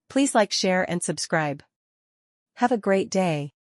Please like, share and subscribe. Have a great day.